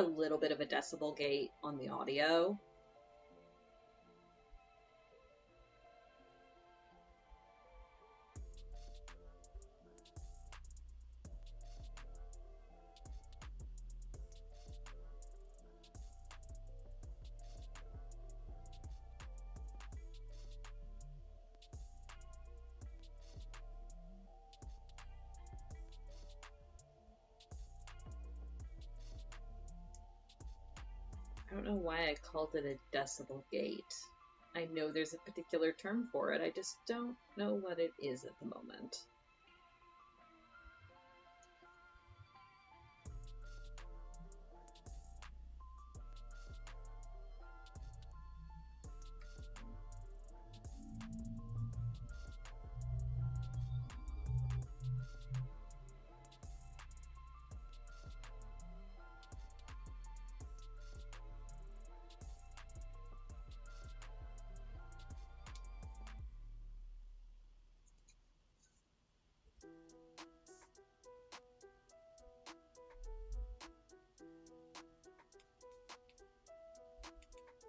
little bit of a decibel gate on the audio. I don't know why I called it a decibel gate. I know there's a particular term for it, I just don't know what it is at the moment.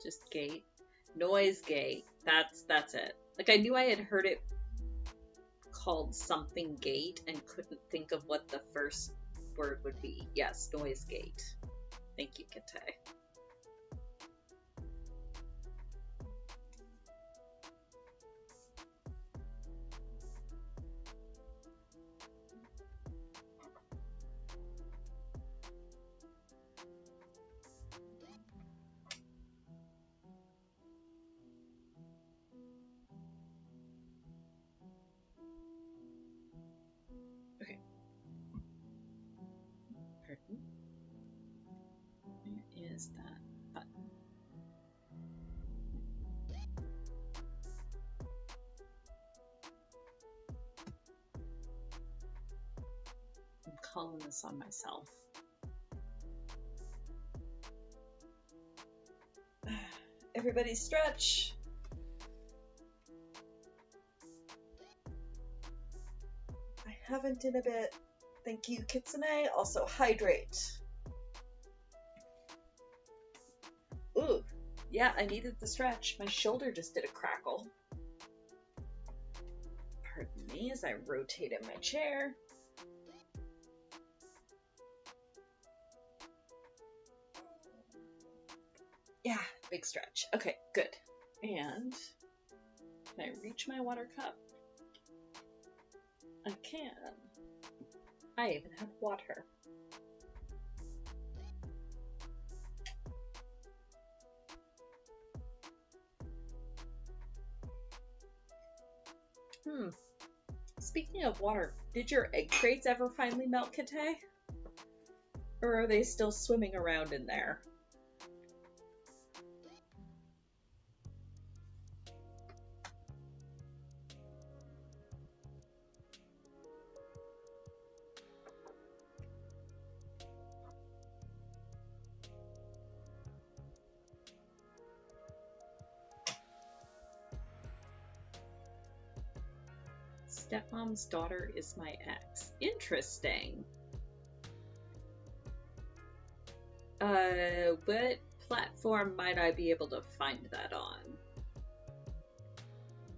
Just gate. Noise gate. That's it. Like, I knew I had heard it called something gate and couldn't think of what the first word would be. Yes, noise gate. Thank you, Kate. Okay. Pardon? Where is that button? I'm calling this on myself. Everybody stretch. I haven't in a bit. Thank you, Kitsune. Also, hydrate. Ooh, yeah, I needed the stretch. My shoulder just did a crackle. Pardon me as I rotate in my chair. Yeah, big stretch. Okay, good. And can I reach my water cup? I can. I even have water. Speaking of water, did your egg crates ever finally melt, Kate? Or are they still swimming around in there? Stepmom's daughter is my ex. Interesting. What platform might I be able to find that on?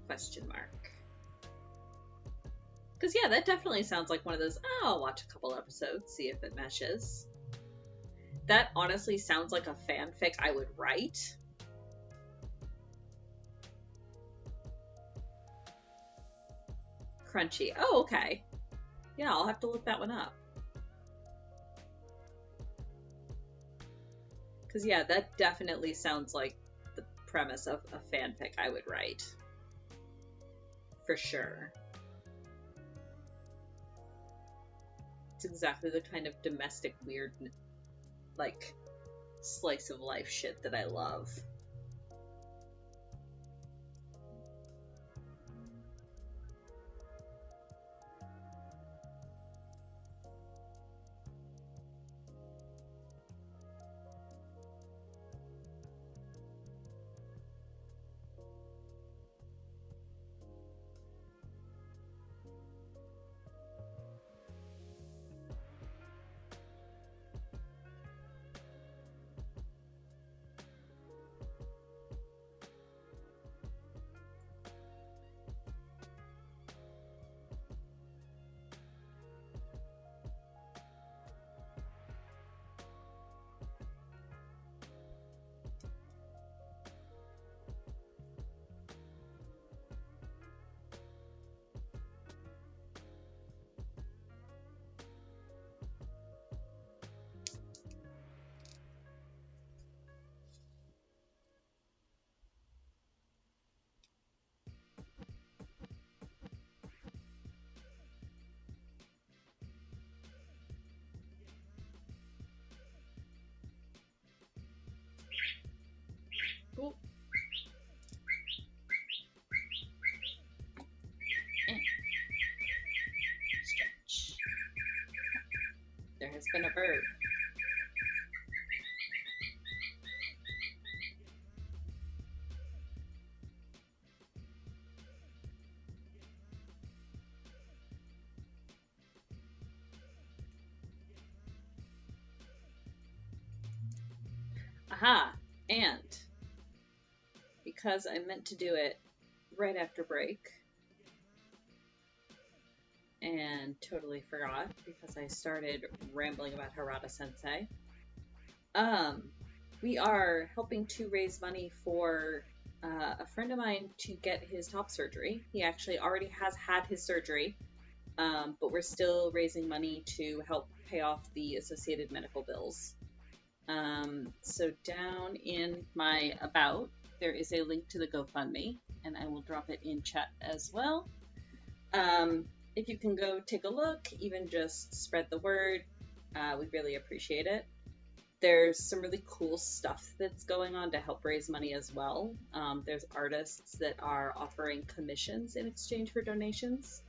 Question mark. Because, yeah, that definitely sounds like one of those, oh, I'll watch a couple episodes, see if it meshes. That honestly sounds like a fanfic I would write. Crunchy. Oh, okay. Yeah, I'll have to look that one up. Because, yeah, that definitely sounds like the premise of a fanfic I would write. For sure. It's exactly the kind of domestic weird, like, slice of life shit that I love. Ooh. Stretch. There has been a bird. Aha! And because I meant to do it right after break and totally forgot because I started rambling about Harada Sensei. We are helping to raise money for a friend of mine to get his top surgery. He actually already has had his surgery, but we're still raising money to help pay off the associated medical bills. So down in my About, there is a link to the GoFundMe, and I will drop it in chat as well. If you can go take a look, even just spread the word, we really appreciate it. There's some really cool stuff that's going on to help raise money as well. There's artists that are offering commissions in exchange for donations,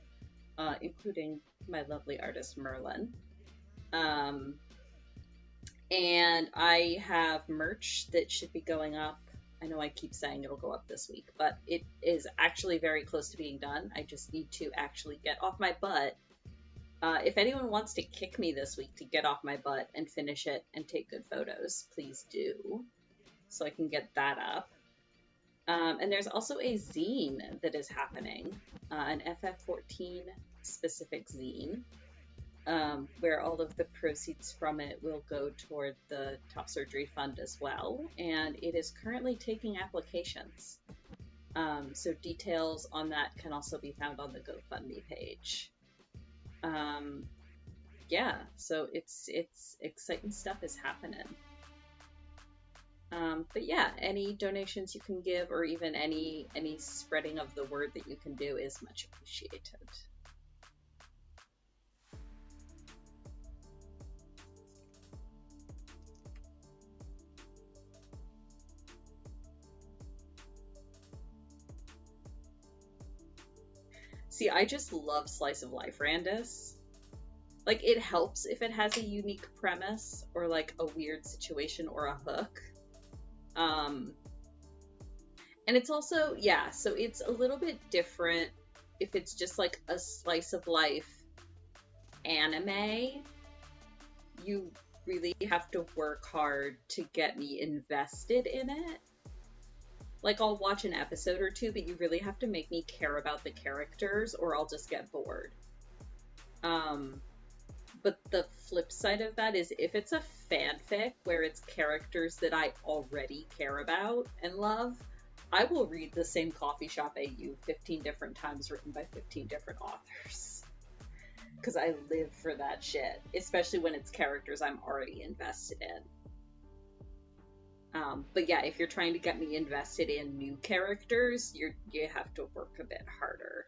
including my lovely artist Merlin. And I have merch that should be going up. I know I keep saying it'll go up this week, but it is actually very close to being done. I just need to actually get off my butt. If anyone wants to kick me this week to get off my butt and finish it and take good photos, please do, so I can get that up. And there's also a zine that is happening, an FF14 specific zine, where all of the proceeds from it will go toward the top surgery fund as well, and it is currently taking applications. So details on that can also be found on the GoFundMe page. Yeah, so it's exciting stuff is happening. But yeah, any donations you can give, or even any spreading of the word that you can do, is much appreciated. See, I just love slice of life Randus. Like, it helps if it has a unique premise or like a weird situation or a hook. And it's also, yeah, so it's a little bit different if it's just like a slice of life anime. You really have to work hard to get me invested in it. Like, I'll watch an episode or two, but you really have to make me care about the characters or I'll just get bored. But the flip side of that is if it's a fanfic where it's characters that I already care about and love, I will read the same coffee shop AU 15 different times written by 15 different authors. Because I live for that shit, especially when it's characters I'm already invested in. But yeah, if you're trying to get me invested in new characters, you have to work a bit harder.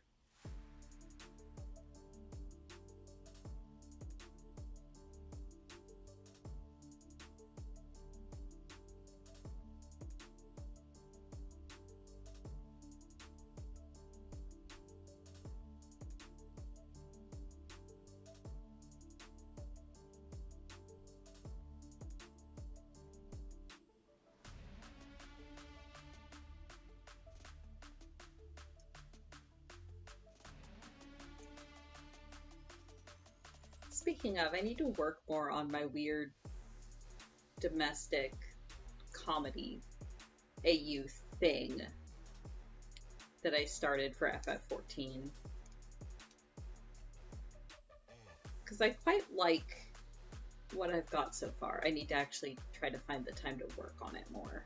Speaking of, I need to work more on my weird domestic comedy AU thing that I started for FF14. Because I quite like what I've got so far. I need to actually try to find the time to work on it more.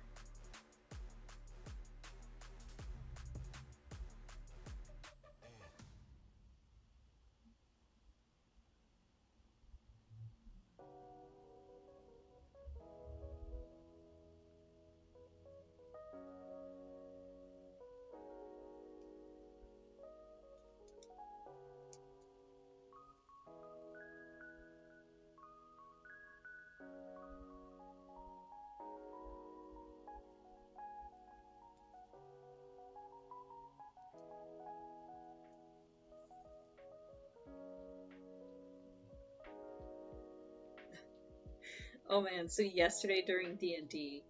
Oh man, so yesterday during D&D,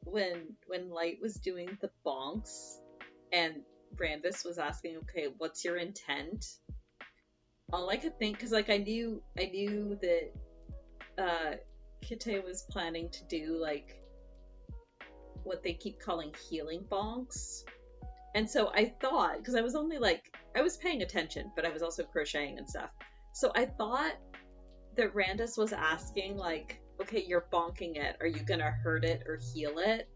when Light was doing the bonks and Brandis was asking, okay, what's your intent? All I could think, because like I knew that Kite was planning to do like what they keep calling healing bonks. And so I thought, because I was only like, I was paying attention, but I was also crocheting and stuff. So I thought that Randus was asking, like, okay, you're bonking it. Are you gonna hurt it or heal it?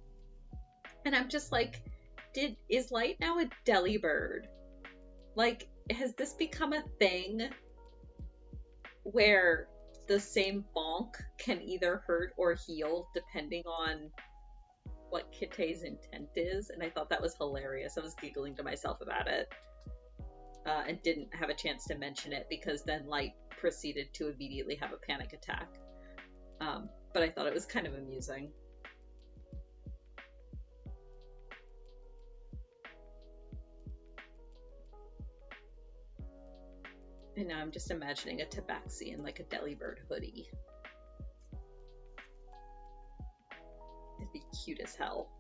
And I'm just like, is Light now a Delibird? Like, has this become a thing where the same bonk can either hurt or heal depending on what Kitte's intent is? And I thought that was hilarious. I was giggling to myself about it. And didn't have a chance to mention it because then Light proceeded to immediately have a panic attack. But I thought it was kind of amusing. And now I'm just imagining a Tabaxi in like a Delibird hoodie. It'd be cute as hell.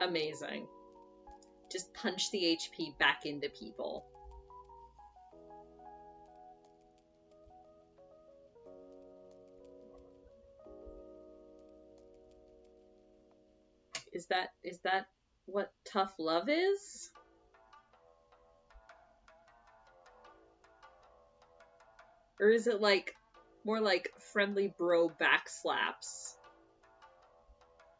Amazing. Just punch the HP back into people. Is that what tough love is? Or is it like more like friendly bro backslaps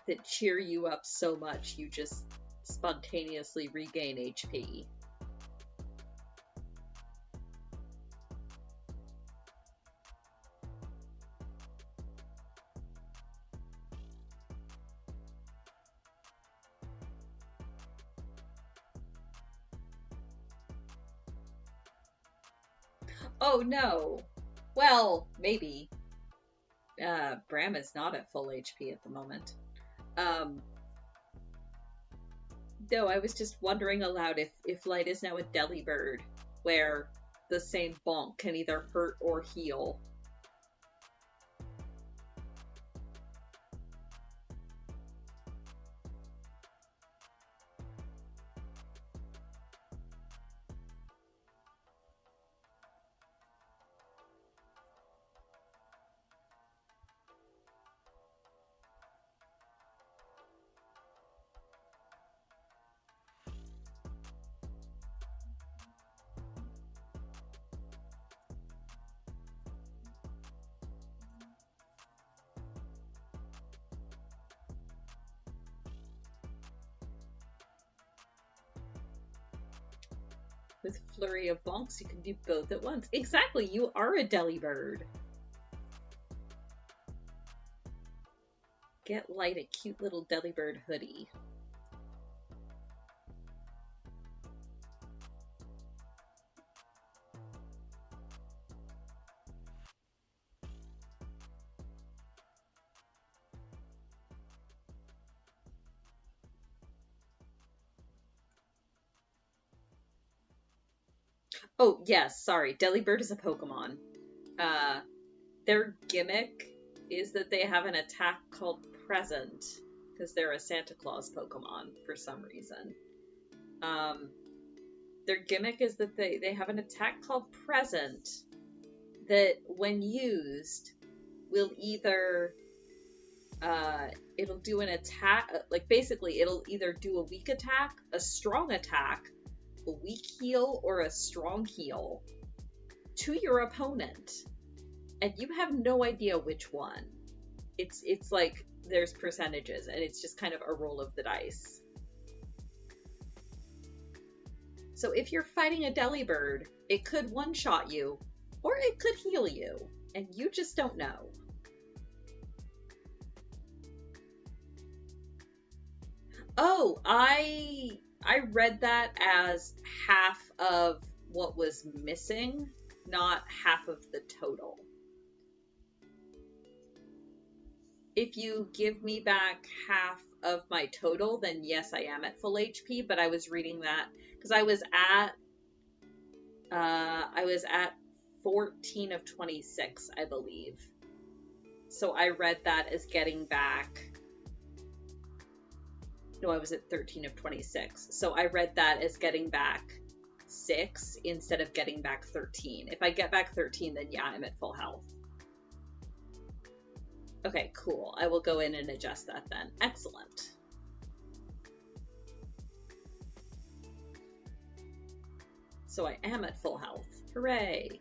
that cheer you up so much you just spontaneously regain HP? Oh no. Well, maybe. Bram is not at full HP at the moment. No, I was just wondering aloud if Light is now a Delibird, where the same bonk can either hurt or heal. With Flurry of Bonks, you can do both at once. Exactly, you are a Delibird. Get Light a cute little Delibird hoodie. Oh, yes, sorry. Delibird is a Pokemon. Their gimmick is that they have an attack called Present, because they're a Santa Claus Pokemon for some reason. Their gimmick is that they have an attack called Present that, when used, will either... it'll do an attack... Like, basically, it'll either do a weak attack, a strong attack, a weak heal, or a strong heal to your opponent, and you have no idea which one. It's like there's percentages, and it's just kind of a roll of the dice. So if you're fighting a Delibird, it could one-shot you, or it could heal you, and you just don't know. Oh, I read that as half of what was missing, not half of the total. If you give me back half of my total, then yes, I am at full HP, but I was reading that because I was at I was at 14 of 26, I believe. So I read that as getting back. No, I was at 13 of 26. So I read that as getting back 6 instead of getting back 13. If I get back 13, then yeah, I'm at full health. Okay, cool. I will go in and adjust that then. Excellent. So I am at full health. Hooray!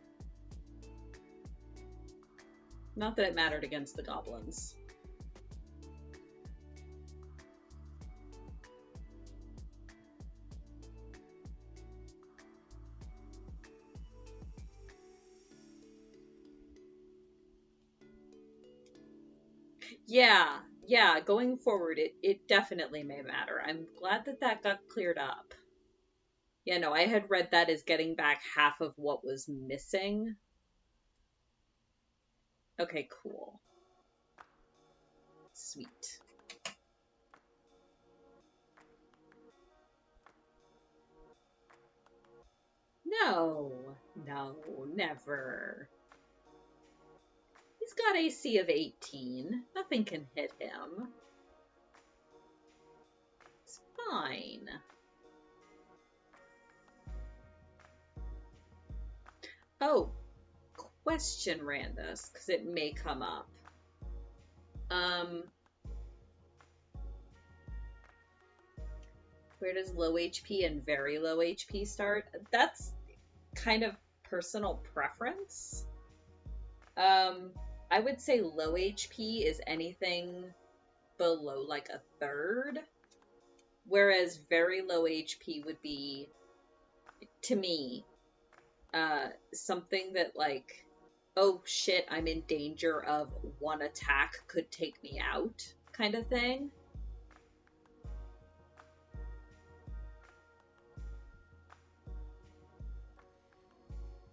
Not that it mattered against the goblins. Yeah, going forward, it definitely may matter. I'm glad that that got cleared up. Yeah, no, I had read that as getting back half of what was missing. Okay, cool. Sweet. No, never. He's got AC of 18. Nothing can hit him. It's fine. Oh, question, Randus, because it may come up. Where does low HP and very low HP start? That's kind of personal preference. I would say low HP is anything below like a third, whereas very low HP would be, to me, something that like, oh shit, I'm in danger of one attack could take me out kind of thing.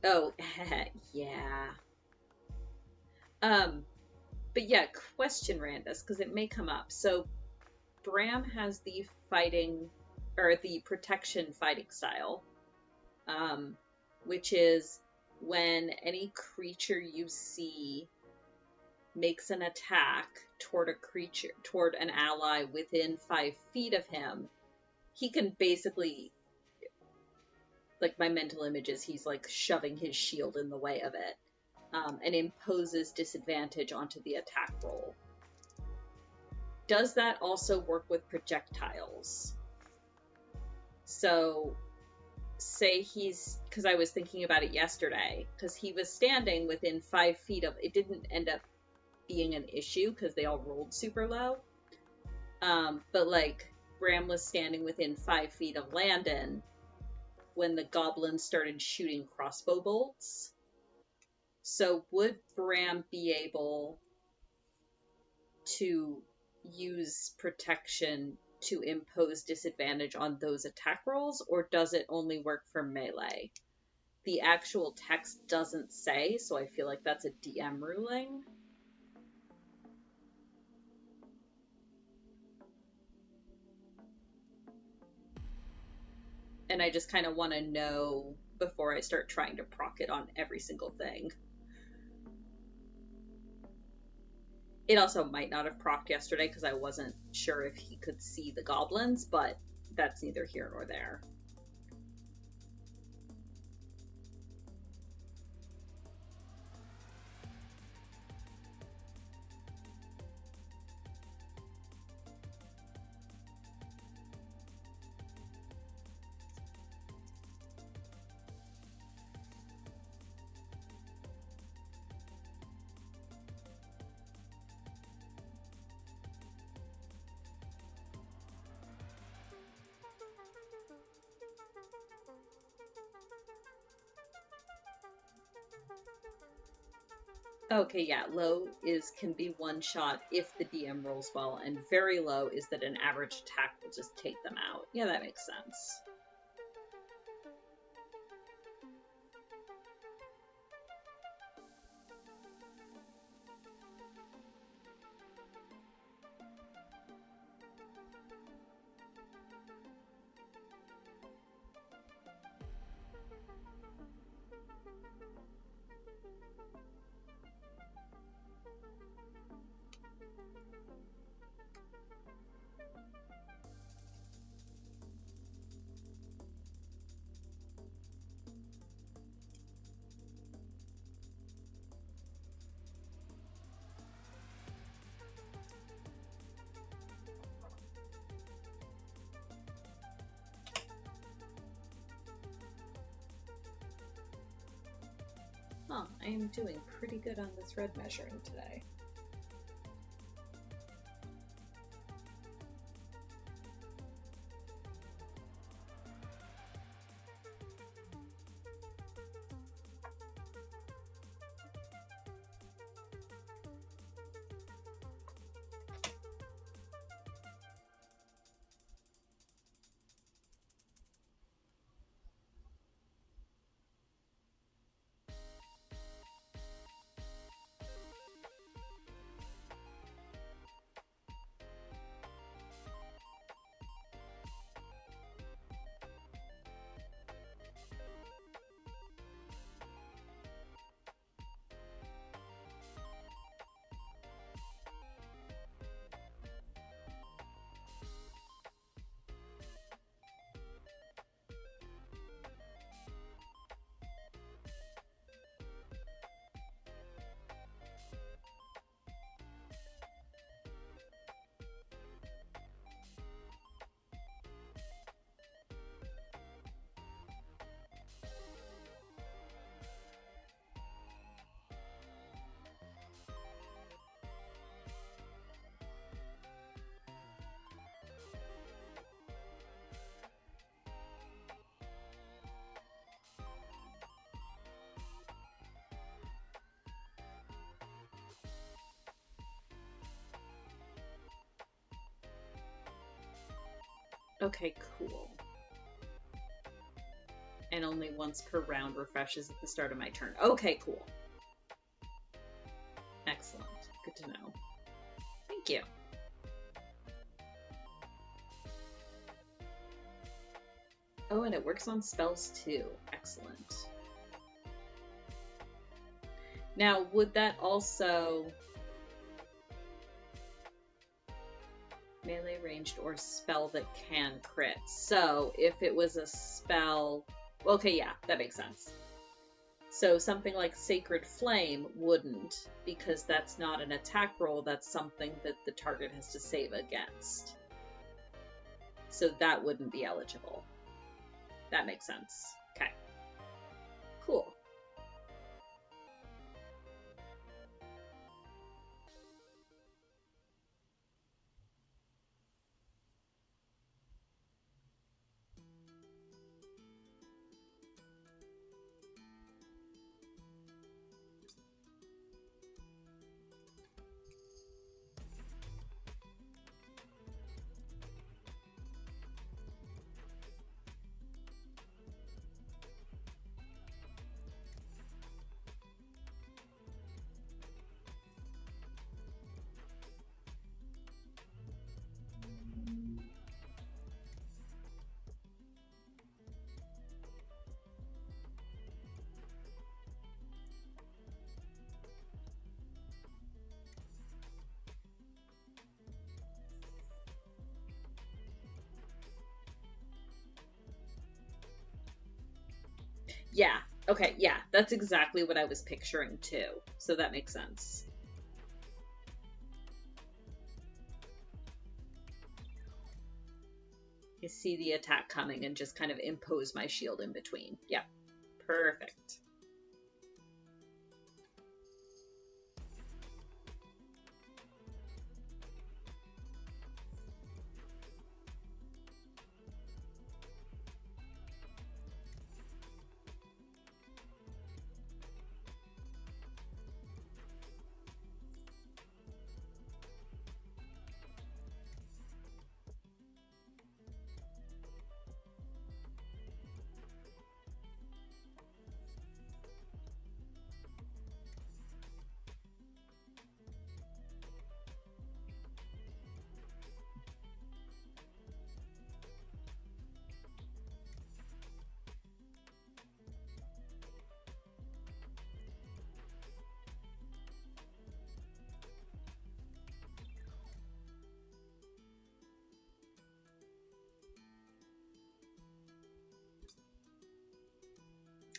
Oh, yeah. But yeah, question, Randus, because it may come up. So Bram has the fighting, or the protection fighting style, which is when any creature you see makes an attack toward an ally within 5 feet of him, he can basically, like my mental image is he's like shoving his shield in the way of it, and imposes disadvantage onto the attack roll. Does that also work with projectiles? So say he's, because I was thinking about it yesterday, because he was standing within 5 feet of, it didn't end up being an issue because they all rolled super low. But like Bram was standing within 5 feet of Landon when the goblins started shooting crossbow bolts. So would Bram be able to use protection to impose disadvantage on those attack rolls, or does it only work for melee? The actual text doesn't say, so I feel like that's a DM ruling. And I just kind of want to know before I start trying to proc it on every single thing. It also might not have procced yesterday because I wasn't sure if he could see the goblins, but that's neither here nor there. Okay, yeah, low can be one shot if the DM rolls well, and very low is that an average attack will just take them out. Yeah, that makes sense. Huh, I am doing pretty good on this red measuring today. Okay, cool. And only once per round refreshes at the start of my turn. Okay, cool. Excellent. Good to know. Thank you. Oh, and it works on spells too. Excellent. Now, would that also... melee, ranged, or spell that can crit. So, if it was a spell... Okay, yeah, that makes sense. So something like Sacred Flame wouldn't, because that's not an attack roll, that's something that the target has to save against. So that wouldn't be eligible. That makes sense. Okay. Cool. Yeah. Okay, yeah. That's exactly what I was picturing too. So that makes sense. I see the attack coming and just kind of impose my shield in between. Yeah. Perfect.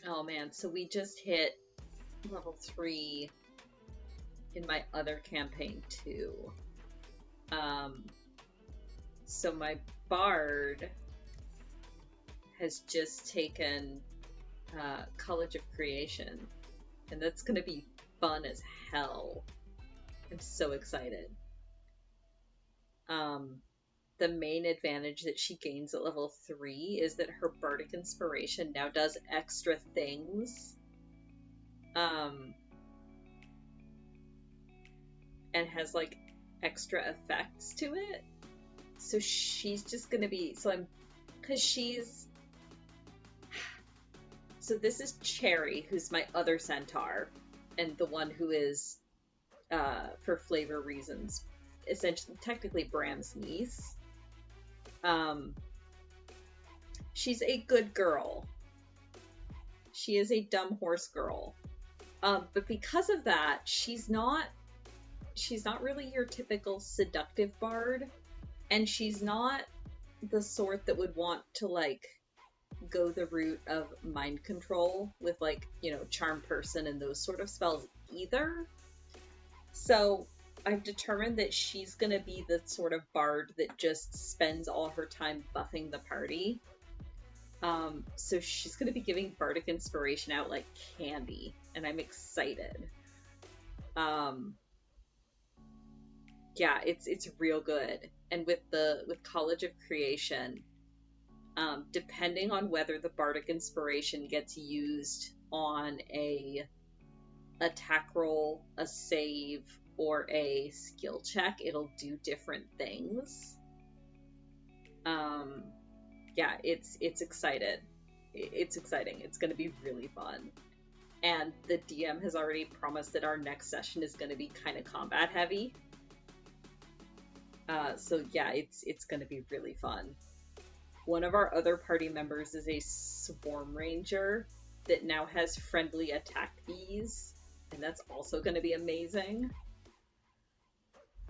Oh man, so we just hit level 3 in my other campaign too. So my bard has just taken College of Creation, and that's gonna be fun as hell. I'm so excited. The main advantage that she gains at level 3 is that her bardic inspiration now does extra things. And has like extra effects to it. So she's just gonna be, so this is Cherry, who's my other centaur, and the one who is, for flavor reasons, essentially, technically Bram's niece. She's a good girl. She is a dumb horse girl. But because of that, she's not really your typical seductive bard, and she's not the sort that would want to, like, go the route of mind control with, like, you know, charm person and those sort of spells either. So I've determined that she's gonna be the sort of bard that just spends all her time buffing the party. So she's gonna be giving bardic inspiration out like candy, and I'm excited. Yeah, it's real good. And with College of Creation, depending on whether the bardic inspiration gets used on a attack roll, a save, or a skill check, it'll do different things. Yeah, it's excited. It's exciting. It's going to be really fun. And the DM has already promised that our next session is going to be kind of combat heavy. So yeah, it's going to be really fun. One of our other party members is a swarm ranger that now has friendly attack bees, and that's also going to be amazing.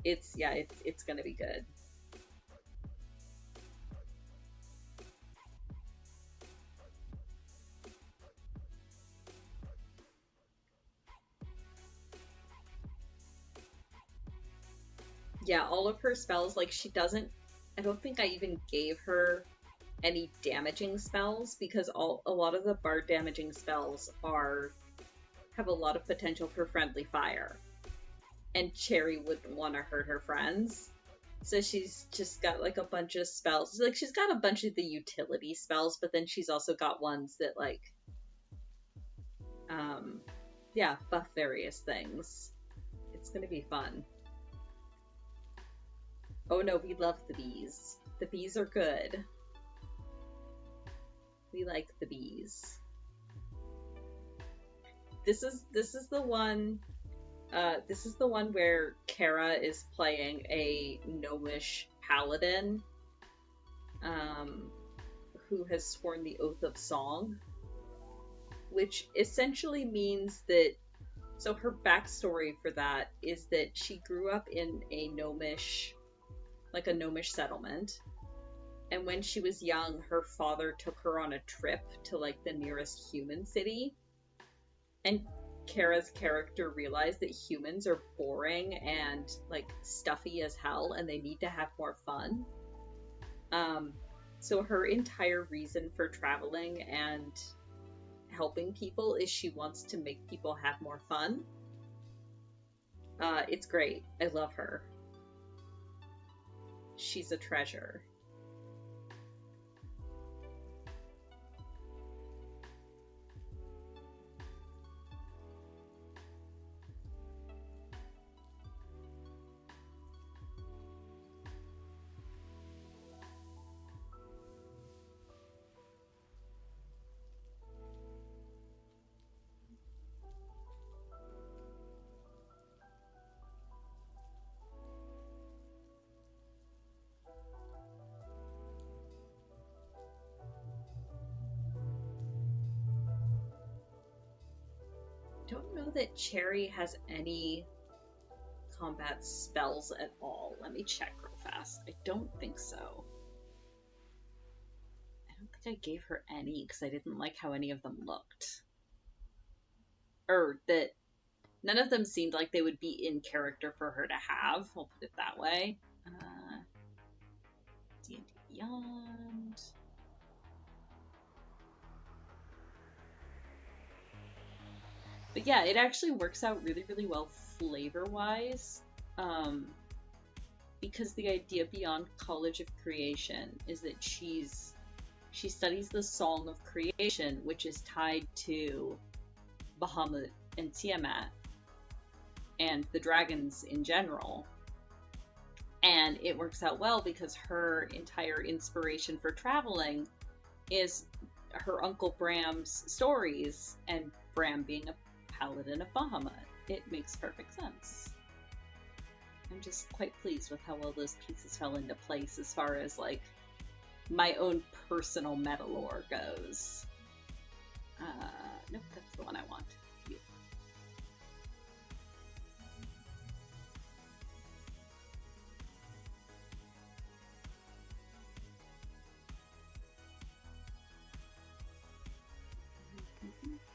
It's going to be good. Yeah, all of her spells, like, I don't think I even gave her any damaging spells, because a lot of the bard damaging spells have a lot of potential for friendly fire, and Cherry wouldn't want to hurt her friends, so she's just got like a bunch of spells. Like, she's got a bunch of the utility spells, but then she's also got ones that, like, yeah, buff various things. It's gonna be fun. Oh no, we love the bees. The bees are good. We like the bees. This is the one. This is the one where Kara is playing a gnomish paladin, who has sworn the oath of song, which essentially means that. So her backstory for that is that she grew up in a gnomish settlement, and when she was young, her father took her on a trip to, like, the nearest human city, and Kara's character realized that humans are boring and, like, stuffy as hell, and they need to have more fun. So her entire reason for traveling and helping people is she wants to make people have more fun. It's great. I love her. She's a treasure. Don't know that Cherry has any combat spells at all. Let me check real fast. I don't think so. I don't think I gave her any because I didn't like how any of them looked. or that none of them seemed like they would be in character for her to have. I'll put it that way. D&D Beyond. But yeah, it actually works out really, really well flavor-wise. Because the idea beyond College of Creation is that she studies the Song of Creation, which is tied to Bahamut and Tiamat and the dragons in general. And it works out well because her entire inspiration for traveling is her Uncle Bram's stories, and Bram being a paladin of Bahamut. It makes perfect sense. I'm just quite pleased with how well those pieces fell into place as far as, like, my own personal meta lore goes. Nope, that's the one I want. Yeah.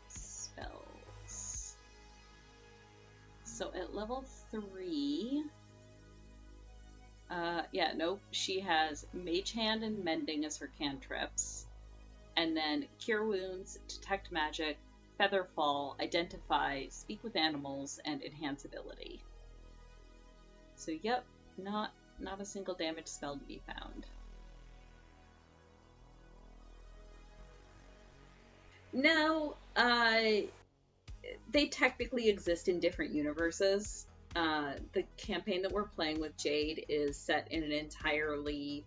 Spells. So at level 3... yeah, nope. She has Mage Hand and Mending as her cantrips. And then Cure Wounds, Detect Magic, Featherfall, Identify, Speak with Animals, and Enhance Ability. So yep, not a single damage spell to be found. No, they technically exist in different universes. The campaign that we're playing with Jade is set in an entirely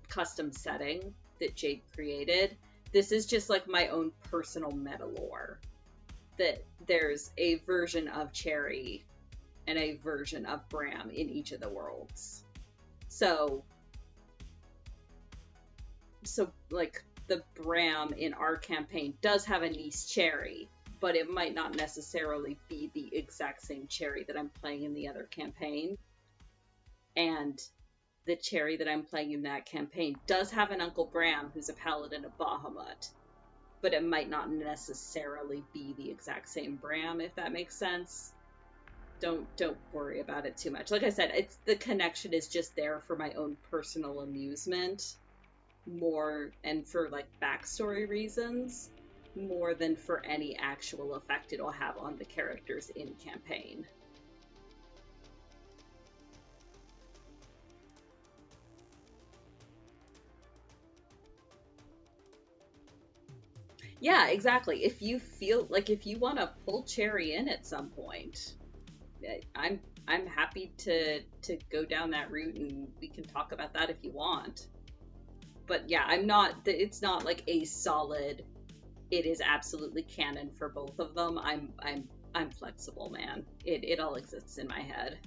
custom setting that Jade created. This is just like my own personal meta lore. That there's a version of Cherry and a version of Bram in each of the worlds. So like the Bram in our campaign does have a niece Cherry, but it might not necessarily be the exact same Cherry that I'm playing in the other campaign. And the Cherry that I'm playing in that campaign does have an Uncle Bram who's a paladin of Bahamut, but it might not necessarily be the exact same Bram, if that makes sense. Don't worry about it too much. Like I said, it's the connection is just there for my own personal amusement, more, and for like backstory reasons, more than for any actual effect it'll have on the characters in campaign. Yeah, exactly. If you feel like if you want to pull Cherry in at some point, I'm happy to go down that route, and we can talk about that if you want. But yeah, it's not like a solid, it is absolutely canon for both of them. I'm flexible, man. It all exists in my head.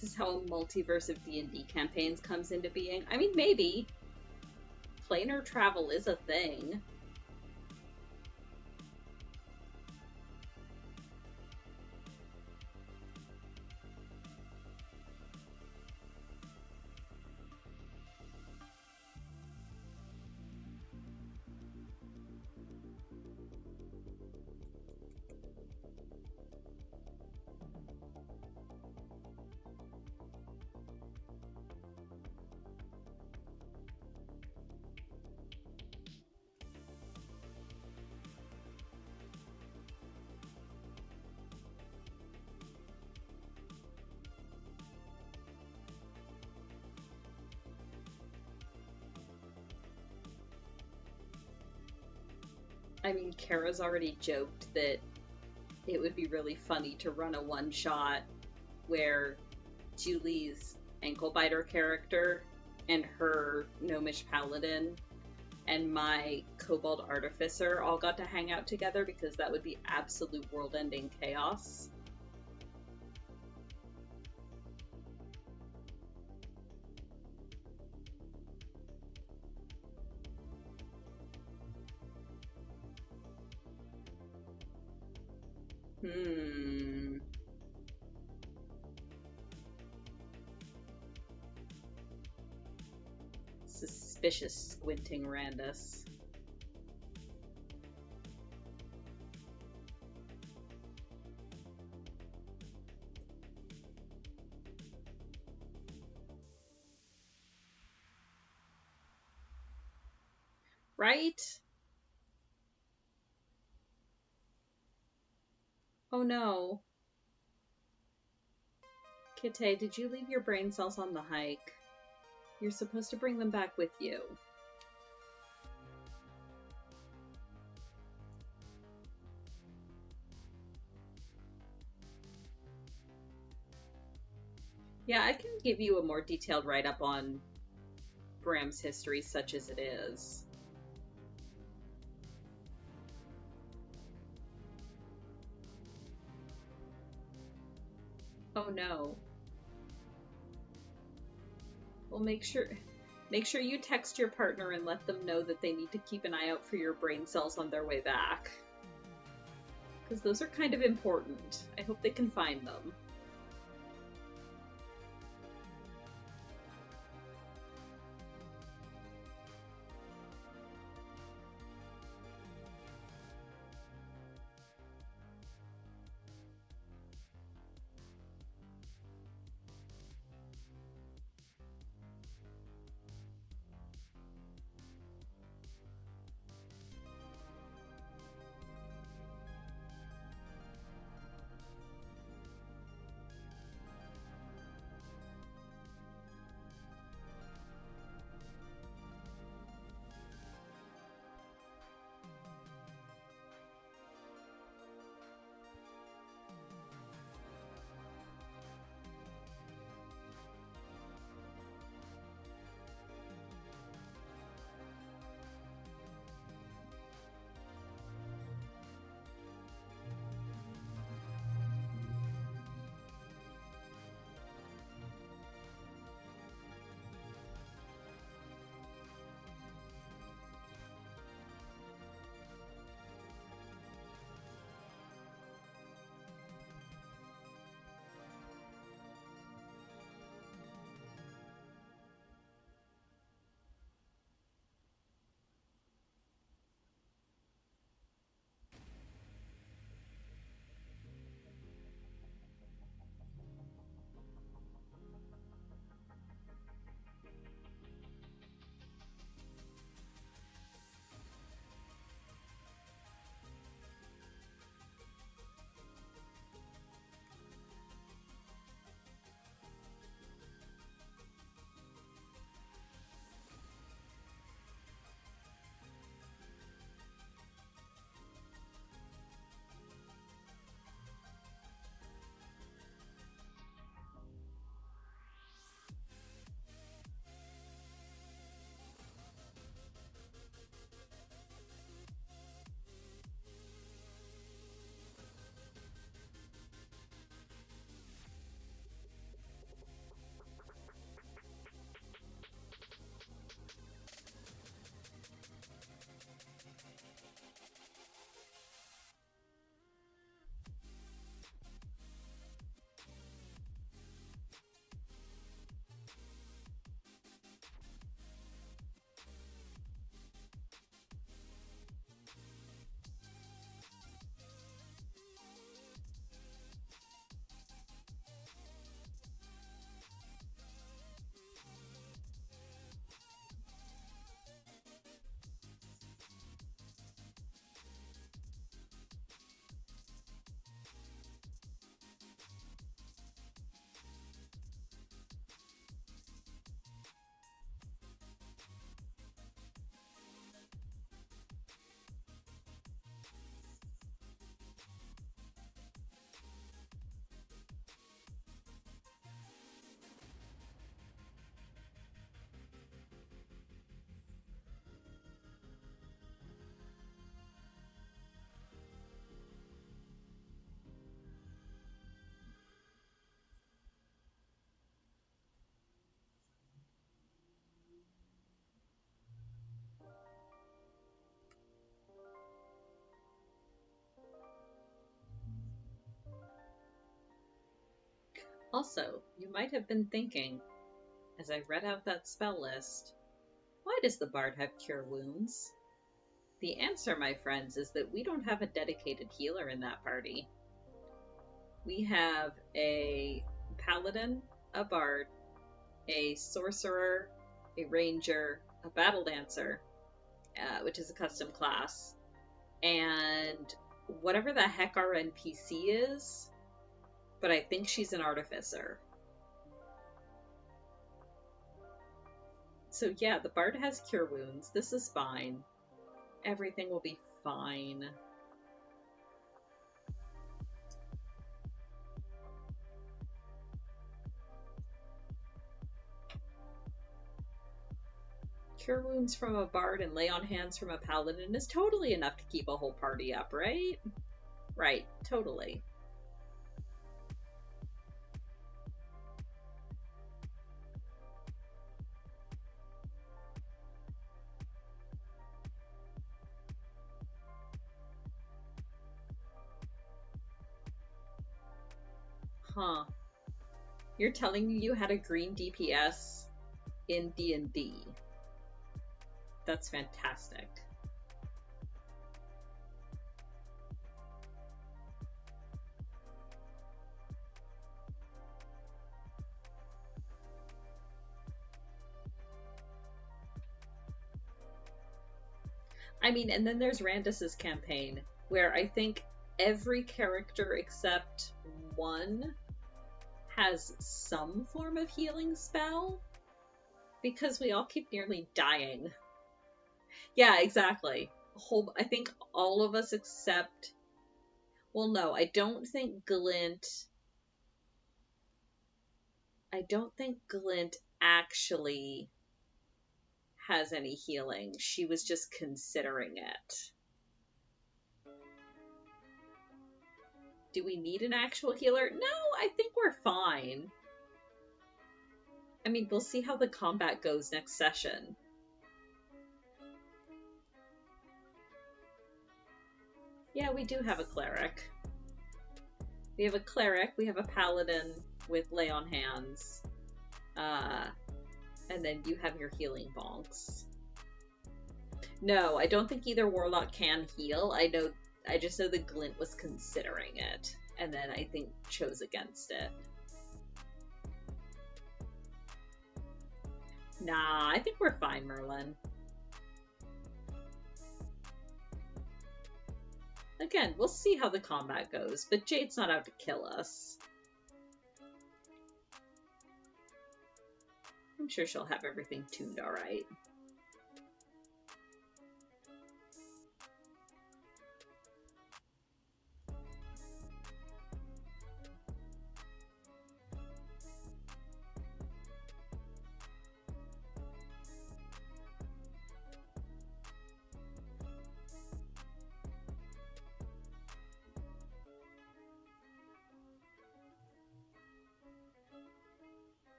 This is how a multiverse of D&D campaigns comes into being. I mean, maybe. Planar travel is a thing. I mean, Kara's already joked that it would be really funny to run a one-shot where Julie's ankle biter character and her gnomish paladin and my Kobold Artificer all got to hang out together, because that would be absolute world-ending chaos. Suspicious squinting Randus. Right? Oh no. Kite, did you leave your brain cells on the hike? You're supposed to bring them back with you. Yeah, I can give you a more detailed write-up on Bram's history, such as it is. Oh no. Well, make sure you text your partner and let them know that they need to keep an eye out for your brain cells on their way back. Because those are kind of important. I hope they can find them. Also, you might have been thinking, as I read out that spell list, why does the bard have cure wounds? The answer, my friends, is that we don't have a dedicated healer in that party. We have a paladin, a bard, a sorcerer, a ranger, a battle dancer, which is a custom class, and whatever the heck our NPC is, but I think she's an artificer. So yeah, the bard has cure wounds. This is fine. Everything will be fine. Cure wounds from a bard and lay on hands from a paladin is totally enough to keep a whole party up, right? Right, totally. Huh. You're telling me you had a green DPS in D&D. That's fantastic. I mean, and then there's Randus's campaign, where I think every character except one has some form of healing spell, because we all keep nearly dying. Yeah, exactly. I think all of us except... Well, no, I don't think Glint actually has any healing. She was just considering it. Do we need an actual healer? No, I think we're fine. I mean, we'll see how the combat goes next session. Yeah, we do have a cleric. We have a cleric, we have a paladin with lay on hands. And then you have your healing bonks. No, I don't think either warlock can heal. I just know that Glint was considering it, and then I think chose against it. Nah, I think we're fine, Merlin. Again, we'll see how the combat goes, but Jade's not out to kill us. I'm sure she'll have everything tuned alright.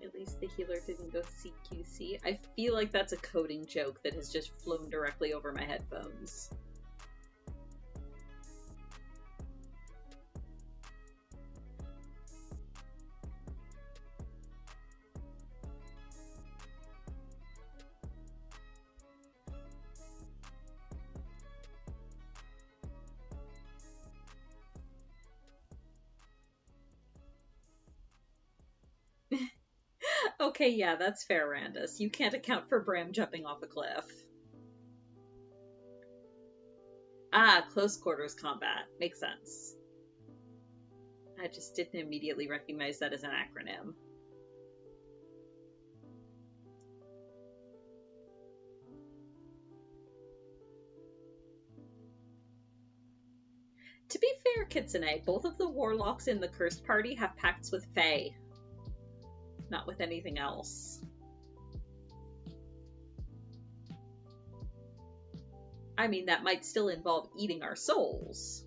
At least the healer didn't go CQC. I feel like that's a coding joke that has just flown directly over my headphones. Okay, yeah, that's fair, Randus. You can't account for Bram jumping off a cliff. Ah, close quarters combat. Makes sense. I just didn't immediately recognize that as an acronym. To be fair, Kitsune, both of the warlocks in the Cursed Party have pacts with Fae. Not with anything else. I mean, that might still involve eating our souls.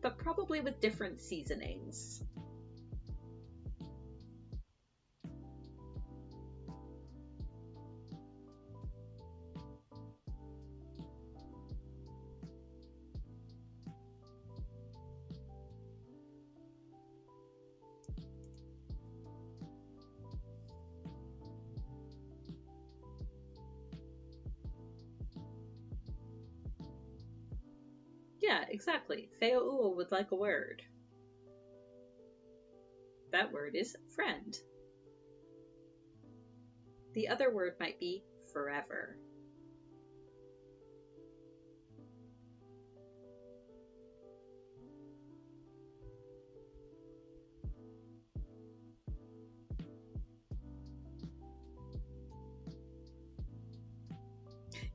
But probably with different seasonings. Yeah, exactly. Feo'ua would like a word. That word is friend. The other word might be forever.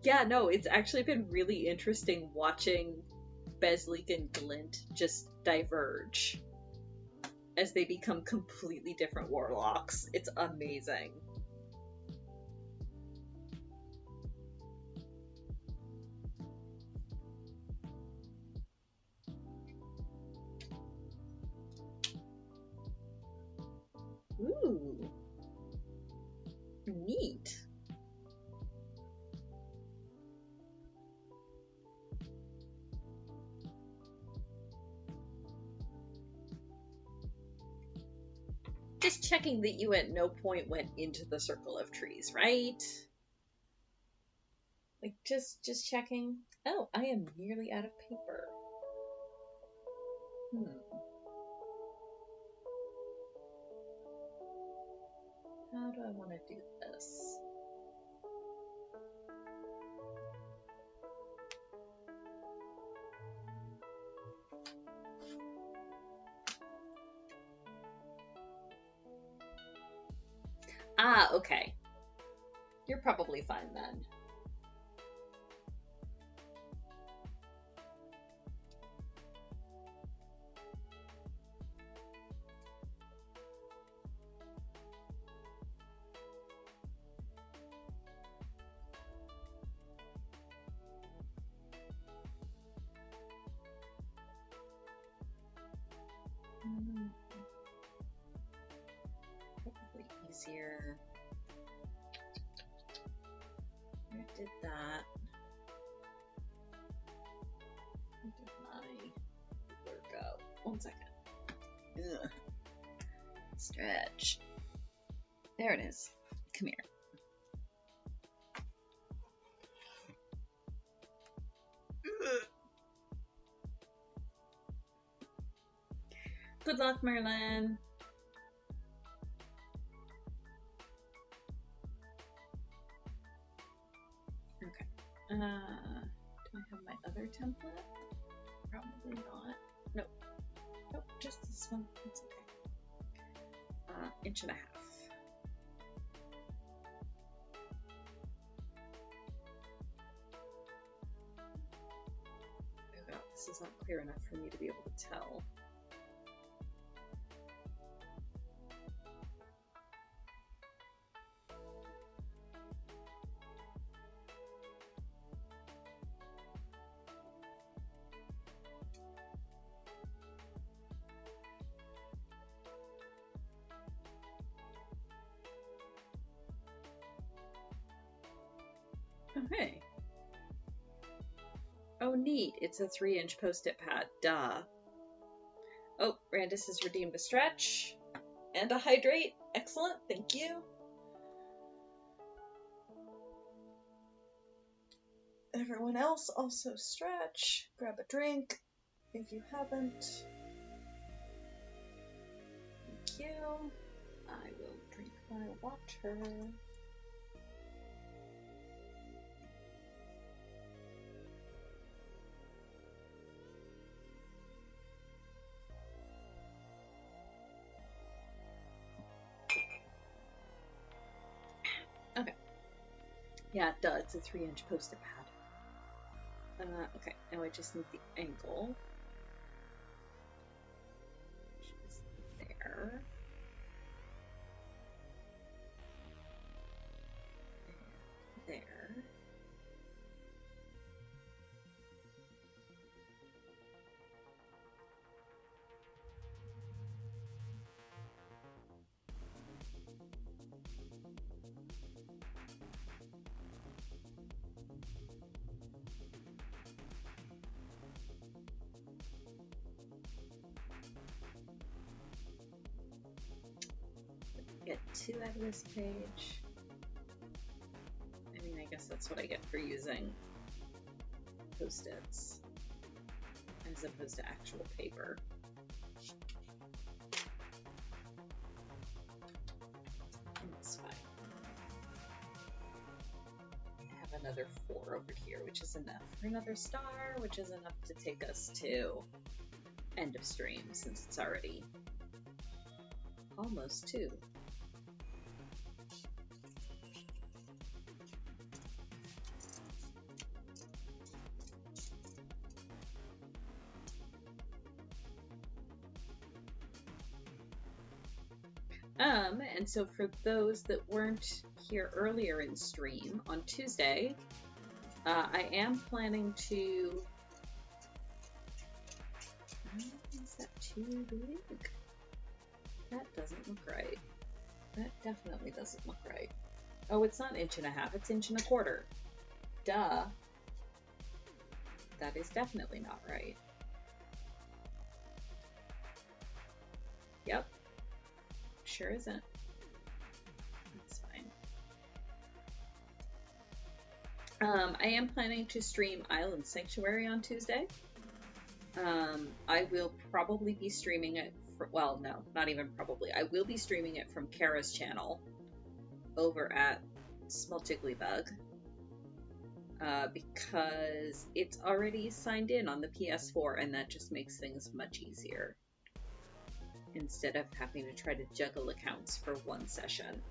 Yeah, no, it's actually been really interesting watching Besleek and Glint just diverge as they become completely different warlocks. It's amazing. Ooh. Neat. Just checking that you at no point went into the circle of trees, right? Like, just checking. Oh, I am nearly out of paper. How do I want to do this? Ah, okay. You're probably fine then. Probably easier. I did that. Where did my ruler go? 1 second. Ugh. Stretch. There it is. Come here. Good luck, Merlin. Okay. Do I have my other template? Probably not. Nope. Nope, just this one. It's okay. 1.5 inches. Oh god, this is not clear enough for me to be able to tell. Okay. Oh, neat. It's a 3-inch post-it pad. Duh. Oh, Randus has redeemed a stretch and a hydrate. Excellent. Thank you. Everyone else also stretch. Grab a drink if you haven't. Thank you. I will drink my water. Okay. Yeah, duh, it's a 3-inch post-it pad. Okay, now I just need the angle. Which is there. And there. Get 2 out of this page. I mean, I guess that's what I get for using post-its. as opposed to actual paper. That's fine. I have another 4 over here, which is enough for another star, which is enough to take us to end of stream, since it's already almost 2. And so for those that weren't here earlier in stream, on Tuesday, I am planning to... Is that too big? That doesn't look right. That definitely doesn't look right. Oh, it's not 1.5 inches, it's 1.25 inches. Duh. That is definitely not right. Yep. Sure isn't. That's fine. I am planning to stream Island Sanctuary on Tuesday. I will probably be streaming it, well, no, not even probably. I will be streaming it from Kara's channel over at Smultiglybug, because it's already signed in on the PS4, and that just makes things much easier, instead of having to try to juggle accounts for one session.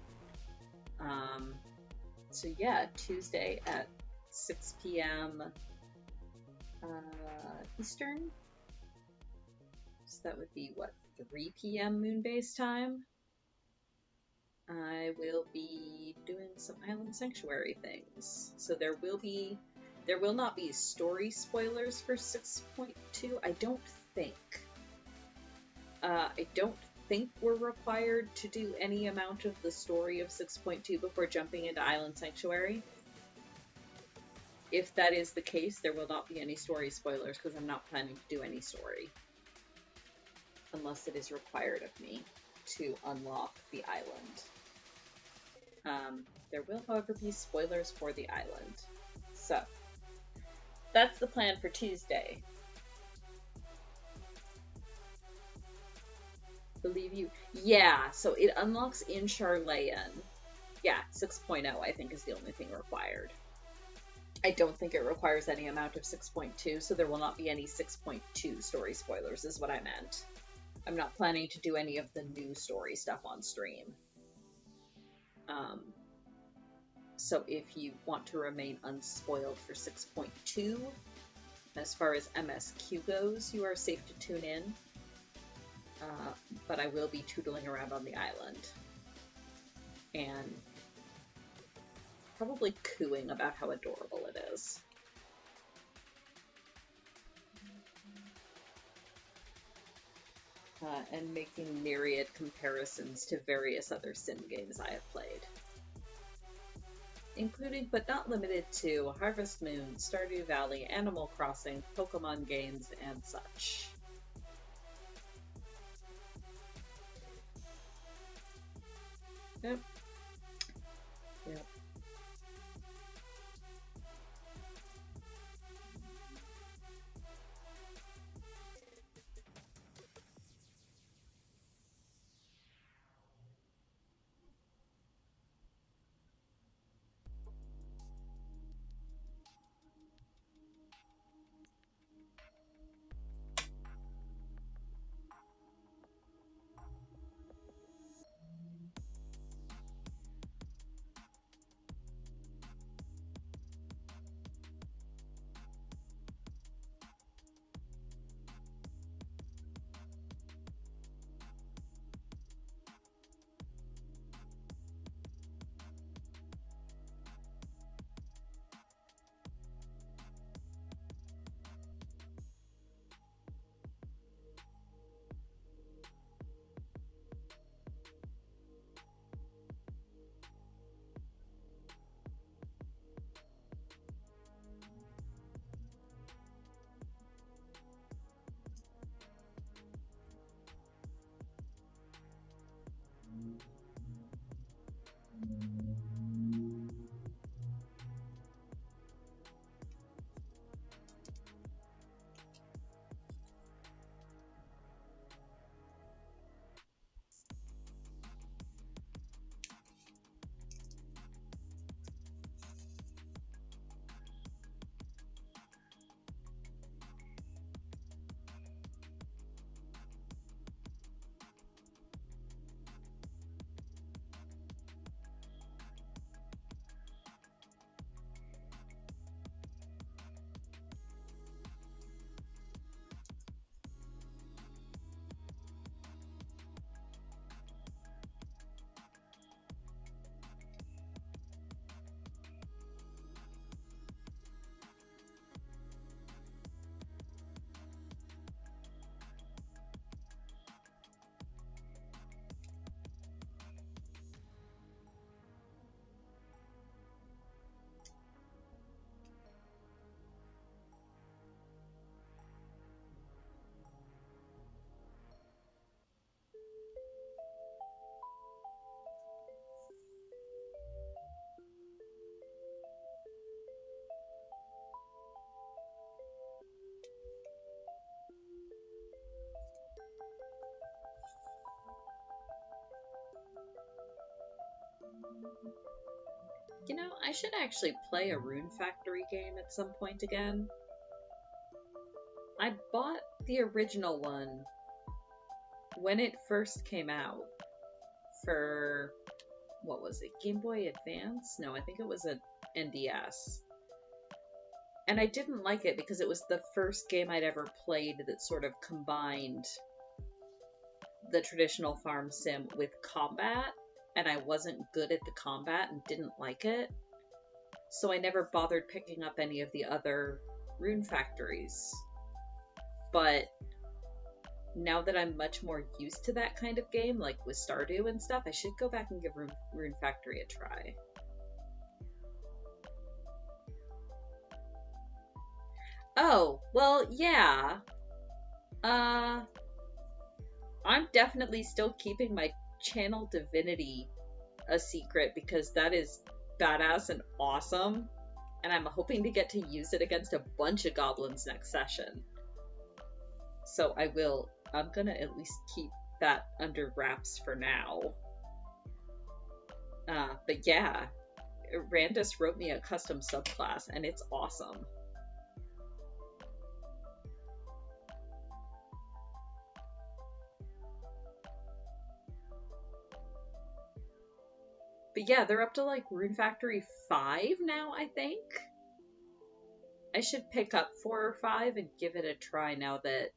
So yeah, Tuesday at 6 p.m. Eastern. So that would be, what, 3 p.m. Moonbase time? I will be doing some Island Sanctuary things. So there will not be story spoilers for 6.2, I don't think. I don't think we're required to do any amount of the story of 6.2 before jumping into Island Sanctuary. If that is the case, there will not be any story spoilers, because I'm not planning to do any story. Unless it is required of me to unlock the island. There will, however, be spoilers for the island. So, that's the plan for Tuesday. Believe you. Yeah, so it unlocks in Charlayan. Yeah, 6.0 I think is the only thing required. I don't think it requires any amount of 6.2, so there will not be any 6.2 story spoilers, is what I meant. I'm not planning to do any of the new story stuff on stream. So if you want to remain unspoiled for 6.2, as far as MSQ goes, you are safe to tune in. But I will be tootling around on the island. And probably cooing about how adorable it is. And making myriad comparisons to various other sim games I have played. Including, but not limited to, Harvest Moon, Stardew Valley, Animal Crossing, Pokemon games, and such. Yep. Yep. You know, I should actually play a Rune Factory game at some point again. I bought the original one when it first came out for, what was it, Game Boy Advance? No, I think it was an NDS. And I didn't like it because it was the first game I'd ever played that sort of combined the traditional farm sim with combat, and I wasn't good at the combat and didn't like it. So I never bothered picking up any of the other Rune Factories. But now that I'm much more used to that kind of game, like with Stardew and stuff, I should go back and give Rune Factory a try. Oh, well, yeah. I'm definitely still keeping my channel divinity a secret because that is badass and awesome. And I'm hoping to get to use it against a bunch of goblins next session. So I'm gonna at least keep that under wraps for now. But yeah, Randus wrote me a custom subclass and it's awesome. But yeah, they're up to like Rune Factory 5 now, I think. I should pick up 4 or 5 and give it a try now that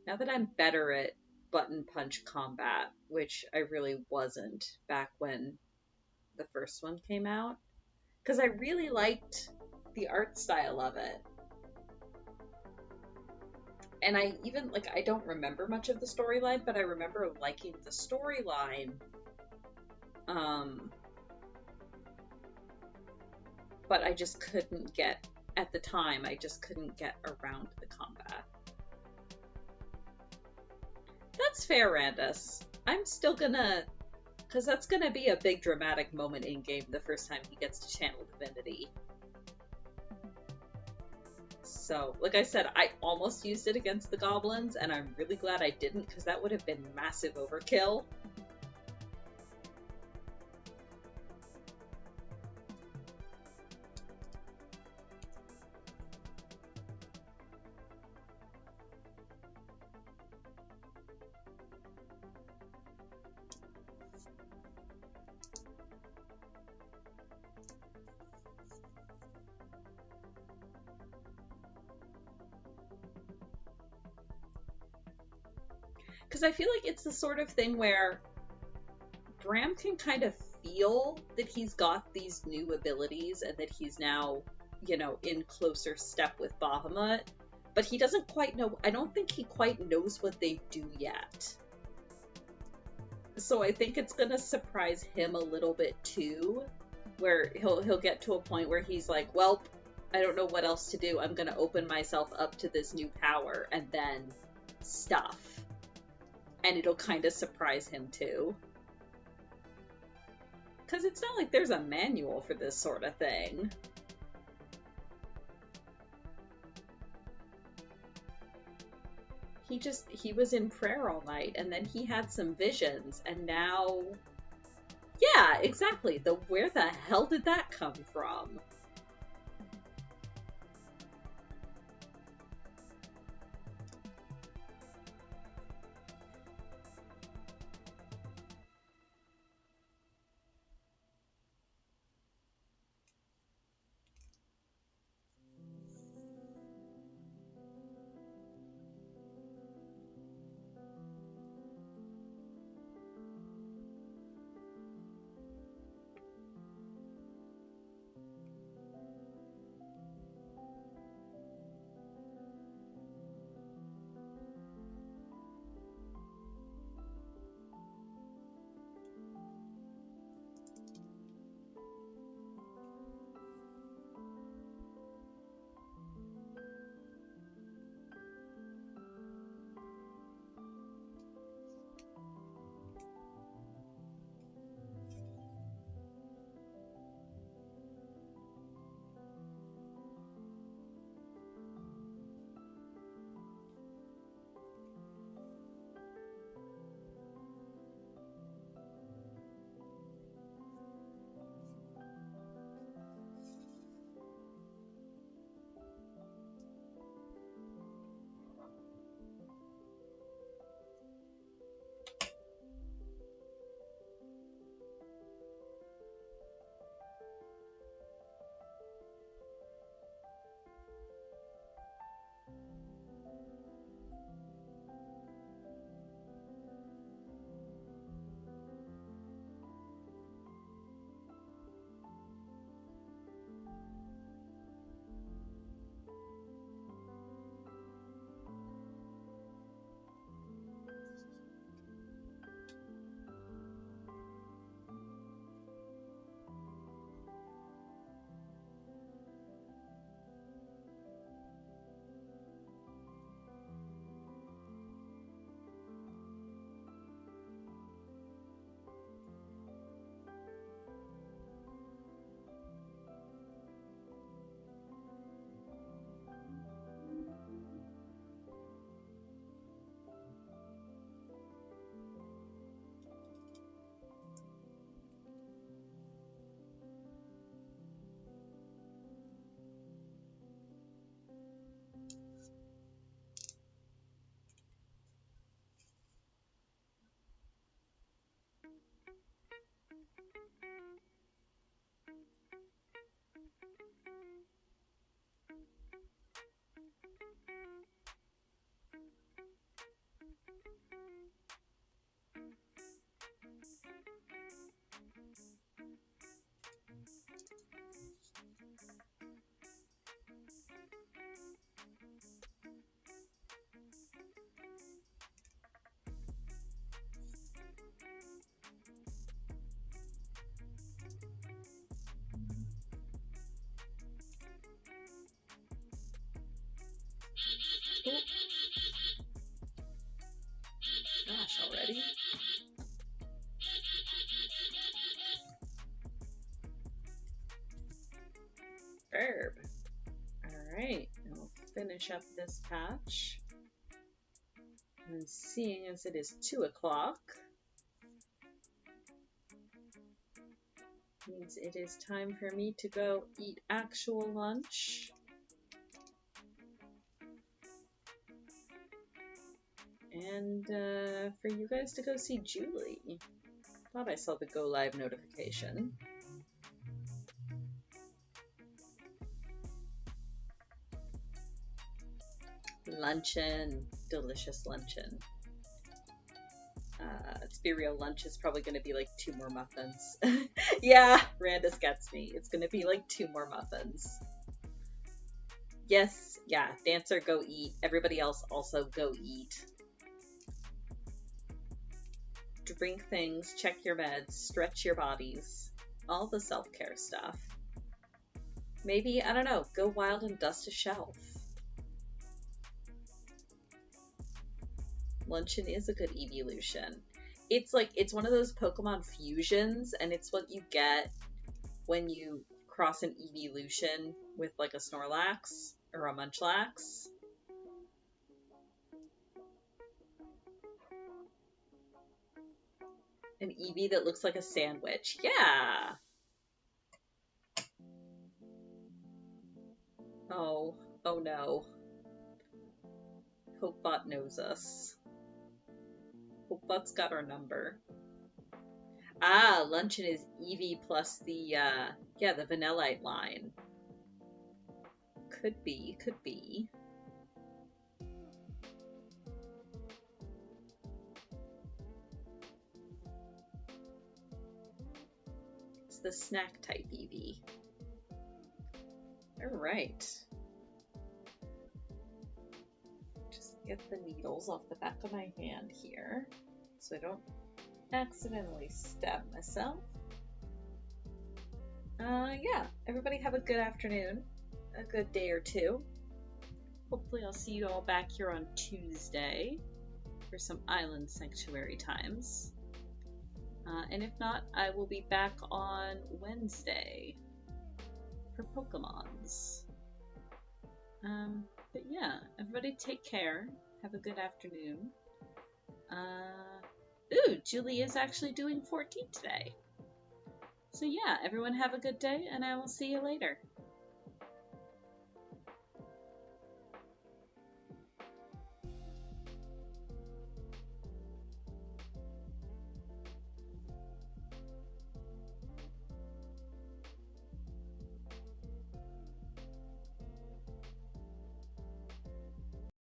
I'm better at button punch combat, which I really wasn't back when the first one came out. Because I really liked the art style of it. And I even, like, I don't remember much of the storyline, but I remember liking the storyline. But I just couldn't get, at the time, I just couldn't get around the combat. That's fair, Randus. I'm still gonna, because that's gonna be a big dramatic moment in game the first time he gets to channel divinity. So, like I said, I almost used it against the goblins, and I'm really glad I didn't, because that would have been massive overkill. Because I feel like it's the sort of thing where Bram can kind of feel that he's got these new abilities and that he's now, you know, in closer step with Bahamut, but he doesn't quite know, I don't think he quite knows what they do yet. So I think it's gonna surprise him a little bit too, where he'll get to a point where he's like, well, I don't know what else to do, I'm gonna open myself up to this new power, and then stuff. And it'll kind of surprise him too. Because it's not like there's a manual for this sort of thing. He was in prayer all night, and then he had some visions, and now... Yeah, exactly. Where the hell did that come from? Cool. Gosh, already? Verb. Alright, I'll finish up this patch. And seeing as it is 2 o'clock, means it is time for me to go eat actual lunch. And for you guys to go see Julie. Thought I saw the go live notification. Luncheon. Delicious luncheon. Let's be real, lunch is probably going to be like 2 more muffins. Yeah, Randus gets me. It's going to be like 2 more muffins. Yes, yeah, Dancer, go eat. Everybody else also go eat. Drink things, check your meds, stretch your bodies. All the self-care stuff. Maybe, I don't know, go wild and dust a shelf. Luncheon is a good evolution. It's like, it's one of those Pokemon fusions, and it's what you get when you cross an evolution with like a Snorlax or a Munchlax. An Eevee that looks like a sandwich. Yeah! Oh no. Hopebot knows us. Hopebot's got our number. Ah, Luncheon is Eevee plus the, the Vanillite line. Could be, could be. It's the snack type Eevee. Alright. Just get the needles off the back of my hand here so I don't accidentally stab myself. Yeah, everybody have a good afternoon, a good day or two. Hopefully I'll see you all back here on Tuesday for some Island Sanctuary times. And if not, I will be back on Wednesday for Pokemons. But yeah, everybody take care. Have a good afternoon. Ooh, Julie is actually doing 14 today. So yeah, everyone have a good day, and I will see you later.